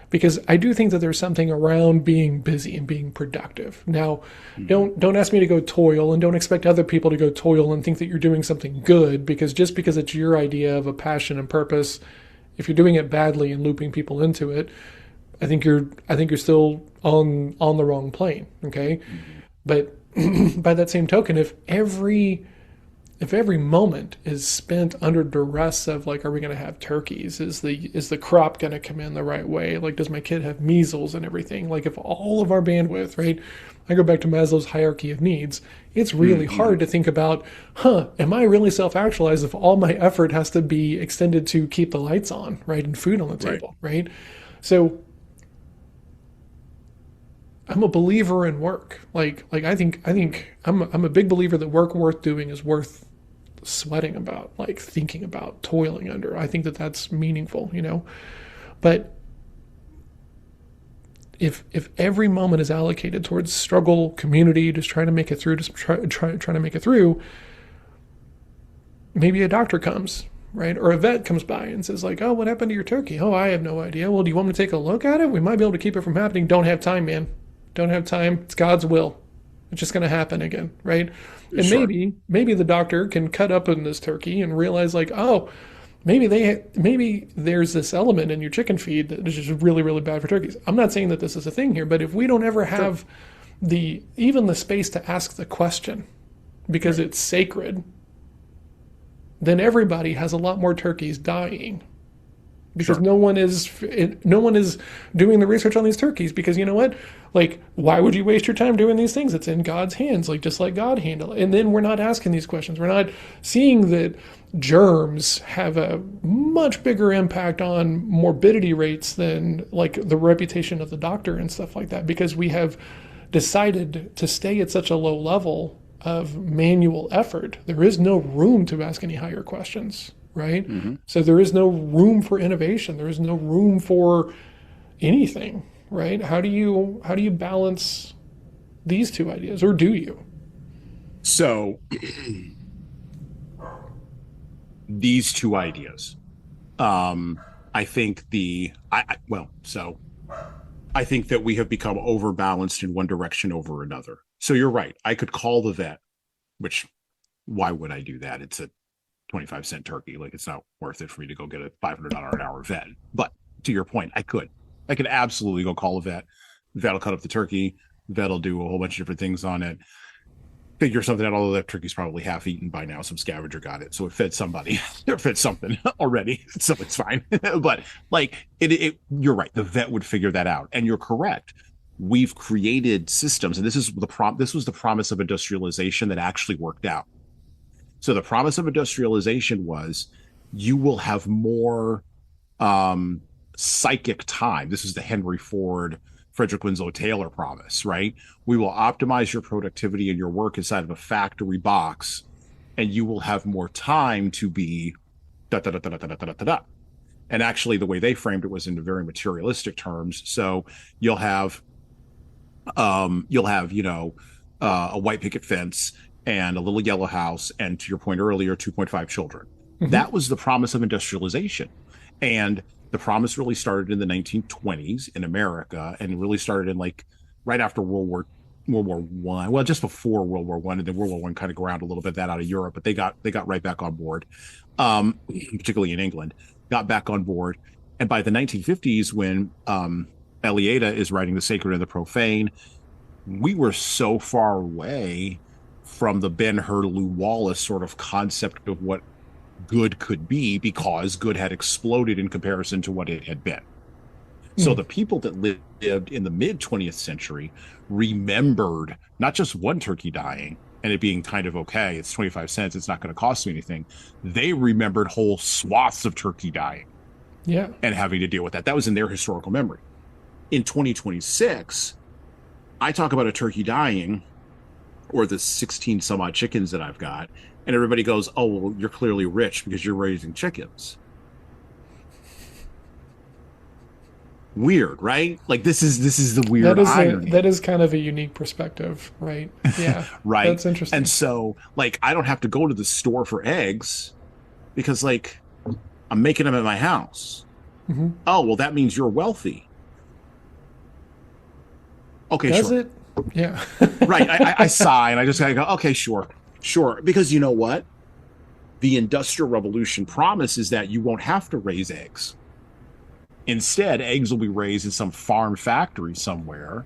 Because I do think that there's something around being busy and being productive. Now, don't ask me to go toil, and don't expect other people to go toil and think that you're doing something good, because just because it's your idea of a passion and purpose, if you're doing it badly and looping people into it, I think you're still on the wrong plane. Okay, but by that same token, if every moment is spent under duress of like, are we going to have turkeys? Is the crop going to come in the right way? Like, does my kid have measles and everything? Like, if all of our bandwidth, right? I go back to Maslow's hierarchy of needs. It's really hard to think about, am I really self-actualized if all my effort has to be extended to keep the lights on, right? And food on the table, right? So I'm a believer in work. Like I think I'm a big believer that work worth doing is worth sweating about, like thinking about, toiling under. I think that that's meaningful, you know. But if every moment is allocated towards struggle, community, just trying to make it through, trying to make it through, maybe a doctor comes, right? Or a vet comes by and says like, oh, what happened to your turkey? Oh, I have no idea. Well, do you want me to take a look at it? We might be able to keep it from happening. Don't have time, man. Don't have time. It's God's will. It's just going to happen again, right? And maybe the doctor can cut up in this turkey and realize like, oh, maybe there's this element in your chicken feed that is just really, really bad for turkeys. I'm not saying that this is a thing here, but if we don't ever have even the space to ask the question because it's sacred, then everybody has a lot more turkeys dying. Because no one is doing the research on these turkeys, because you know what? Like, why would you waste your time doing these things? It's in God's hands, like just like God handled it. And then we're not asking these questions. We're not seeing that germs have a much bigger impact on morbidity rates than like the reputation of the doctor and stuff like that, because we have decided to stay at such a low level of manual effort. There is no room to ask any higher questions. Right? So there is no room for innovation. There is no room for anything, right? How do you balance these two ideas, or do you? So these two ideas, I think I think that we have become overbalanced in one direction over another. So you're right. I could call the vet, which why would I do that? It's a 25-cent turkey. Like, it's not worth it for me to go get a $500 an hour vet. But to your point, I could absolutely go call a vet. Vet will cut up the turkey. Vet will do a whole bunch of different things on it. Figure something out. Although that turkey's probably half eaten by now. Some scavenger got it, so it fed somebody or fed something already. So it's fine. But like you're right. The vet would figure that out, and you're correct. We've created systems, and this was the promise of industrialization that actually worked out. So the promise of industrialization was you will have more psychic time. This is the Henry Ford, Frederick Winslow Taylor promise, right? We will optimize your productivity and your work inside of a factory box, and you will have more time to be da da da da da da da da da. And actually, the way they framed it was into very materialistic terms. So you'll have a white picket fence and a little yellow house, and to your point earlier, 2.5 children. Mm-hmm. That was the promise of industrialization. And the promise really started in the 1920s in America, and really started in like right after World War I. Well, just before World War I, and then World War I kind of ground a little bit that out of Europe, but they got right back on board, particularly in England, got back on board. And by the 1950s, when Eliada is writing The Sacred and the Profane, we were so far away from the Ben-Hur, Lew Wallace sort of concept of what good could be, because good had exploded in comparison to what it had been. So the people that lived in the mid 20th century remembered not just one turkey dying and it being kind of okay, it's 25 cents, it's not going to cost me anything. They remembered whole swaths of turkey dying, Yeah. and having to deal with that. That was in their historical memory. In 2026, I talk about a turkey dying or the 16 some odd chickens that I've got, and everybody goes, oh, well, you're clearly rich because you're raising chickens. Weird, right? Like this is the weird irony. That is kind of a unique perspective, right? Yeah. Right. That's interesting. And so like I don't have to go to the store for eggs because like I'm making them at my house. Mm-hmm. Oh, well, that means you're wealthy. Okay, Does sure. it? Yeah. Right. I sigh and I just gotta go, okay, sure. Because you know what? The Industrial Revolution promise is that you won't have to raise eggs. Instead, eggs will be raised in some farm factory somewhere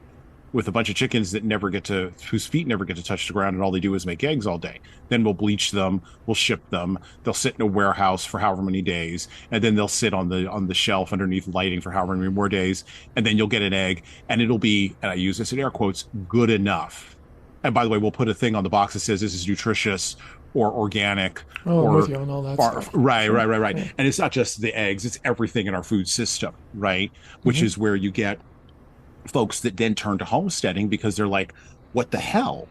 with a bunch of chickens whose feet never get to touch the ground, and all they do is make eggs all day. Then we'll bleach them, we'll ship them, they'll sit in a warehouse for however many days, and then they'll sit on the shelf underneath lighting for however many more days, and then you'll get an egg, and it'll be, and I use this in air quotes, good enough. And by the way, we'll put a thing on the box that says this is nutritious or organic. Oh, or I'm with you on all that stuff. Right. Yeah. And it's not just the eggs, it's everything in our food system, right? Which is where you get folks that then turn to homesteading because they're like, what the hell?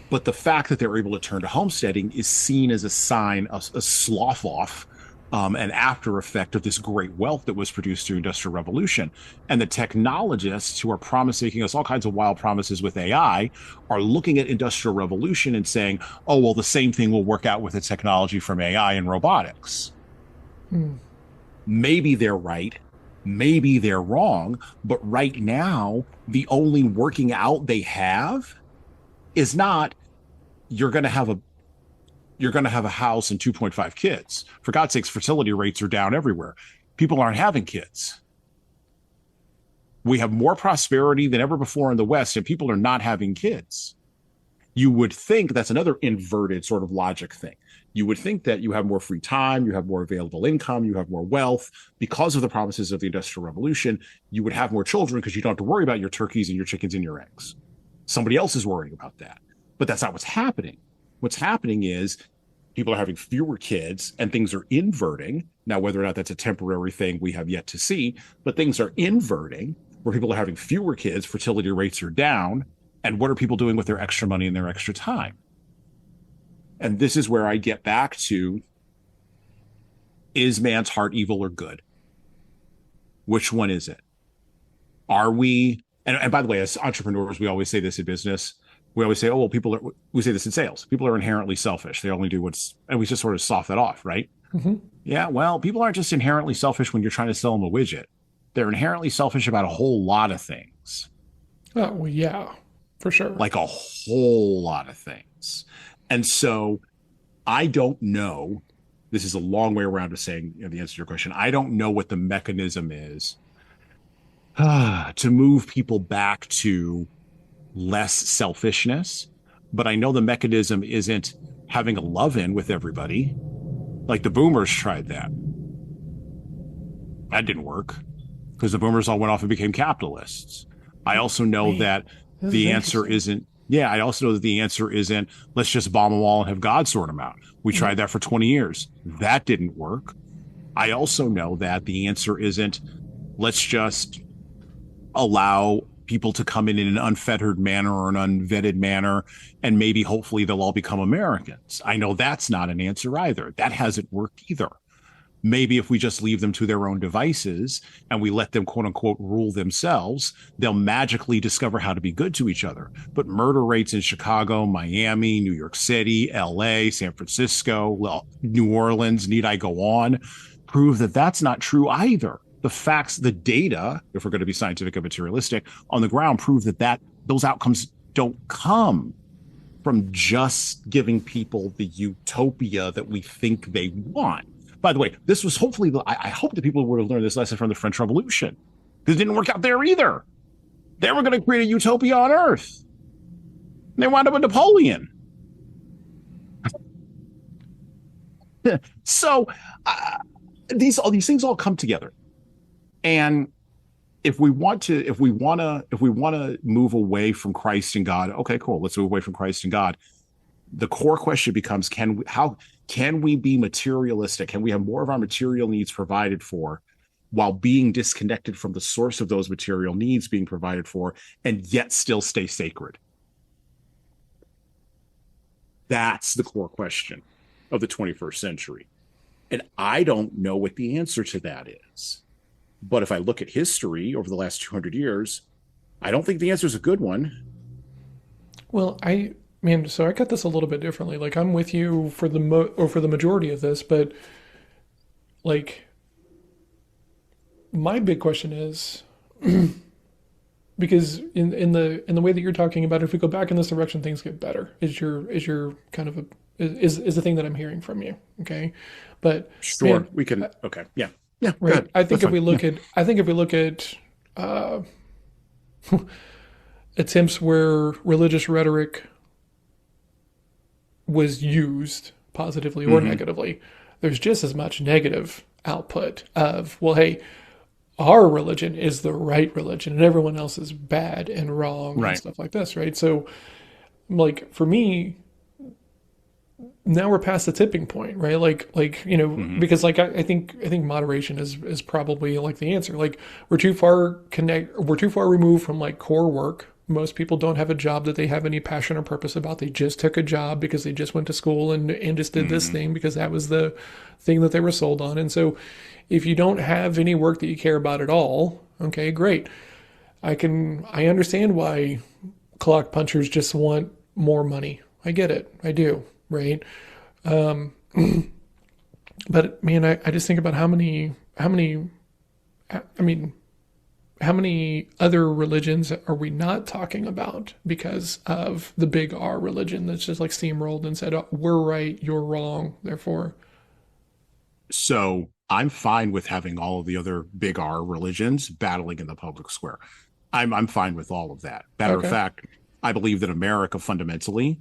But the fact that they're able to turn to homesteading is seen as a sign, a slough off, an after effect of this great wealth that was produced through Industrial Revolution. And the technologists who are making us all kinds of wild promises with AI are looking at Industrial Revolution and saying, oh, well, the same thing will work out with the technology from AI and robotics. Maybe they're right. Maybe they're wrong. But right now, the only working out they have is not, you're going to have a house and 2.5 kids. For God's sakes, fertility rates are down everywhere. People aren't having kids. We have more prosperity than ever before in the West, and people are not having kids. You would think that's another inverted sort of logic thing. You would think that you have more free time, you have more available income, you have more wealth. Because of the promises of the Industrial Revolution, you would have more children because you don't have to worry about your turkeys and your chickens and your eggs. Somebody else is worrying about that. But that's not what's happening. What's happening is people are having fewer kids and things are inverting. Now, whether or not that's a temporary thing, we have yet to see, but things are inverting where people are having fewer kids, fertility rates are down. And what are people doing with their extra money and their extra time? And this is where I get back to, is man's heart evil or good? Which one is it? Are we, and by the way, as entrepreneurs, we always say this in business. We always say, oh, well, we say this in sales. People are inherently selfish. They only do and we just sort of soft that off, right? Mm-hmm. Yeah, well, people aren't just inherently selfish when you're trying to sell them a widget. They're inherently selfish about a whole lot of things. Oh, well, yeah, for sure. Like a whole lot of things. And so I don't know. This is a long way around to saying the answer to your question. I don't know what the mechanism is to move people back to less selfishness, but I know the mechanism isn't having a love-in with everybody. Like the boomers tried that. That didn't work because the boomers all went off and became capitalists. I also know that the answer isn't, I also know that the answer isn't, let's just bomb them all and have God sort them out. We tried that for 20 years. That didn't work. I also know that the answer isn't, let's just allow people to come in an unfettered manner or an unvetted manner, and hopefully they'll all become Americans. I know that's not an answer either. That hasn't worked either. Maybe if we just leave them to their own devices and we let them, quote unquote, rule themselves, they'll magically discover how to be good to each other. But murder rates in Chicago, Miami, New York City, LA, San Francisco, New Orleans, need I go on, prove that that's not true either. The facts, the data, if we're going to be scientific and materialistic, on the ground prove that those outcomes don't come from just giving people the utopia that we think they want. By the way, this was hopefully, I hope that people would have learned this lesson from the French Revolution, because it didn't work out there either. They were going to create a utopia on Earth. And they wound up with Napoleon. So all these things all come together. And if we want to move away from Christ and God, okay, cool, let's move away from Christ and God. The core question becomes, how can we be materialistic? Can we have more of our material needs provided for while being disconnected from the source of those material needs being provided for, and yet still stay sacred? That's the core question of the 21st century. And I don't know what the answer to that is. But if I look at history over the last 200 years, I don't think the answer is a good one. Well, so I got this a little bit differently. Like, I'm with you for the majority of this, but like, my big question is, because in the way that you're talking about it, if we go back in this direction, things get better. Is your kind of is the thing that I'm hearing from you? Okay, but sure, man, we can. Okay, yeah, yeah. Right. I think if we look at attempts where religious rhetoric was used positively or negatively, there's just as much negative output of, well, hey, our religion is the right religion and everyone else is bad and wrong and stuff like this, right? So, like, for me, now we're past the tipping point, right? Because I think moderation is probably like the answer. Like, we're too far removed from like core work. Most people don't have a job that they have any passion or purpose about. They just took a job because they just went to school and just did this thing because that was the thing that they were sold on. And so if you don't have any work that you care about at all, okay, great. I understand why clock punchers just want more money. I get it. I do. Right. But man, I just think about how many other religions are we not talking about because of the big R religion that's just like steamrolled and said, oh, we're right, you're wrong, therefore. So I'm fine with having all of the other big R religions battling in the public square. I'm fine with all of that. Matter of fact, I believe that America fundamentally,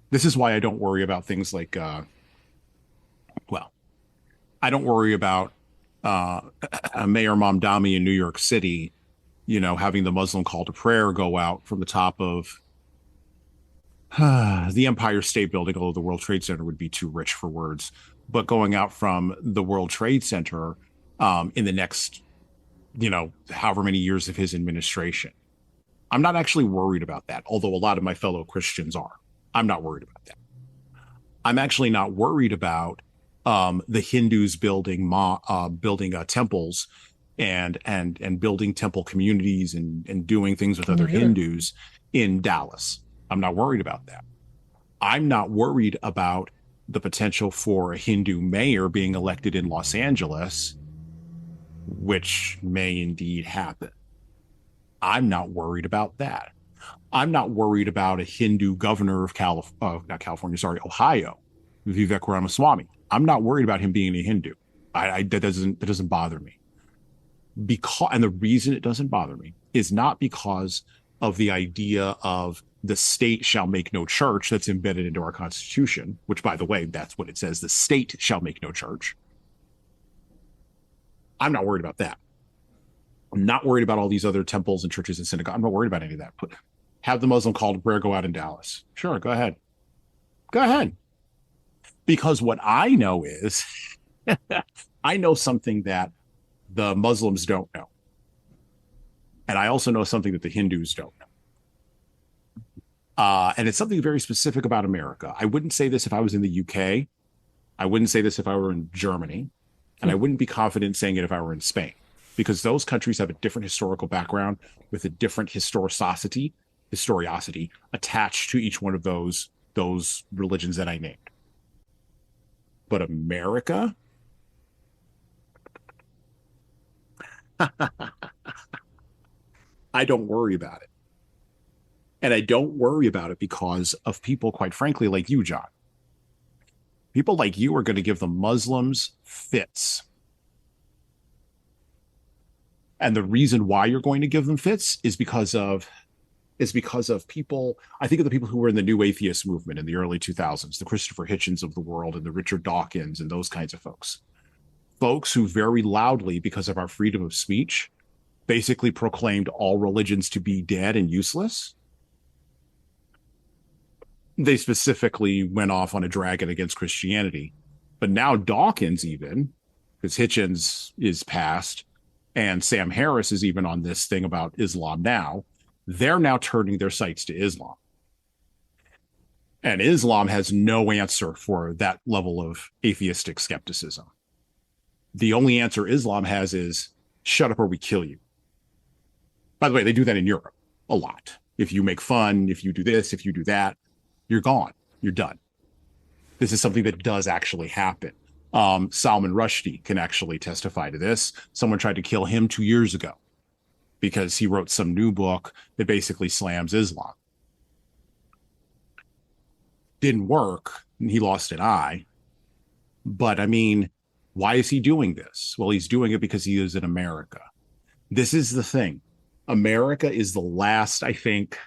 this is why I don't worry about things like, I don't worry about Mayor Mamdani in New York City, having the Muslim call to prayer go out from the top of the Empire State Building, although the World Trade Center would be too rich for words, but going out from the World Trade Center in the next, however many years of his administration. I'm not actually worried about that, although a lot of my fellow Christians are. I'm not worried about that. I'm actually not worried about the Hindus building temples and building temple communities and doing things with other Hindus in Dallas. I'm not worried about that. I'm not worried about the potential for a Hindu mayor being elected in Los Angeles, which may indeed happen. I'm not worried about that. I'm not worried about a Hindu governor of Ohio, Vivek Ramaswamy. I'm not worried about him being a Hindu. That doesn't bother me. And the reason it doesn't bother me is not because of the idea of the state shall make no church that's embedded into our Constitution, which, by the way, that's what it says. The state shall make no church. I'm not worried about that. I'm not worried about all these other temples and churches and synagogues. I'm not worried about any of that. Have the Muslim call to prayer go out in Dallas. Sure, go ahead. Go ahead. Because what I know is, I know something that the Muslims don't know. And I also know something that the Hindus don't know. And it's something very specific about America. I wouldn't say this if I was in the UK. I wouldn't say this if I were in Germany. And I wouldn't be confident saying it if I were in Spain, because those countries have a different historical background with a different historicity attached to each one of those religions that I named. But America, I don't worry about it. And I don't worry about it because of people, quite frankly, like you, John. People like you are going to give the Muslims fits. And the reason why you're going to give them fits is because of people. I think of the people who were in the new atheist movement in the early 2000s, the Christopher Hitchens of the world and the Richard Dawkins and those kinds of folks. Folks who very loudly, because of our freedom of speech, basically proclaimed all religions to be dead and useless. They specifically went off on a dragon against Christianity. But now Dawkins, even, because Hitchens is past, and Sam Harris is even on this thing about Islam now, they're now turning their sights to Islam. And Islam has no answer for that level of atheistic skepticism. The only answer Islam has is, shut up or we kill you. By the way, they do that in Europe a lot. If you make fun, if you do this, if you do that, you're gone. You're done. This is something that does actually happen. Salman Rushdie can actually testify to this. Someone tried to kill him 2 years ago because he wrote some new book that basically slams Islam. Didn't work. He lost an eye. But I mean, why is he doing this? Well, he's doing it because he is in America. This is the thing. America is the last, I think,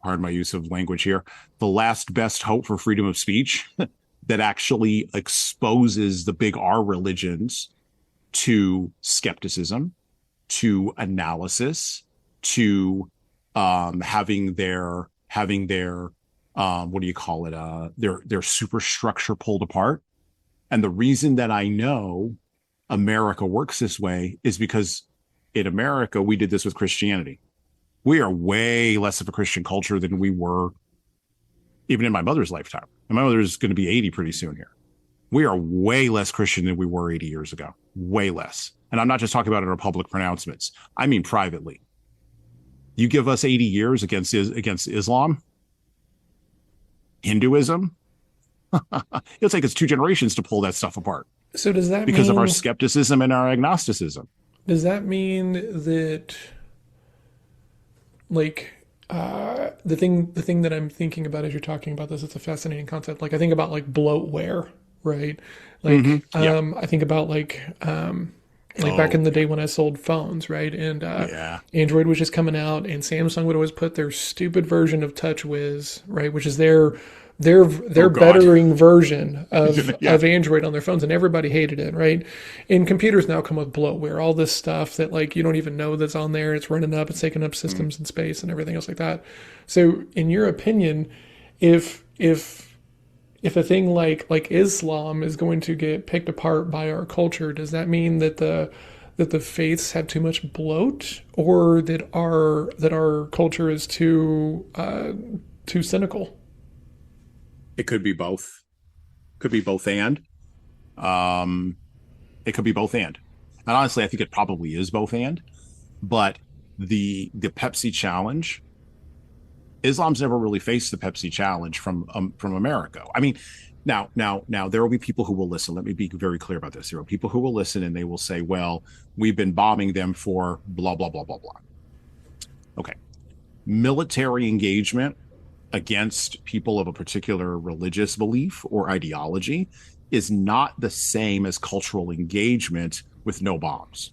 pardon my use of language here, the last best hope for freedom of speech that actually exposes the big R religions to skepticism, to analysis, to having their what do you call it? Their superstructure pulled apart. And the reason that I know America works this way is because in America, we did this with Christianity. We are way less of a Christian culture than we were even in my mother's lifetime. And my mother's going to be 80 pretty soon here. We are way less Christian than we were 80 years ago. Way less. And I'm not just talking about in our public pronouncements. I mean privately. You give us 80 years against Islam, Hinduism, it'll take us 2 generations to pull that stuff apart. So does that because mean, of our skepticism and our agnosticism. Does that mean that, like, the thing that I'm thinking about as you're talking about this, it's a fascinating concept. Like, I think about like bloatware, right? Like, I think about like back in the day when I sold phones, right? And Android was just coming out, and Samsung would always put their stupid version of TouchWiz, right, which is their bettering version of Android on their phones, and everybody hated it, right? And computers now come with bloatware, all this stuff that like you don't even know that's on there. It's running up, it's taking up systems and space and everything else like that. So, in your opinion, if a thing like Islam is going to get picked apart by our culture, does that mean that the faiths have too much bloat, or that our culture is too cynical? It could be both. Could be both and. It could be both and. And honestly, I think it probably is both and. But the Pepsi challenge, Islam's never really faced the Pepsi challenge from America. I mean, now there will be people who will listen. Let me be very clear about this. There are people who will listen and they will say, well, we've been bombing them for blah, blah, blah, blah, blah. Okay. Military engagement against people of a particular religious belief or ideology is not the same as cultural engagement with no bombs.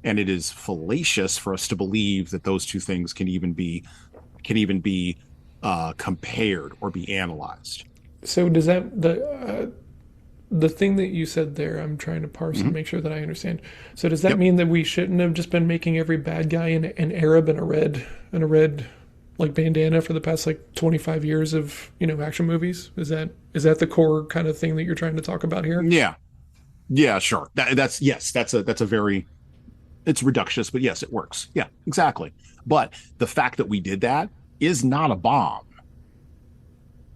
And it is fallacious for us to believe that those two things can even be compared or be analyzed. So does that the thing that you said there, I'm trying to parse and make sure that I understand. So does that mean that we shouldn't have just been making every bad guy an Arab in a red like bandana for the past like 25 years of, action movies? Is that the core kind of thing that you're trying to talk about here? Yeah, sure. That's a very, it's reductionist, but yes, it works. Yeah, exactly. But the fact that we did that is not a bomb.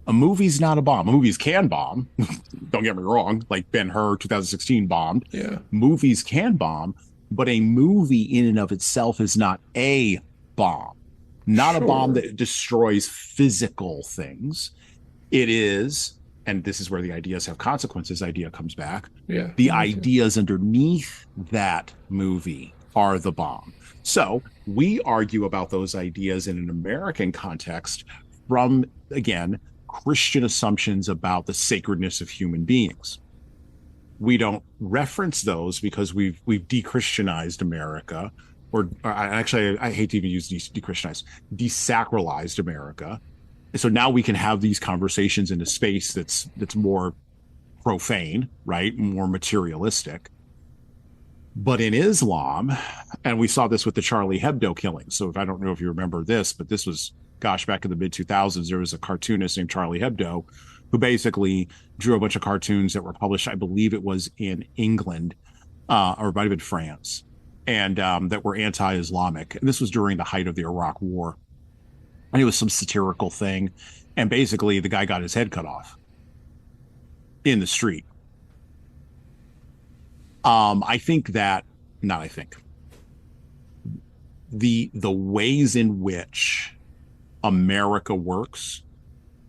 A movie's not a bomb. Movies can bomb. Don't get me wrong. Like Ben-Hur 2016 bombed. Yeah. Movies can bomb, but a movie in and of itself is not a bomb. Not a bomb Sure. that destroys physical things. It is, and this is where the ideas have consequences idea comes back. Yeah. The I'm with you. ideas underneath that movie are the bomb. So we argue about those ideas in an American context from, again, Christian assumptions about the sacredness of human beings. We don't reference those because we've de-Christianized America, or actually, I hate to even use de-Christianized, desacralized America. And so now we can have these conversations in a space that's more profane, right? More materialistic. But in Islam, and we saw this with the Charlie Hebdo killing. So if I don't know if you remember this, but this was, gosh, back in the mid 2000s, there was a cartoonist named Charlie Hebdo who basically drew a bunch of cartoons that were published, I believe it was in England, or it might have been France, and that were anti-Islamic. And this was during the height of the Iraq War. And it was some satirical thing. And basically the guy got his head cut off in the street. I think that, not I think, the ways in which America works,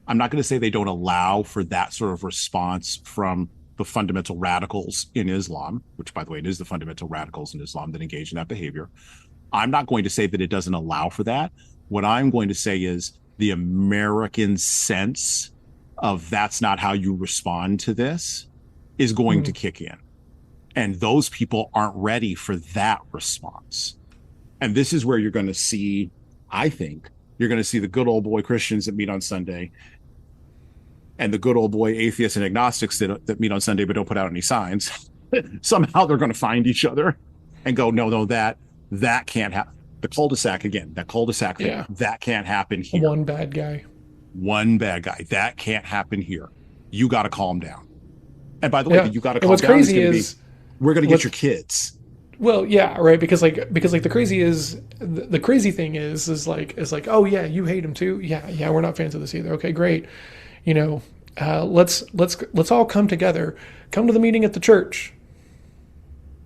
I'm not going to say they don't allow for that sort of response from the fundamental radicals in Islam, which, by the way, it is the fundamental radicals in Islam that engage in that behavior. I'm not going to say that it doesn't allow for that. What I'm going to say is the American sense of that's not how you respond to this is going to kick in. And those people aren't ready for that response. And this is where you're going to see, I think, you're going to see the good old boy Christians that meet on Sunday and the good old boy atheists and agnostics that meet on Sunday but don't put out any signs. Somehow they're going to find each other and go, no, that can't happen. The cul-de-sac again, that cul-de-sac thing, Yeah. that can't happen here. One bad guy. One bad guy. That can't happen here. You got to calm down. And by the way, Yeah. you got to And calm what's down. crazy is We're going to get your kids. well, yeah, right. Because like the crazy is the crazy thing is like oh yeah, you hate him too. Yeah, we're not fans of this either. Okay, great. You know, let's all come together. Come to the meeting at the church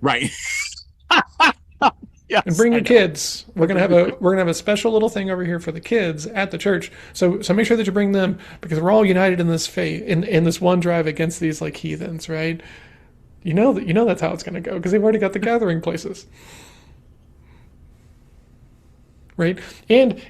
Right. Yes, and bring I your know. kids. We're gonna have a special little thing over here for the kids at the church. So make sure that you bring them because we're all united in this faith in this one drive against these like heathens, right? You know that's how it's gonna go because they've already got the gathering places. Right, and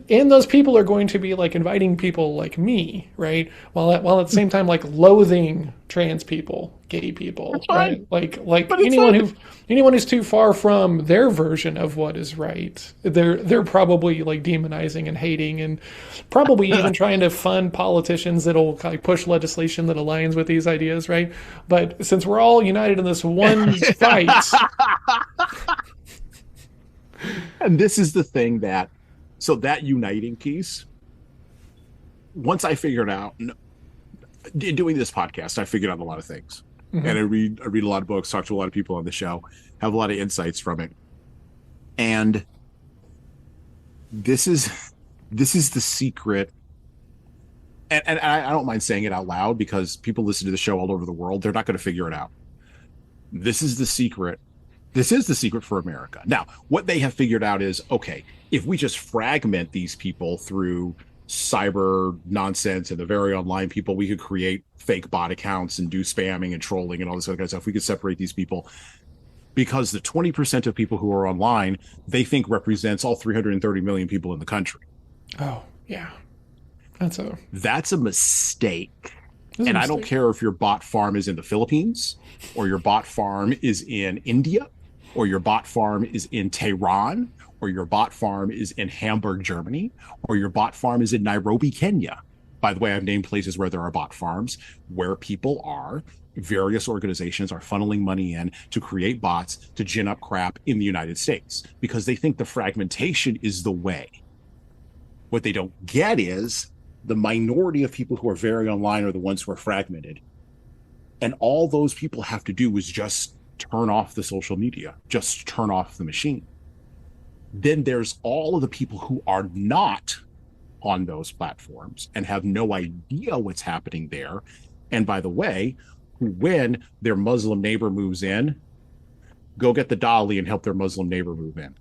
those people are going to be like inviting people like me, right? While at the same time like loathing trans people, gay people, right? Like But it's anyone who's too far from their version of what is right, they're probably like demonizing and hating and probably even trying to fund politicians that'll like push legislation that aligns with these ideas, right? But since we're all united in this one fight. And this is the thing so that uniting piece, once I figured out, in doing this podcast, I figured out a lot of things. Mm-hmm. And I read a lot of books, talk to a lot of people on the show, have a lot of insights from it. And this is the secret. And I don't mind saying it out loud because people listen to the show all over the world. They're not going to figure it out. This is the secret. This is the secret for America. Now, what they have figured out is, okay, if we just fragment these people through cyber nonsense and the very online people, we could create fake bot accounts and do spamming and trolling and all this other kind of stuff. We could separate these people because the 20% of people who are online, they think represents all 330 million people in the country. Oh, yeah. That's a mistake. And I don't care if your bot farm is in the Philippines or your bot farm is in India or your bot farm is in Tehran or your bot farm is in Hamburg, Germany, or your bot farm is in Nairobi, Kenya. By the way, I've named places where there are bot farms where people are, various organizations are funneling money in to create bots to gin up crap in the United States because they think the fragmentation is the way. What they don't get is the minority of people who are very online are the ones who are fragmented. And all those people have to do is just turn off the social media, just turn off the machine. Then there's all of the people who are not on those platforms and have no idea what's happening there. And by the way, when their Muslim neighbor moves in, go get the dolly and help their Muslim neighbor move in.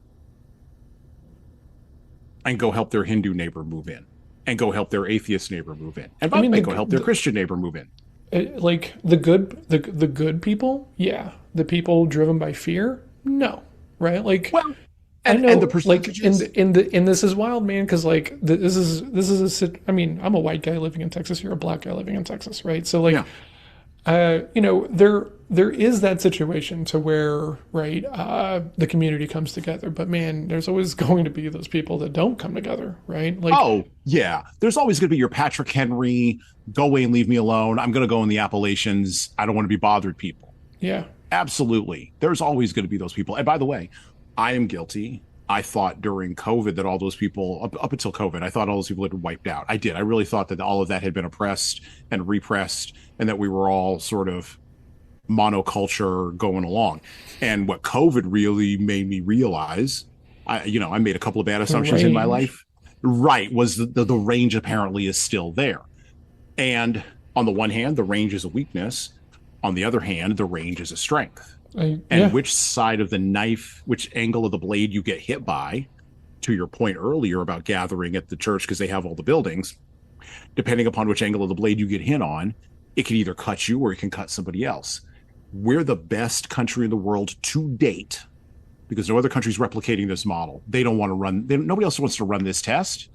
And go help their Hindu neighbor move in. And go help their atheist neighbor move in. And by the way, go help their Christian neighbor move in. Like the good people, yeah. The people driven by fear, no, right? Like, well, I know, and the like percentages, in this is wild, man, because like this is I mean, I'm a white guy living in Texas. You're a black guy living in Texas, right? So like, you know, there is that situation to where, right, the community comes together. But man, there's always going to be those people that don't come together, right? Like, oh yeah, there's always going to be your Patrick Henry, go away and leave me alone. I'm going to go in the Appalachians. I don't want to be bothered people. yeah, Absolutely. There's always going to be those people. And by the way, I am guilty. I thought during COVID that all those people, up until COVID, I thought all those people had been wiped out. I did. I really thought that all of that had been oppressed and repressed and that we were all sort of monoculture going along. And what COVID really made me realize, I made a couple of bad assumptions in my life. Right. Was the range apparently is still there. And on the one hand, the range is a weakness. On the other hand, the range is a strength. And which side of the knife, which angle of the blade you get hit by, to your point earlier about gathering at the church because they have all the buildings, depending upon which angle of the blade you get hit on, it can either cut you or it can cut somebody else. We're the best country in the world to date because no other country's replicating this model. They don't want to run, nobody else wants to run this test.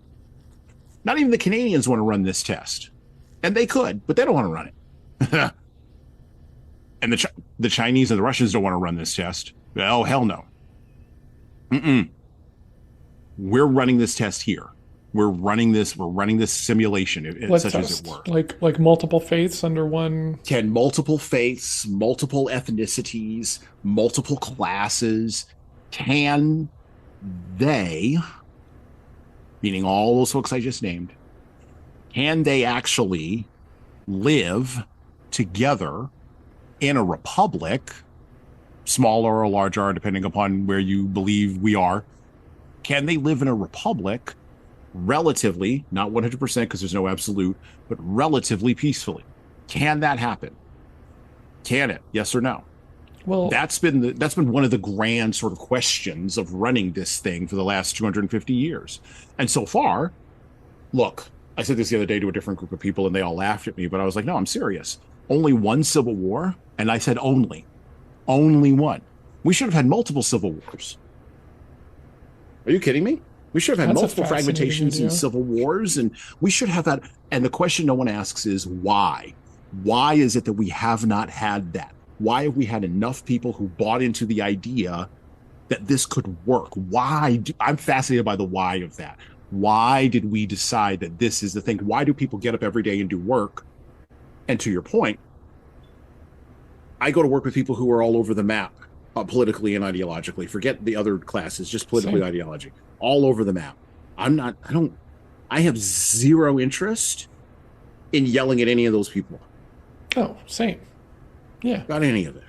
Not even the Canadians want to run this test. And they could, but they don't want to run it. And the Chinese and the Russians don't want to run this test. Oh, hell no. We're running this test here. We're running this simulation, such as it were. Like multiple faiths under one. Can multiple faiths, multiple ethnicities, multiple classes, can they, meaning all those folks I just named, can they actually live together in a republic, smaller or larger, depending upon where you believe we are? Can they live in a republic relatively, not 100% because there's no absolute, but relatively peacefully? Can that happen? Can it? Yes or no? Well, that's been one of the grand sort of questions of running this thing for the last 250 years. And so far, look, I said this the other day to a different group of people and they all laughed at me, but I was like, no, I'm serious. Only one civil war. And I said only one. We should have had multiple civil wars. Are you kidding me? We should have had multiple fragmentations and civil wars, and we should have that. And the question no one asks is why? Why is it that we have not had that? Why have we had enough people who bought into the idea that this could work? I'm fascinated by the why of that. Why did we decide that this is the thing? Why do people get up every day and do work? And to your point, I go to work with people who are all over the map, politically and ideologically. Forget the other classes, just politically, ideology, all over the map. I have zero interest in yelling at any of those people. Oh, same. Yeah. About any of it.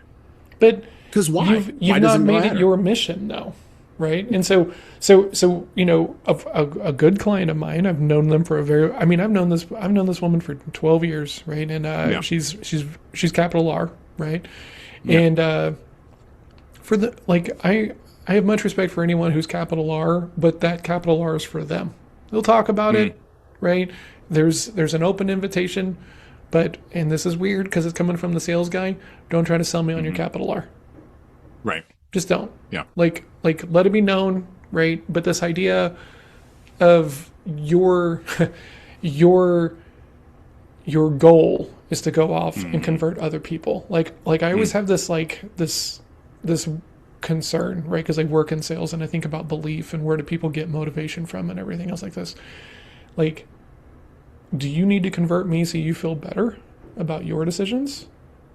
But because why? You've not made it your mission, though, right? And so a good client of mine, I've known them for I've known this woman for 12 years, right? And she's capital R, right? Yeah. And for the I have much respect for anyone who's capital R, but that capital R is for them. They'll talk about it, right? There's an open invitation, and this is weird because it's coming from the sales guy. Don't try to sell me on your capital R. Right. Just don't. Yeah. Like let it be known, right? But this idea of your goal is to go off and convert other people. Like I always have this concern, right? Because I work in sales and I think about belief and where do people get motivation from and everything else like this. Like, do you need to convert me so you feel better about your decisions?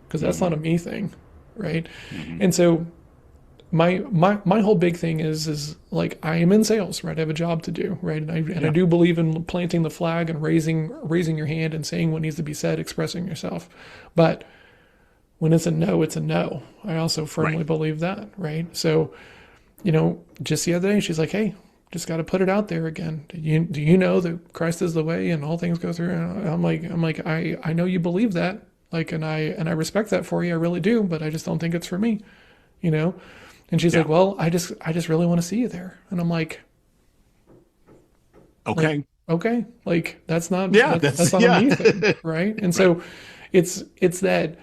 Because that's not a me thing, right? And so my whole big thing is like, I am in sales, right? I have a job to do, right? And I do believe in planting the flag and raising your hand and saying what needs to be said, expressing yourself. But when it's a no, it's a no. I also firmly believe that, right? So, just the other day, she's like, hey, Just got to put it out there again. Do you know that Christ is the way and all things go through? And I'm like, I know you believe that, like, and I respect that for you. I really do, but I just don't think it's for me, you know? And she's Yeah. like, well, I just really want to see you there. And I'm like, Okay. okay, like that's not Yeah. that's That's not a yeah. me thing, right? And Right. so it's that,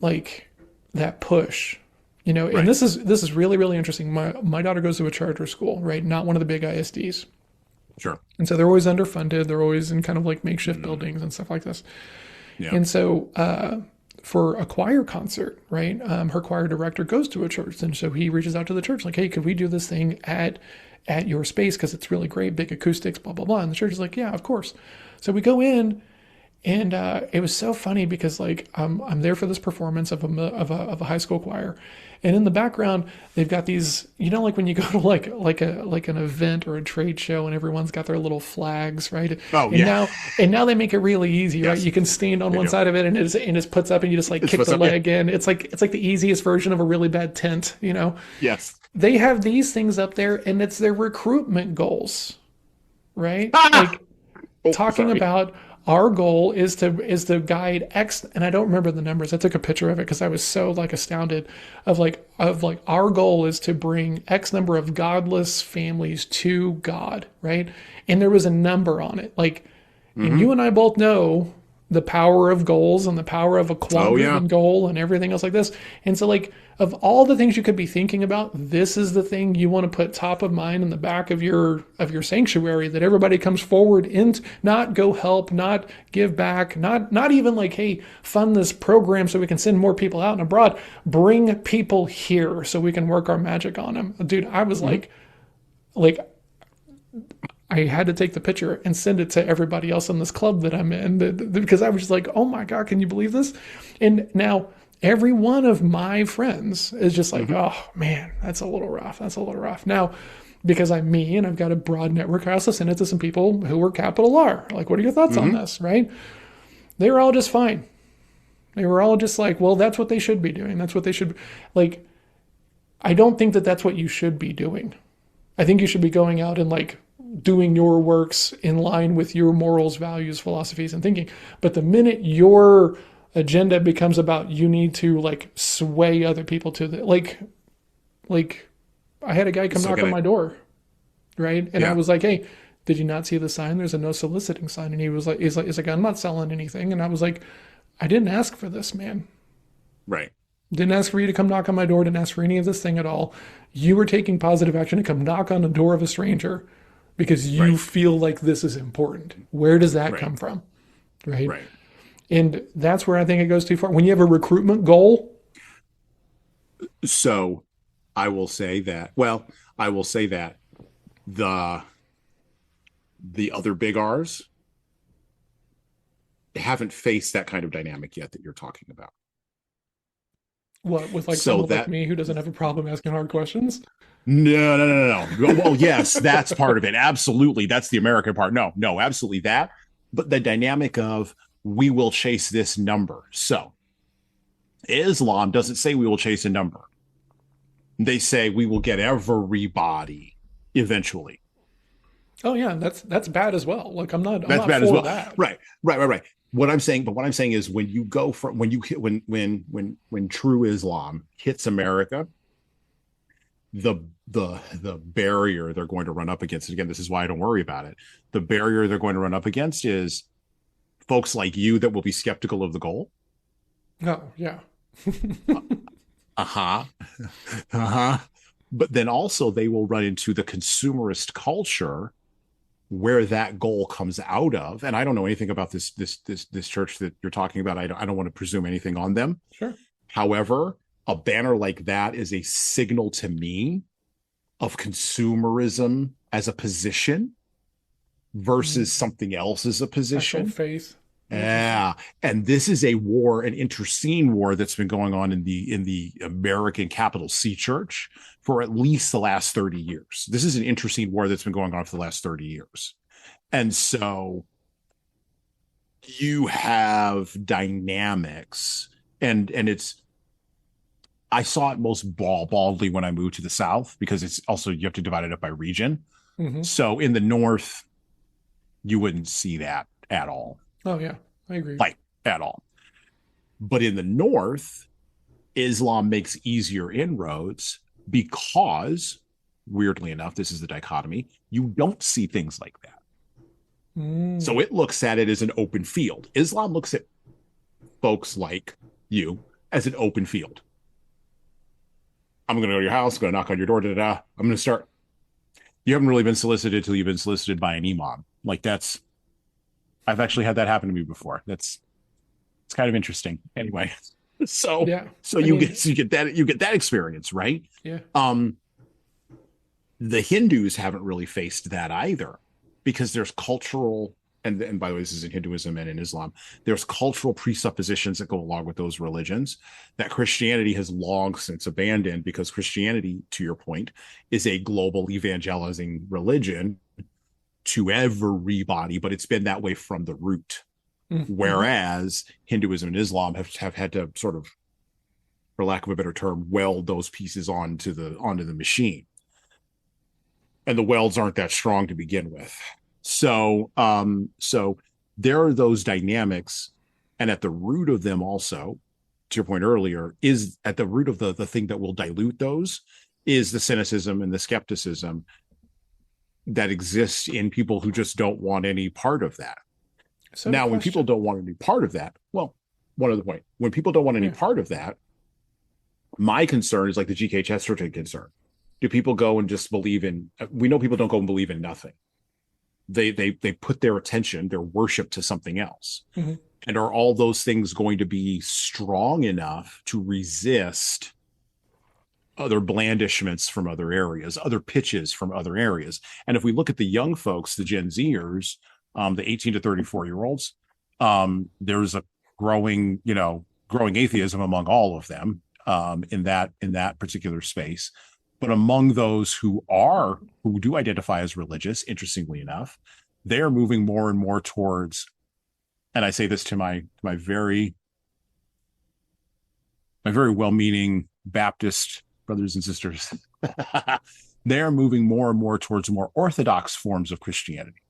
like, that push, and Right. this is really, really interesting. My daughter goes to a charter school, right? Not one of the big ISDs. Sure. And so they're always underfunded. They're always in kind of like makeshift Mm, buildings and stuff like this. yeah. And so for a choir concert, right? Her choir director goes to a church, and so he reaches out to the church, like, "Hey, could we do this thing at your space? Because it's really great, big acoustics, blah blah blah." And the church is like, "Yeah, of course." So we go in, and it was so funny because, like, I'm there for this performance of a high school choir, and in the background they've got these, like when you go to like an event or a trade show and everyone's got their little flags, right? Oh And yeah. now they make it really easy, right? Yes. You can stand on They one do. side of it and it puts up and you just like It's kick what's the up. Yeah. leg in. It's like the easiest version of a really bad tent. Yes. They have these things up there and it's their recruitment goals, right? Ah! Like, Oh, talking sorry. about our goal is to guide X, and I don't remember the numbers. I took a picture of it because I was so, like, astounded of like our goal is to bring X number of godless families to God, right? And there was a number on it, like, and Hmm. you and I both know the power of goals and the power of a Oh yeah. quant-driven goal and everything else like this. And so, like, of all the things you could be thinking about, this is the thing you want to put top of mind in the back of your sanctuary, that everybody comes forward into, not go help, not give back, not even like, hey, fund this program so we can send more people out and abroad. Bring people here so we can work our magic on them. Dude, I was Hmm. like I had to take the picture and send it to everybody else in this club that I'm in, because I was just like, oh my God, can you believe this? And now every one of my friends is just like, Hmm. oh man, that's a little rough. That's a little rough. Now, because I'm me and I've got a broad network, I also sent it to some people who were capital R. Like, what are your thoughts on Hmm. this? Right? They were all just fine. They were all just like, well, that's what they should be doing. That's what they should, like, I don't think that that's what you should be doing. I think you should be going out and, like, doing your works in line with your morals, values, philosophies, and thinking. But the minute your agenda becomes about you need to, like, sway other people to the, like I had a guy come So knock on gonna my door, right? And I yeah. was like, hey, did you not see the sign? There's a no soliciting sign. And he's like, I'm not selling anything. And I was like, I didn't ask for this, man. Right. Didn't ask for you to come knock on my door. Didn't ask for any of this thing at all. You were taking positive action to come knock on the door of a stranger because you Right. feel like this is important. Where does that Right. come from? Right. Right. And that's where I think it goes too far. When you have a recruitment goal, So I will say that, well, I will say that the other big R's haven't faced that kind of dynamic yet that you're talking about. what, with like So someone like that me who doesn't have a problem asking hard questions? no, no, no, no, no. Well, yes, that's part of it. Absolutely. That's the American part. No, no, absolutely that. But the dynamic of we will chase this number. So Islam doesn't say we will chase a number. They say we will get everybody eventually. Oh yeah, that's bad as well. Like, I'm That's not bad as for well. that. Right, right, right, right. What I'm saying is when you go from when you hit when true Islam hits America, the the barrier they're going to run up against, again, this is why I don't worry about it. The barrier they're going to run up against is folks like you that will be skeptical of the goal. Oh yeah. Uh-huh. Uh-huh. But then also they will run into the consumerist culture where that goal comes out of. And I don't know anything about this church that you're talking about. I don't want to presume anything on them. Sure. However, a banner like that is a signal to me of consumerism as a position versus something else as a Actual position. faith. Interesting. Yeah, and this is a war, an interscene war that's been going on in the American capital C church for at least the last 30 years. This is an interscene war that's been going on for the last 30 years. And so you have dynamics and it's I saw it most baldly when I moved to the South, because it's also, you have to divide it up by region. Hmm. So in the North, you wouldn't see that at all, Oh yeah, I agree. like at all. But in the North, Islam makes easier inroads because, weirdly enough, this is the dichotomy, you don't see things like that. So Mm. it looks at it as an open field. Islam looks at folks like you as an open field. I'm going to go to your house, going to knock on your door, I'm going to start. You haven't really been solicited till you've been solicited by an imam. Like that's, I've actually had that happen to me before. It's kind of interesting. Anyway, so Yeah, so I mean, you get that experience, right? yeah. Um, the Hindus haven't really faced that either, because there's cultural, and by the way, this is in Hinduism and in Islam, there's cultural presuppositions that go along with those religions that Christianity has long since abandoned, because Christianity, to your point, is a global evangelizing religion to everybody, but it's been that way from the root. Mm-hmm. Whereas Hinduism and Islam have had to sort of, for lack of a better term, weld those pieces onto the machine. And the welds aren't that strong to begin with. So there are those dynamics, and at the root of them also, to your point earlier, is at the root of the thing that will dilute those is the cynicism and the skepticism that exists in people who just don't want any part of that. So the Now, when people question, don't want any part of that, well, one other point, when people don't want any yeah. part of that, my concern is like the G.K. Chesterton concern. Do people go and just believe in? We know people don't go and believe in nothing. They put their attention, their worship, to something else. Mm-hmm. And are all those things going to be strong enough to resist other blandishments from other areas, other pitches from other areas? And if we look at the young folks, the Gen Zers, the 18 to 34-year-olds, there's a growing atheism among all of them, in that particular space. But among those who do identify as religious, interestingly enough, they are moving more and more towards, and I say this to my very well-meaning Baptist brothers and sisters, they are moving more and more towards more orthodox forms of Christianity.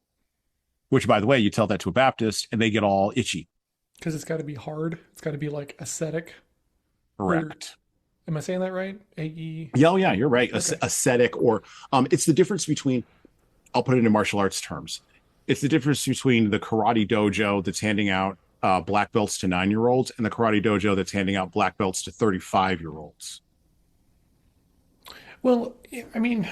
Which, by the way, you tell that to a Baptist and they get all itchy. Because it's got to be hard. It's got to be like ascetic. Or Correct. am I saying that right? A-E. Yeah, oh, yeah, you're right. Okay. Ascetic, or it's the difference between, I'll put it in martial arts terms. It's the difference between the karate dojo that's handing out black belts to 9-year-olds and the karate dojo that's handing out black belts to 35-year-olds. Well, I mean,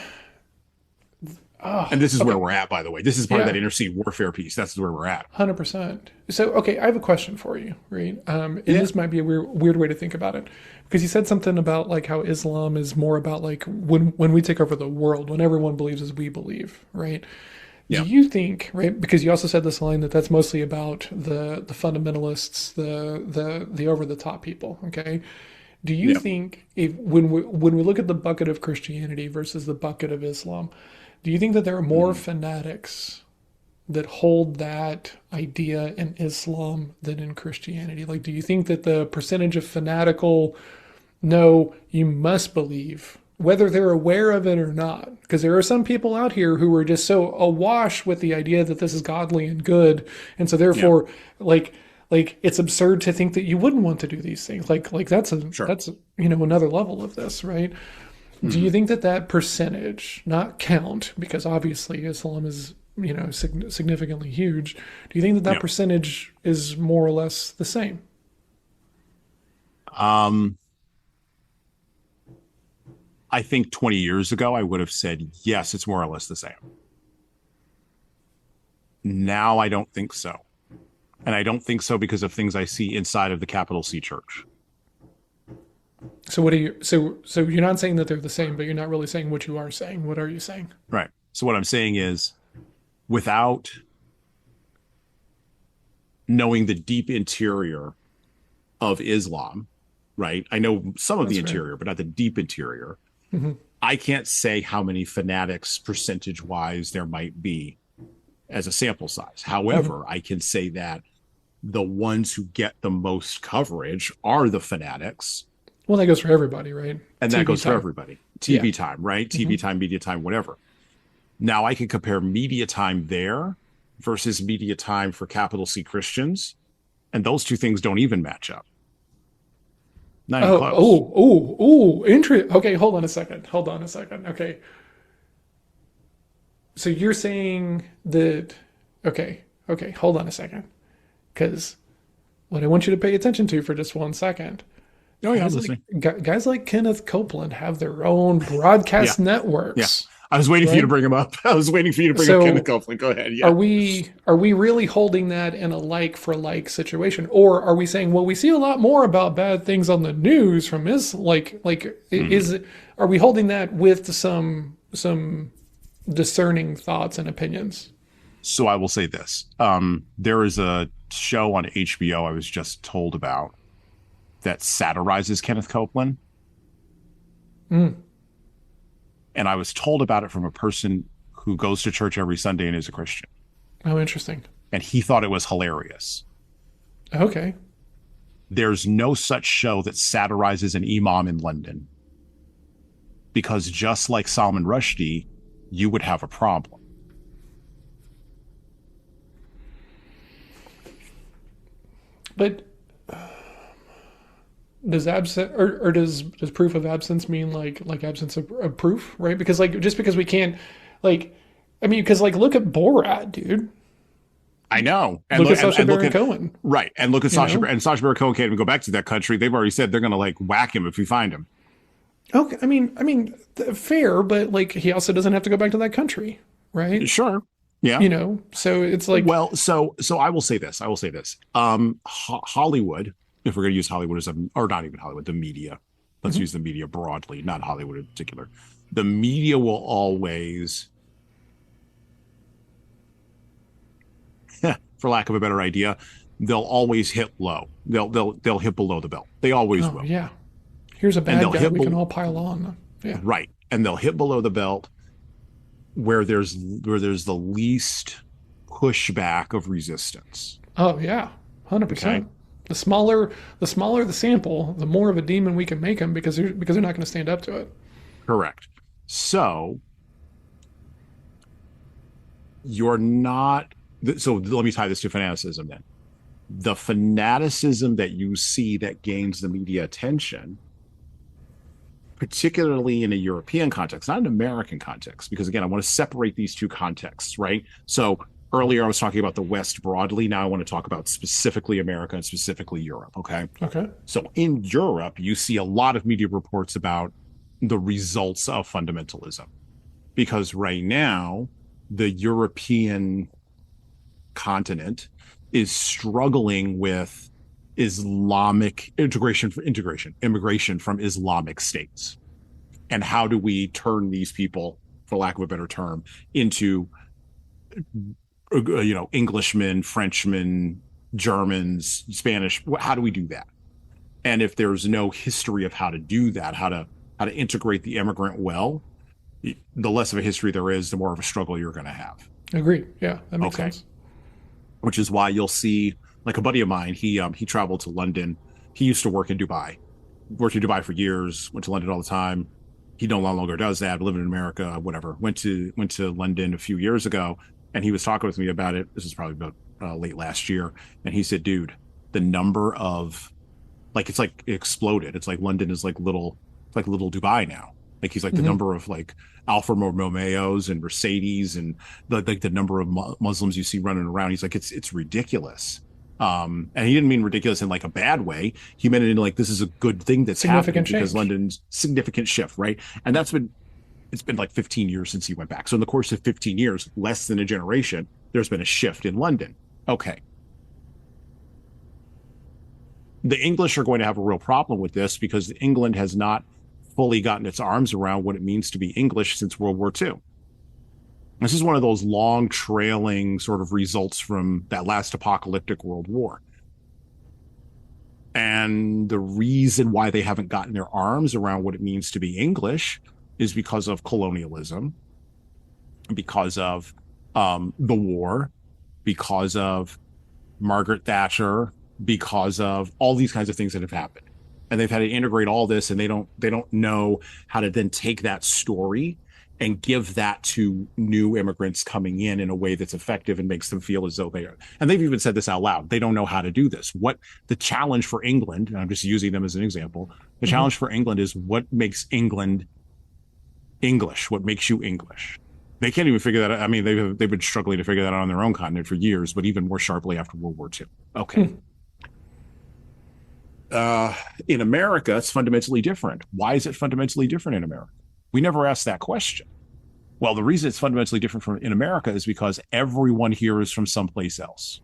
And this is where okay. we're at, by the way. This is part of that Yeah, inner-city warfare piece. That's where we're at. 100%. So, okay, I have a question for you, right? And Yeah. this might be a weird way to think about it, because you said something about like how Islam is more about like when we take over the world, when everyone believes as we believe, right? Do Yeah. you think, right? Because you also said this line that that's mostly about the fundamentalists, the over the top people. Okay, do you Yeah. think if when we look at the bucket of Christianity versus the bucket of Islam, do you think that there are more Mhm. fanatics that hold that idea in Islam than in Christianity? Like, do you think that the percentage of fanatical, no, you must believe, whether they're aware of it or not? Because there are some people out here who are just so awash with the idea that this is godly and good, and so Yeah. therefore, like it's absurd to think that you wouldn't want to do these things. Like Sure. that's another level of this, right? Do you Hmm. think that that percentage, not count, because obviously Islam is significantly huge? Do you think that that Yeah. percentage is more or less the same? Um, I think 20 years ago, I would have said, yes, it's more or less the same. Now I don't think so. And I don't think so because of things I see inside of the capital C church. So what are you? So you're not saying that they're the same, but you're not really saying what you are saying. What are you saying? Right. So what I'm saying is, without knowing the deep interior of Islam, right? I know some of the That's right. interior, but not the deep interior. Hmm. I can't say how many fanatics percentage wise there might be as a sample size. Hmm. However, I can say that the ones who get the most coverage are the fanatics, Well, that goes for everybody, right? And that TV goes for time. everybody. Yeah. TV time, right? Hmm. TV time, media time, whatever. Now I can compare media time there versus media time for capital C Christians, and those two things don't even match up. Not even Oh, close. oh, oh, oh, interesting. Okay, hold on a second. Hold on a second. Okay. So you're saying that, okay, okay, hold on a second. Because what I want you to pay attention to for just 1 second, Oh yeah, I'm listening. guys like Kenneth Copeland have their own Yeah, broadcast yeah. networks, I was waiting for you to right? bring him up. I was waiting for you to bring up Kenneth So Copeland. Go ahead. are Yeah. we really holding that in a like for like situation, or are we saying, well, we see a lot more about bad things on the news from his Mhm. is are we holding that with some discerning thoughts and opinions? So I will say this. There is a show on HBO I was just told about that satirizes Kenneth Copeland. Mm. And I was told about it from a person who goes to church every Sunday and is a Christian. Oh, interesting. And he thought it was hilarious. Okay. There's no such show that satirizes an imam in London because just like Salman Rushdie, you would have a problem. But does absent or does proof of absence mean like absence of proof, right? Because like just because we can't like I mean because like look at Borat, dude. I know. And Look look at Sacha and look Baron at Cohen, right. And look at you Sasha know? and Sacha Baron Cohen can't even go back to that country. They've already said they're gonna like whack him if we find him. Okay, I mean fair, but like he also doesn't have to go back to that country, right? Sure. Yeah. You know. So it's like Well, so I will say this. I will say this. Hollywood, if we're going to use Hollywood as a, or not even Hollywood, the media. Let's mhm. use the media broadly, not Hollywood in particular. The media will always, for lack of a better idea, they'll always hit low. They'll hit below the belt. They always Oh will, yeah. Here's a and bad they'll guy hit we can all pile on. Yeah. right, and they'll hit below the belt where there's the least pushback of resistance. Oh yeah. Okay, 100%. The smaller the sample, the more of a demon we can make them because they're not going to stand up to it. correct. So you're not so let me tie this to fanaticism then. The fanaticism that you see that gains the media attention, particularly in a European context, not an American context, because again, I want to separate these two contexts, right? So earlier I was talking about the West broadly. Now I want to talk about specifically America and specifically Europe. Okay. Okay. So in Europe, you see a lot of media reports about the results of fundamentalism because right now, the European continent is struggling with Islamic immigration from Islamic states. And how do we turn these people, for lack of a better term, into Englishmen, Frenchmen, Germans, Spanish? How do we do that? And if there's no history of how to do that, how to integrate the immigrant well, the less of a history there is, the more of a struggle you're going to have. Agree. Yeah, that makes Okay, sense. which is why you'll see like a buddy of mine. He traveled to London. He used to work in Dubai. Worked in Dubai for years. Went to London all the time. He no longer does that. Living in America, whatever. Went to London a few years ago, and he was talking with me about it. This is probably about late last year, and he said, "Dude, the number of like it's like it exploded. It's like London is like little Dubai now. Like he's like the Hmm. number of like Alfa Romeos and Mercedes and the number of Muslims you see running around. He's like it's ridiculous. And he didn't mean ridiculous in like a bad way. He meant it in like this is a good thing that's happening Significant because change. London's significant shift, right? And it's been like 15 years since he went back. So in the course of 15 years, less than a generation, there's been a shift in London. Okay, the English are going to have a real problem with this because England has not fully gotten its arms around what it means to be English since World War II. This is one of those long trailing sort of results from that last apocalyptic world war. And the reason why they haven't gotten their arms around what it means to be English is because of colonialism, because of the war, because of Margaret Thatcher, because of all these kinds of things that have happened. and they've had to integrate all this, and they don't know how to then take that story and give that to new immigrants coming in a way that's effective and makes them feel as though they are. And they've even said this out loud. They don't know how to do this. What the challenge for England, and I'm just using them as an example, the challenge for England is what makes England English, what makes you English. They can't even figure that out. I mean, they've been struggling to figure that out on their own continent for years, but even more sharply after World War II. Okay. In America, it's fundamentally different. Why is it fundamentally different in America? We never asked that question. Well, the reason it's fundamentally different from in America is because everyone here is from someplace else,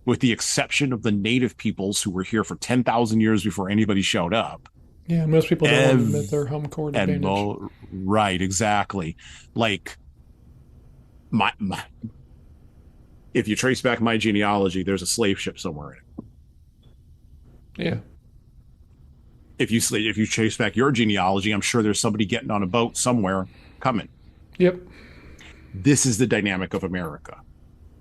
with the exception of the native peoples who were here for 10,000 years before anybody showed up. Yeah, most people don't want to admit their home court advantage. Right, exactly. Like my if you trace back my genealogy, there's a slave ship somewhere in it. Yeah. If you trace back your genealogy, I'm sure there's somebody getting on a boat somewhere coming. Yep. This is the dynamic of America.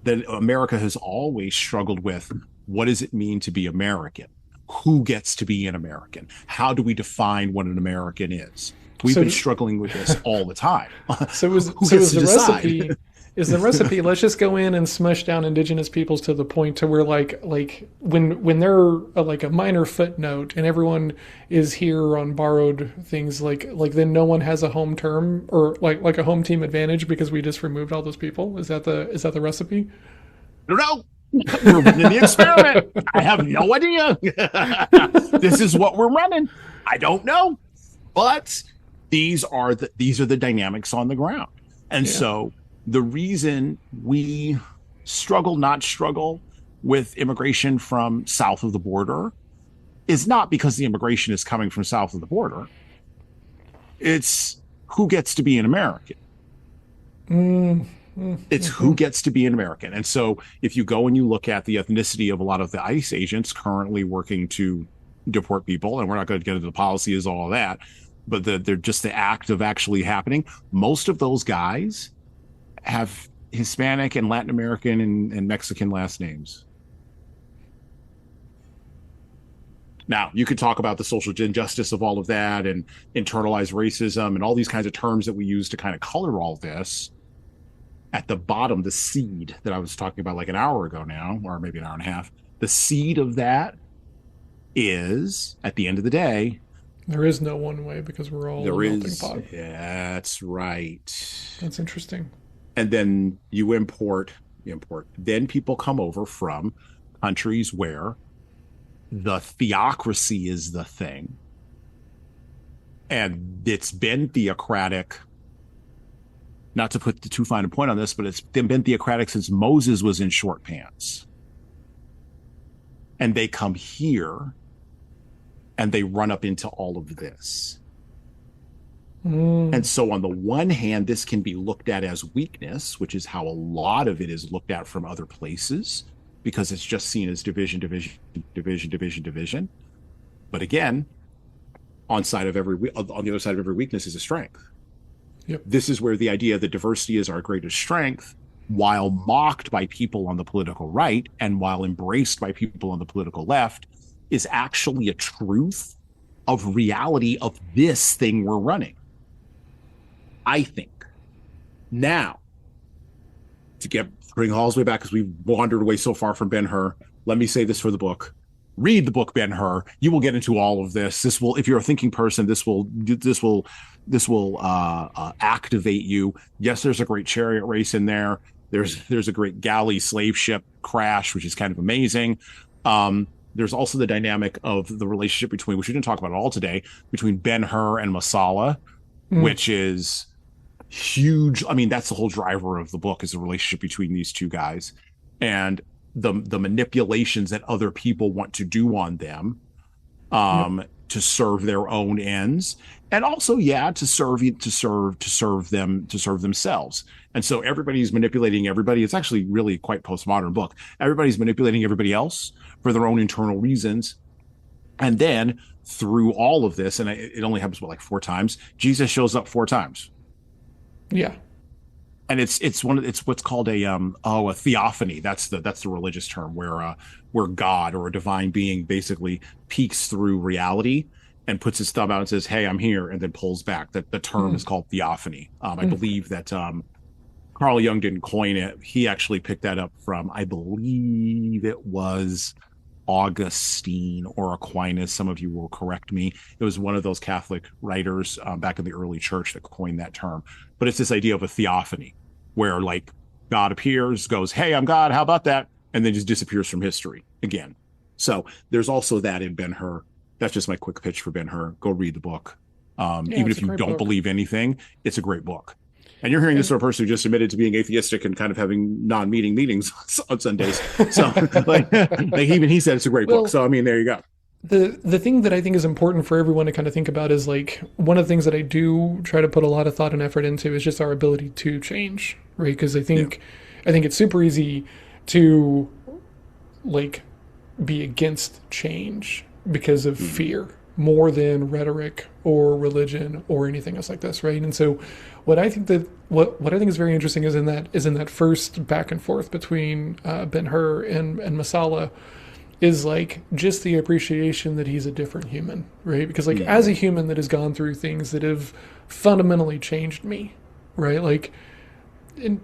That America has always struggled with, what does it mean to be American? Who gets to be an American? How do we define what an American is? We've been struggling with this all the time. So is the recipe, let's just go in and smush down indigenous peoples to the point to where like when they're like a minor footnote and everyone is here on borrowed things, like then no one has a home term or like a home team advantage because we just removed all those people. Is that the recipe? No. We're running the experiment. I have no idea. This is what we're running. I don't know. But these are the dynamics on the ground. And so the reason we not struggle with immigration from south of the border is not because the immigration is coming from south of the border. It's who gets to be an American. It's who gets to be an American. And so if you go and you look at the ethnicity of a lot of the ICE agents currently working to deport people, and we're not going to get into the policies, all of that, but they're just the act of actually happening. Most of those guys have Hispanic and Latin American and Mexican last names. Now, you could talk about the social injustice of all of that and internalized racism and all these kinds of terms that we use to kind of color all this. At the bottom, the seed that I was talking about like an hour ago now, or maybe an hour and a half, the seed of that is, at the end of the day, there is no one way because we're all a melting pot. Yeah, that's right. That's interesting. And then you import. Then people come over from countries where the theocracy is the thing. And it's been theocratic, not to put too fine a point on this, but it's been theocratic since Moses was in short pants. And they come here and they run up into all of this. And so on the one hand, this can be looked at as weakness, which is how a lot of it is looked at from other places, because it's just seen as division. But again, on the other side of every weakness is a strength. Yep. This is where the idea that diversity is our greatest strength, while mocked by people on the political right and while embraced by people on the political left, is actually a truth of reality of this thing we're running. I think. Now, to bring all the way back, because we've wandered away so far from Ben-Hur, let me say this for the book. Read the book Ben-Hur. You will get into all of this. This will, if you're a thinking person, this will activate you. Yes, there's a great chariot race in there. There's a great galley slave ship crash, which is kind of amazing. There's also the dynamic of the relationship between, which we didn't talk about at all today, between Ben-Hur and Masala, which is huge. I mean, that's the whole driver of the book, is the relationship between these two guys and the manipulations that other people want to do on them to serve their own ends, and also to serve themselves. And so everybody's manipulating everybody. It's actually really quite postmodern book. Everybody's manipulating everybody else for their own internal reasons. And then through all of this, and it only happens like 4 times, Jesus shows up 4 times. Yeah. and it's what's called a theophany. That's the religious term where God or a divine being basically peeks through reality and puts his thumb out and says, "Hey, I'm here," and then pulls back. That the term Mm, is called theophany. I mm, believe that Carl Jung didn't coin it. He actually picked that up from, I believe it was Augustine or Aquinas. Some of you will correct me. It was one of those Catholic writers back in the early church that coined that term. But it's this idea of a theophany where like God appears, goes, "Hey, I'm God. How about that?" And then just disappears from history again. So there's also that in Ben-Hur. That's just my quick pitch for Ben-Hur. Go read the book. yeah, Even it's a if you great don't book. believe anything, it's a great book. And you're hearing this And from a person who just admitted to being atheistic and kind of having non-meeting meetings on Sundays. So, like even he said it's a great book. well, So, I mean, there you go. the thing that I think is important for everyone to kind of think about is like one of the things that I do try to put a lot of thought and effort into is just our ability to change, right? Because Yeah. I think it's super easy to like be against change because of Mm-hmm. fear more than rhetoric or religion or anything else like this, right? And so what I think is very interesting is in that first back and forth between Ben-Hur and Masala is like just the appreciation that he's a different human, right? Because like as Mm-hmm. a human that has gone through things that have fundamentally changed me, right? Like in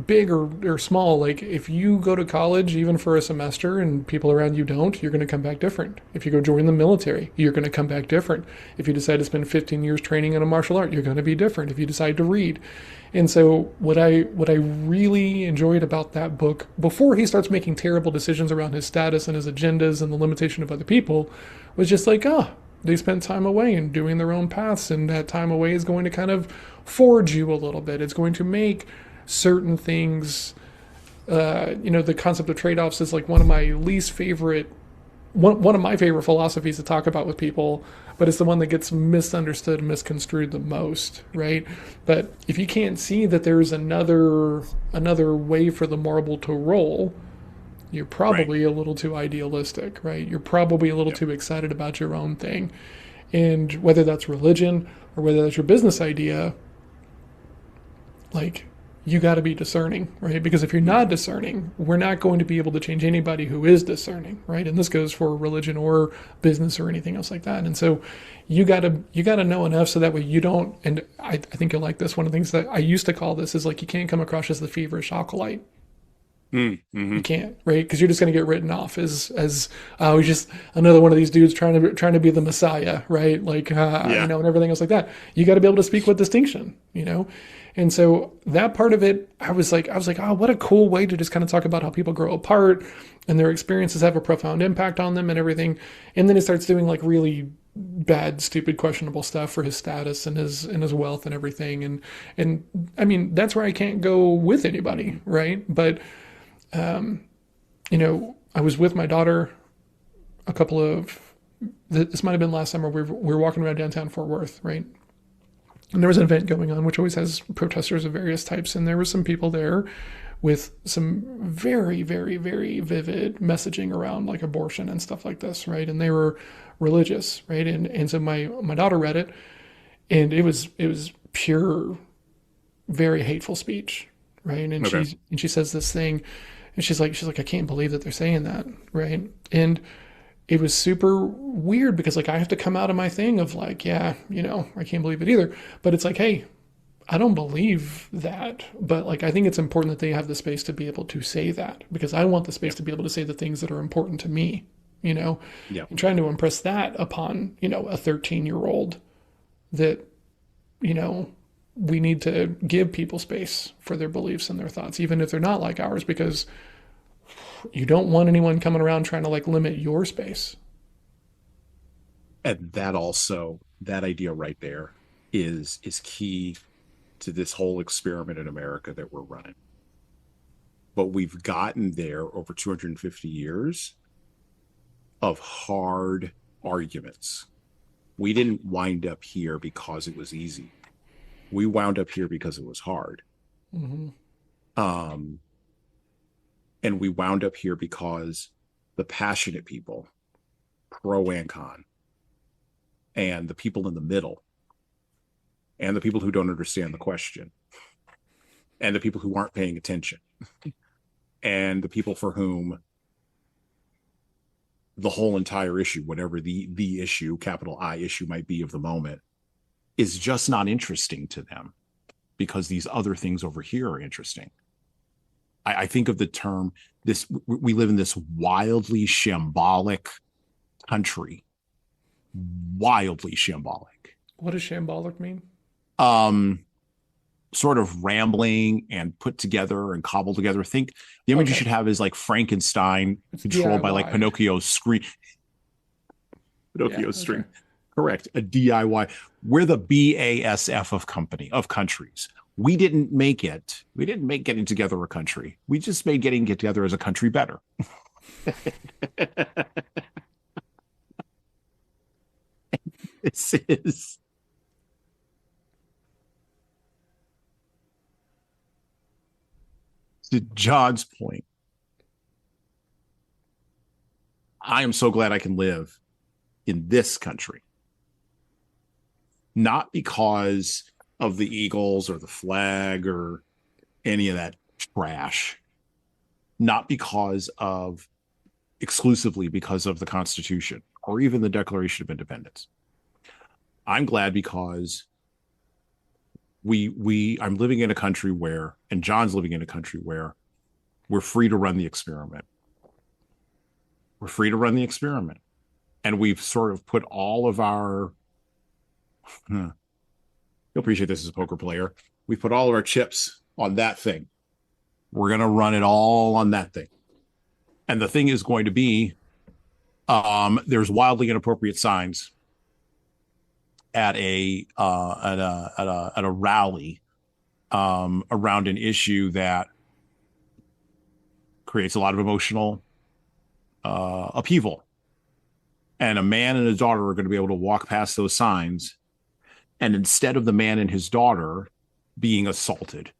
big or small, like if you go to college even for a semester and people around you don't, you're going to come back different. If you go join the military, you're going to come back different. If you decide to spend 15 years training in a martial art, you're going to be different. If you decide to read. And so what I really enjoyed about that book before he starts making terrible decisions around his status and his agendas and the limitation of other people was just like, they spent time away and doing their own paths, and that time away is going to kind of forge you a little bit. It's going to make certain things, the concept of trade-offs is like one of my least favorite, one of my favorite philosophies to talk about with people, but it's the one that gets misunderstood and misconstrued the most, right? But if you can't see that there's another way for the marble to roll, you're Right. probably a little too idealistic, right? You're probably a little Yep. too excited about your own thing. And whether that's religion or whether that's your business idea, like you got to be discerning, right? Because if you're not Mm-hmm. discerning, we're not going to be able to change anybody who is discerning, right? And this goes for religion or business or anything else like that. And so you got to know enough so that way you don't. And I think you'll like this. One of the things that I used to call this is like you can't come across as the feverish acolyte. Mm-hmm. You can't, right? Because you're just going to get written off as he's just another one of these dudes trying to be the messiah, right? Like Yeah. and everything else like that. You got to be able to speak with distinction. And so that part of it, I was like, oh, what a cool way to just kind of talk about how people grow apart and their experiences have a profound impact on them and everything. And then he starts doing like really bad, stupid, questionable stuff for his status and his wealth and everything. And I mean, that's where I can't go with anybody, right? But I was with my daughter a couple of this might have been last summer. We were walking around downtown Fort Worth, right? And there was an event going on, which always has protesters of various types, and there was some people there with some very, very, very vivid messaging around like abortion and stuff like this, right? And they were religious, right? And so my daughter read it, and it was pure, very hateful speech, right? And Okay. she says this thing, and she's like I can't believe that they're saying that, right? And it was super weird because like I have to come out of my thing of like, yeah, I can't believe it either. But it's like, hey, I don't believe that. But like I think it's important that they have the space to be able to say that because I want the space Yep. to be able to say the things that are important to me, you know, Yep. and trying to impress that upon, a 13-year-old that, you know, we need to give people space for their beliefs and their thoughts, even if they're not like ours, because you don't want anyone coming around trying to like limit your space. And that idea right there is key to this whole experiment in America that we're running. But we've gotten there over 250 years of hard arguments. We didn't wind up here because it was easy. We wound up here because it was hard. Mm-hmm. Um, and we wound up here because the passionate people, pro and con, and the people in the middle, and the people who don't understand the question, and the people who aren't paying attention, and the people for whom the whole entire issue, whatever the issue, capital I issue might be of the moment, is just not interesting to them because these other things over here are interesting. I think of the term, we live in this wildly shambolic country. Wildly shambolic. What does shambolic mean? Sort of rambling and put together and cobbled together. Think the image you should have is like Frankenstein controlled by like Pinocchio's screen. Pinocchio's string. Correct. A DIY. We're the BASF of countries. We didn't make it. We didn't make getting together a country. We just made getting together as a country better. This is to John's point. I am so glad I can live in this country. Not because of the Eagles or the flag or any of that trash. Not exclusively because of the Constitution or even the Declaration of Independence. I'm glad because I'm living in a country where, and John's living in a country where we're free to run the experiment. We're free to run the experiment. And we've sort of put all of our, you'll appreciate this as a poker player. We put all of our chips on that thing. We're going to run it all on that thing. And the thing is going to be, there's wildly inappropriate signs at a rally around an issue that creates a lot of emotional upheaval. And a man and his daughter are going to be able to walk past those signs. And instead of the man and his daughter being assaulted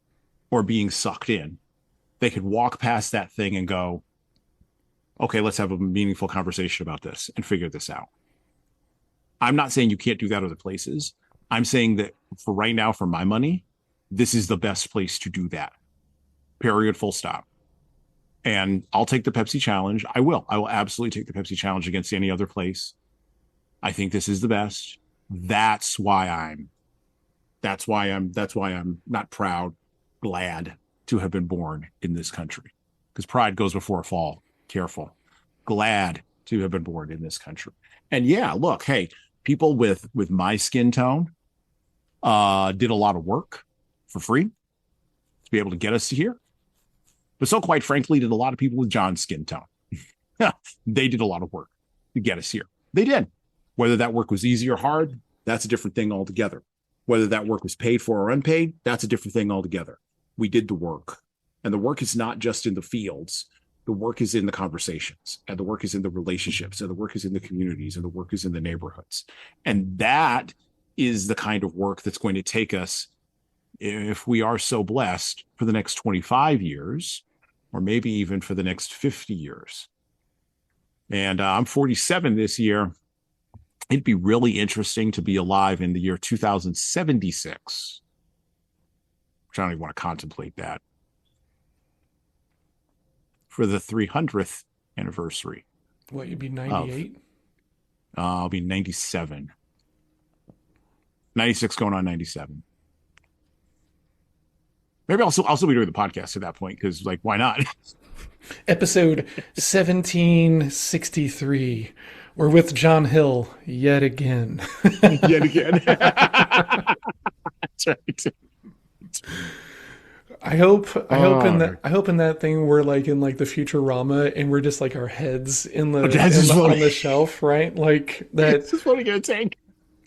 or being sucked in, they could walk past that thing and go, okay, let's have a meaningful conversation about this and figure this out. I'm not saying you can't do that other places. I'm saying that for right now, for my money, this is the best place to do that. Period, full stop. And I'll take the Pepsi challenge. I will absolutely take the Pepsi challenge against any other place. I think this is the best. That's why I'm not proud, glad to have been born in this country. Because pride goes before a fall. Careful. Glad to have been born in this country. And yeah, look, hey, people with my skin tone did a lot of work for free to be able to get us to here. But so quite frankly, did a lot of people with John's skin tone. They did a lot of work to get us here. They did. Whether that work was easy or hard, that's a different thing altogether. Whether that work was paid for or unpaid, that's a different thing altogether. We did the work. And the work is not just in the fields. The work is in the conversations, and the work is in the relationships, and the work is in the communities, and the work is in the neighborhoods. And that is the kind of work that's going to take us, if we are so blessed, for the next 25 years, or maybe even for the next 50 years. And I'm 47 this year. It'd be really interesting to be alive in the year 2076. Which I don't even want to contemplate that. For the 300th anniversary. What, you'd be 98? I'll be 97. 96 going on 97. Maybe I'll still be doing the podcast at that point, because, like, why not? Episode 1763. We're with John Hill yet again. Yet again. That's right. I hope in that thing we're like in like the Futurama, and we're just like our heads on the shelf, right? Like that. This is what I'm gonna take.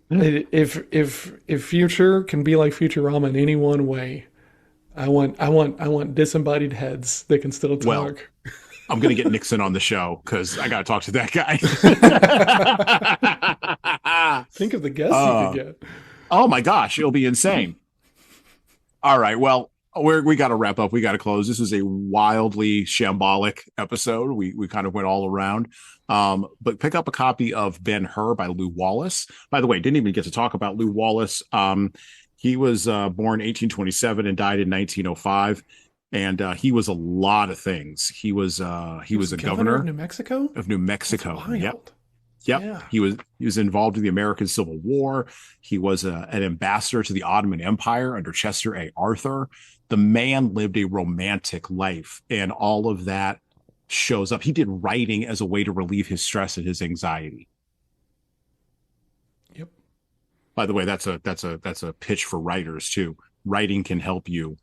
If future can be like Futurama in any one way, I want disembodied heads that can still talk. Well, I'm gonna get Nixon on the show because I gotta talk to that guy. Think of the guests you could get. Oh my gosh, it'll be insane. All right, well. We got to wrap up. We got to close. This is a wildly shambolic episode. We kind of went all around. But pick up a copy of Ben-Hur by Lew Wallace. By the way, didn't even get to talk about Lew Wallace. He was born 1827 and died in 1905. And he was a lot of things. He was a governor of governor New Mexico. of New Mexico. That's wild. Yep. Yep. Yeah. He was involved in the American Civil War. He was an ambassador to the Ottoman Empire under Chester A. Arthur. The man lived a romantic life, and all of that shows up. He did writing as a way to relieve his stress and his anxiety. Yep. By the way, that's a pitch for writers too. Writing can help you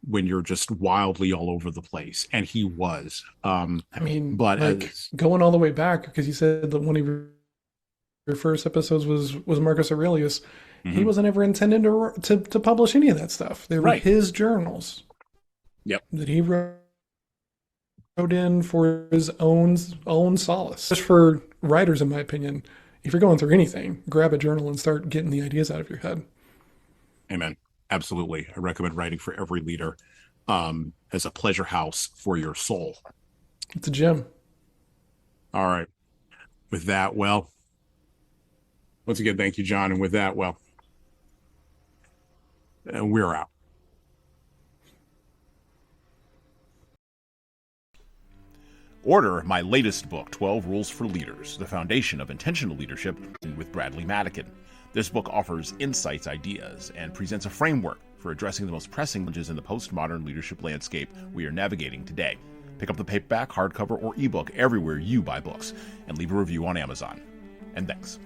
when you're just wildly all over the place, and he was. I mean, but like going all the way back, because you said that one of your first episodes was Marcus Aurelius. Mm-hmm. He wasn't ever intending to publish any of that stuff. They were his journals. Yep. That he wrote in for his own solace. Just for writers, in my opinion, if you're going through anything, grab a journal and start getting the ideas out of your head. Amen. Absolutely. I recommend writing for every leader as a pleasure house for your soul. It's a gym. All right. With that, well, once again, thank you, John. And with that, well, we're out. Order my latest book, 12 Rules for Leaders, The Foundation of Intentional Leadership, with Bradley Madigan. This book offers insights, ideas, and presents a framework for addressing the most pressing challenges in the postmodern leadership landscape we are navigating today. Pick up the paperback, hardcover, or ebook everywhere you buy books, and leave a review on Amazon. And thanks.